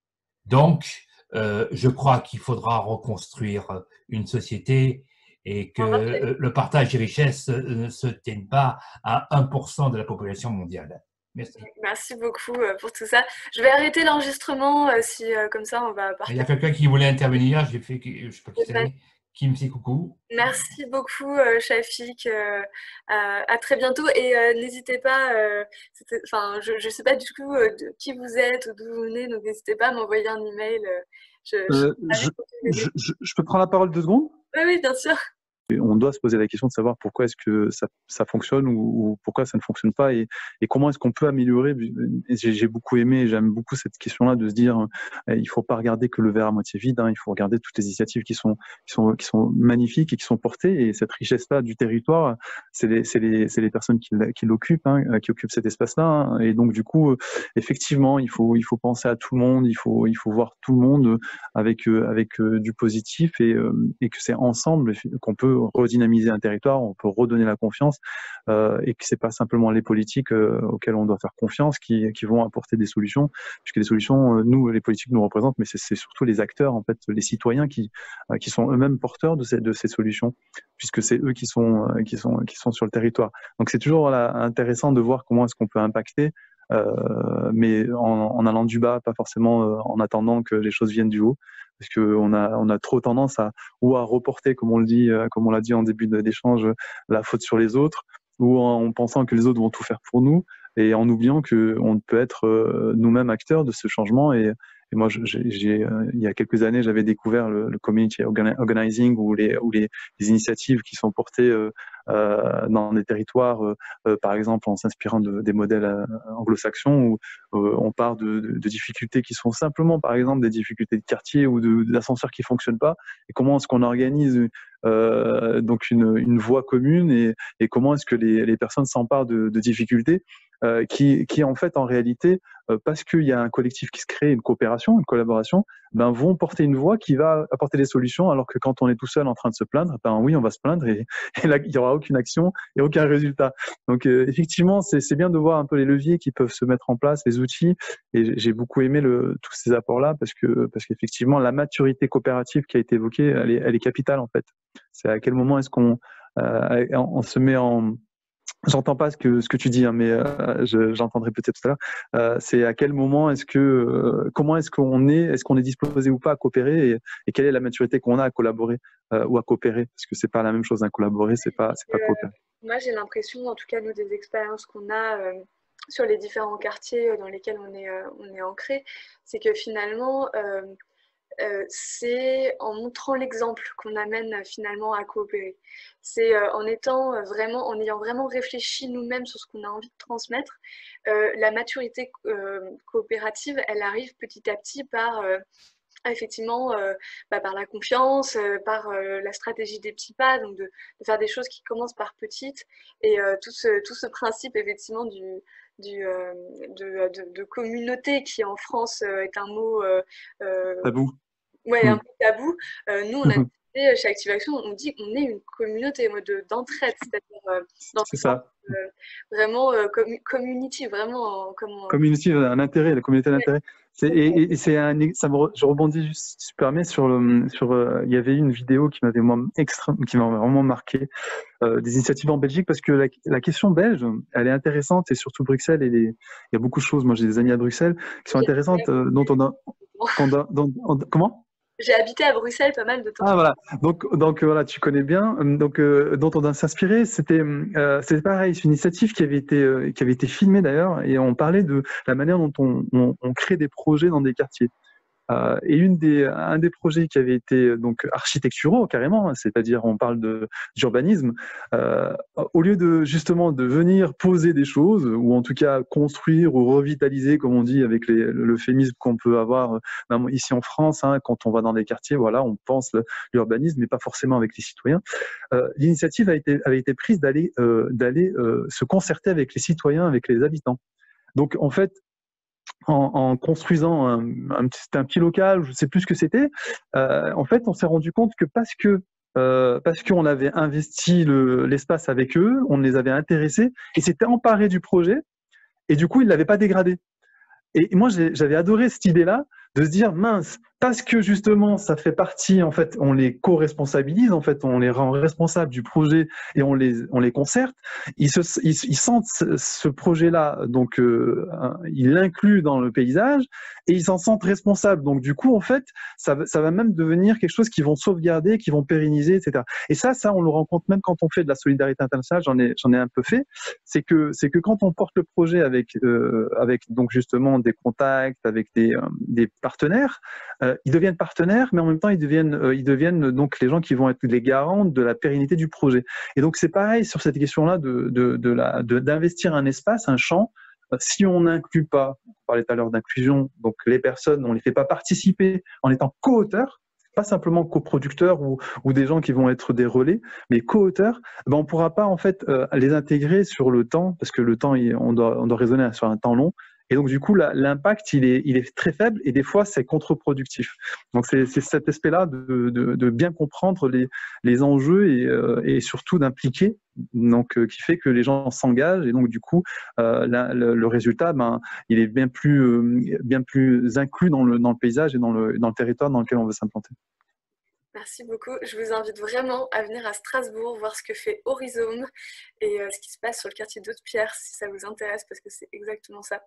Donc, je crois qu'il faudra reconstruire une société et que le partage des richesses ne se tienne pas à 1% de la population mondiale. Merci. Merci beaucoup pour tout ça. Je vais arrêter l'enregistrement si comme ça on va partir. Il y a quelqu'un qui voulait intervenir, je sais pas qui c'est, qui me dit coucou. Merci beaucoup Shafik, à très bientôt et n'hésitez pas, je ne sais pas du tout de qui vous êtes ou d'où vous venez, donc n'hésitez pas à m'envoyer un email. Je peux prendre la parole 2 secondes? Oui, bien sûr. On doit se poser la question de savoir pourquoi est-ce que ça fonctionne ou pourquoi ça ne fonctionne pas et comment est-ce qu'on peut améliorer. J'ai beaucoup aimé, j'aime beaucoup cette question-là de se dire il faut pas regarder que le verre à moitié vide, il faut regarder toutes les initiatives qui sont magnifiques et qui sont portées, et cette richesse-là du territoire, c'est les personnes qui l'occupent, qui occupent cet espace-là, et donc du coup effectivement il faut penser à tout le monde, il faut voir tout le monde avec du positif et que c'est ensemble qu'on peut redynamiser un territoire, on peut redonner la confiance et que c'est pas simplement les politiques auxquels on doit faire confiance qui vont apporter des solutions, puisque les solutions, nous, les politiques nous représentent, mais c'est surtout les acteurs, en fait, les citoyens qui sont eux-mêmes porteurs de ces solutions, puisque c'est eux qui sont sur le territoire. Donc c'est toujours intéressant de voir comment est-ce qu'on peut impacter, mais en allant du bas, pas forcément en attendant que les choses viennent du haut, parce qu'on a trop tendance à reporter, comme on l'a dit en début d'échange, la faute sur les autres, ou en pensant que les autres vont tout faire pour nous, et en oubliant qu'on peut être nous-mêmes acteurs de ce changement. Et moi, il y a quelques années, j'avais découvert le community organizing ou les initiatives qui sont portées dans des territoires, par exemple en s'inspirant des modèles anglo-saxons où on part de difficultés qui sont simplement, par exemple, des difficultés de quartier ou d'ascenseurs qui fonctionnent pas, et comment est-ce qu'on organise donc une voie commune, et comment est-ce que les personnes s'emparent de difficultés qui en fait, en réalité, parce qu'il y a un collectif qui se crée, une coopération, une collaboration, vont porter une voix qui va apporter des solutions, alors que quand on est tout seul en train de se plaindre, oui, on va se plaindre, et là, il n'y aura aucune action et aucun résultat. Donc, effectivement, c'est bien de voir un peu les leviers qui peuvent se mettre en place, les outils, et j'ai beaucoup aimé tous ces apports-là, parce qu'effectivement, la maturité coopérative qui a été évoquée, elle est capitale, en fait. C'est à quel moment est-ce qu'on se met en... J'entends pas ce que tu dis, mais j'entendrai peut-être tout à l'heure. C'est à quel moment comment est-ce qu'on est disposé ou pas à coopérer, et quelle est la maturité qu'on a à collaborer ou à coopérer, parce que c'est pas la même chose, collaborer, c'est pas coopérer. Moi, j'ai l'impression, en tout cas, nous, des expériences qu'on a sur les différents quartiers dans lesquels on est ancré, c'est que finalement, c'est en montrant l'exemple qu'on amène finalement à coopérer. C'est en ayant vraiment réfléchi nous-mêmes sur ce qu'on a envie de transmettre. La maturité coopérative, elle arrive petit à petit par effectivement par la confiance, par la stratégie des petits pas, donc de faire des choses qui commencent par petites, et tout ce principe effectivement de communauté qui en France est un mot tabou. Ouais, un peu tabou. Nous, on a décidé chez Active Action, on dit qu'on est une communauté d'entraide, c'est-à-dire dans c'est ça. Vraiment community, vraiment community, un intérêt, la communauté d'intérêt. Je rebondis juste, si tu permets, il y avait une vidéo qui m'avait vraiment marqué, des initiatives en Belgique, parce que la question belge, elle est intéressante, et surtout Bruxelles, il y a beaucoup de choses. Moi, j'ai des amis à Bruxelles qui sont intéressantes, dont on a. Comment? J'ai habité à Bruxelles pas mal de temps. Ah voilà, donc voilà, tu connais bien. Donc dont on a s'inspirer, c'était pareil, c'est une initiative qui avait été filmée d'ailleurs, et on parlait de la manière dont on crée des projets dans des quartiers. Et un des projets qui avait été donc architecturaux carrément, c'est-à-dire on parle d'urbanisme, au lieu de justement de venir poser des choses, ou en tout cas construire ou revitaliser, comme on dit avec l'euphémisme qu'on peut avoir ici en France, quand on va dans des quartiers, voilà, on pense l'urbanisme, mais pas forcément avec les citoyens. L'initiative avait été prise d'aller se concerter avec les citoyens, avec les habitants. Donc en fait, en construisant un petit local, je ne sais plus ce que c'était, en fait, on s'est rendu compte que parce qu'on avait investi l'espace avec eux, on les avait intéressés, et s'étaient emparés du projet, et du coup, ils ne l'avaient pas dégradé. Et moi, j'avais adoré cette idée-là, de se dire mince, parce que justement ça fait partie, en fait, on les co-responsabilise, en fait, on les rend responsables du projet et on les concerte, ils sentent ce projet-là, donc ils l'incluent dans le paysage et ils s'en sentent responsables. Donc du coup, en fait, ça va même devenir quelque chose qu'ils vont sauvegarder, qu'ils vont pérenniser, etc. Et ça, on le rencontre même quand on fait de la solidarité internationale, j'en ai un peu fait, c'est que quand on porte le projet avec donc justement des contacts, avec des partenaires, ils deviennent partenaires, mais en même temps ils deviennent donc les gens qui vont être les garants de la pérennité du projet. Et donc c'est pareil sur cette question-là d'investir un espace, un champ. Si on n'inclut pas, on parlait tout à l'heure d'inclusion, donc les personnes, on les fait pas participer en étant co-auteurs, pas simplement coproducteurs ou des gens qui vont être des relais, mais co-auteurs, ben on ne pourra pas en fait les intégrer sur le temps, parce que le temps, on doit raisonner sur un temps long. Et donc, du coup, l'impact, il est très faible et des fois, c'est contre-productif. Donc, c'est cet aspect-là de bien comprendre les enjeux et surtout d'impliquer, donc qui fait que les gens s'engagent et donc, du coup, le résultat, ben, il est bien plus inclus dans le paysage et dans le territoire dans lequel on veut s'implanter. Merci beaucoup. Je vous invite vraiment à venir à Strasbourg, voir ce que fait Horizon et ce qui se passe sur le quartier d'Haute-Pierre, si ça vous intéresse, parce que c'est exactement ça.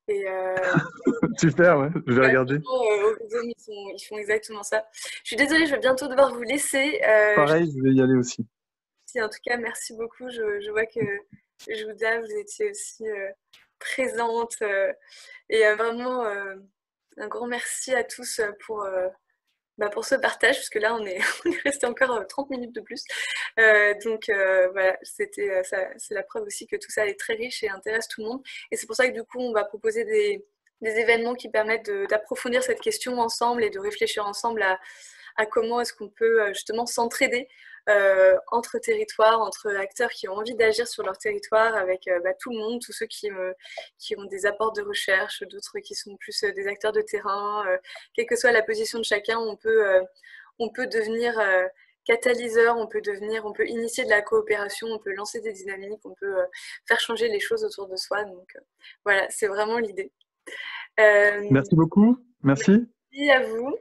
Et super, ouais, je vais regarder. Horizon, ils font exactement ça. Je suis désolée, je vais bientôt devoir vous laisser. Pareil, je vais y aller aussi. En tout cas, merci beaucoup. Je vois que Jouda, vous étiez aussi présente. Et vraiment, un grand merci à tous pour ce partage, parce que là, on est resté encore 30 minutes de plus. Voilà, c'est la preuve aussi que tout ça est très riche et intéresse tout le monde. Et c'est pour ça que du coup, on va proposer des événements qui permettent d'approfondir cette question ensemble et de réfléchir ensemble à comment est-ce qu'on peut justement s'entraider entre territoires, entre acteurs qui ont envie d'agir sur leur territoire avec tout le monde, tous ceux qui ont des apports de recherche, d'autres qui sont plus des acteurs de terrain. Quelle que soit la position de chacun, on peut devenir catalyseur, on peut initier de la coopération, on peut lancer des dynamiques, on peut faire changer les choses autour de soi. Donc voilà, c'est vraiment l'idée. Merci beaucoup. Merci. Merci à vous.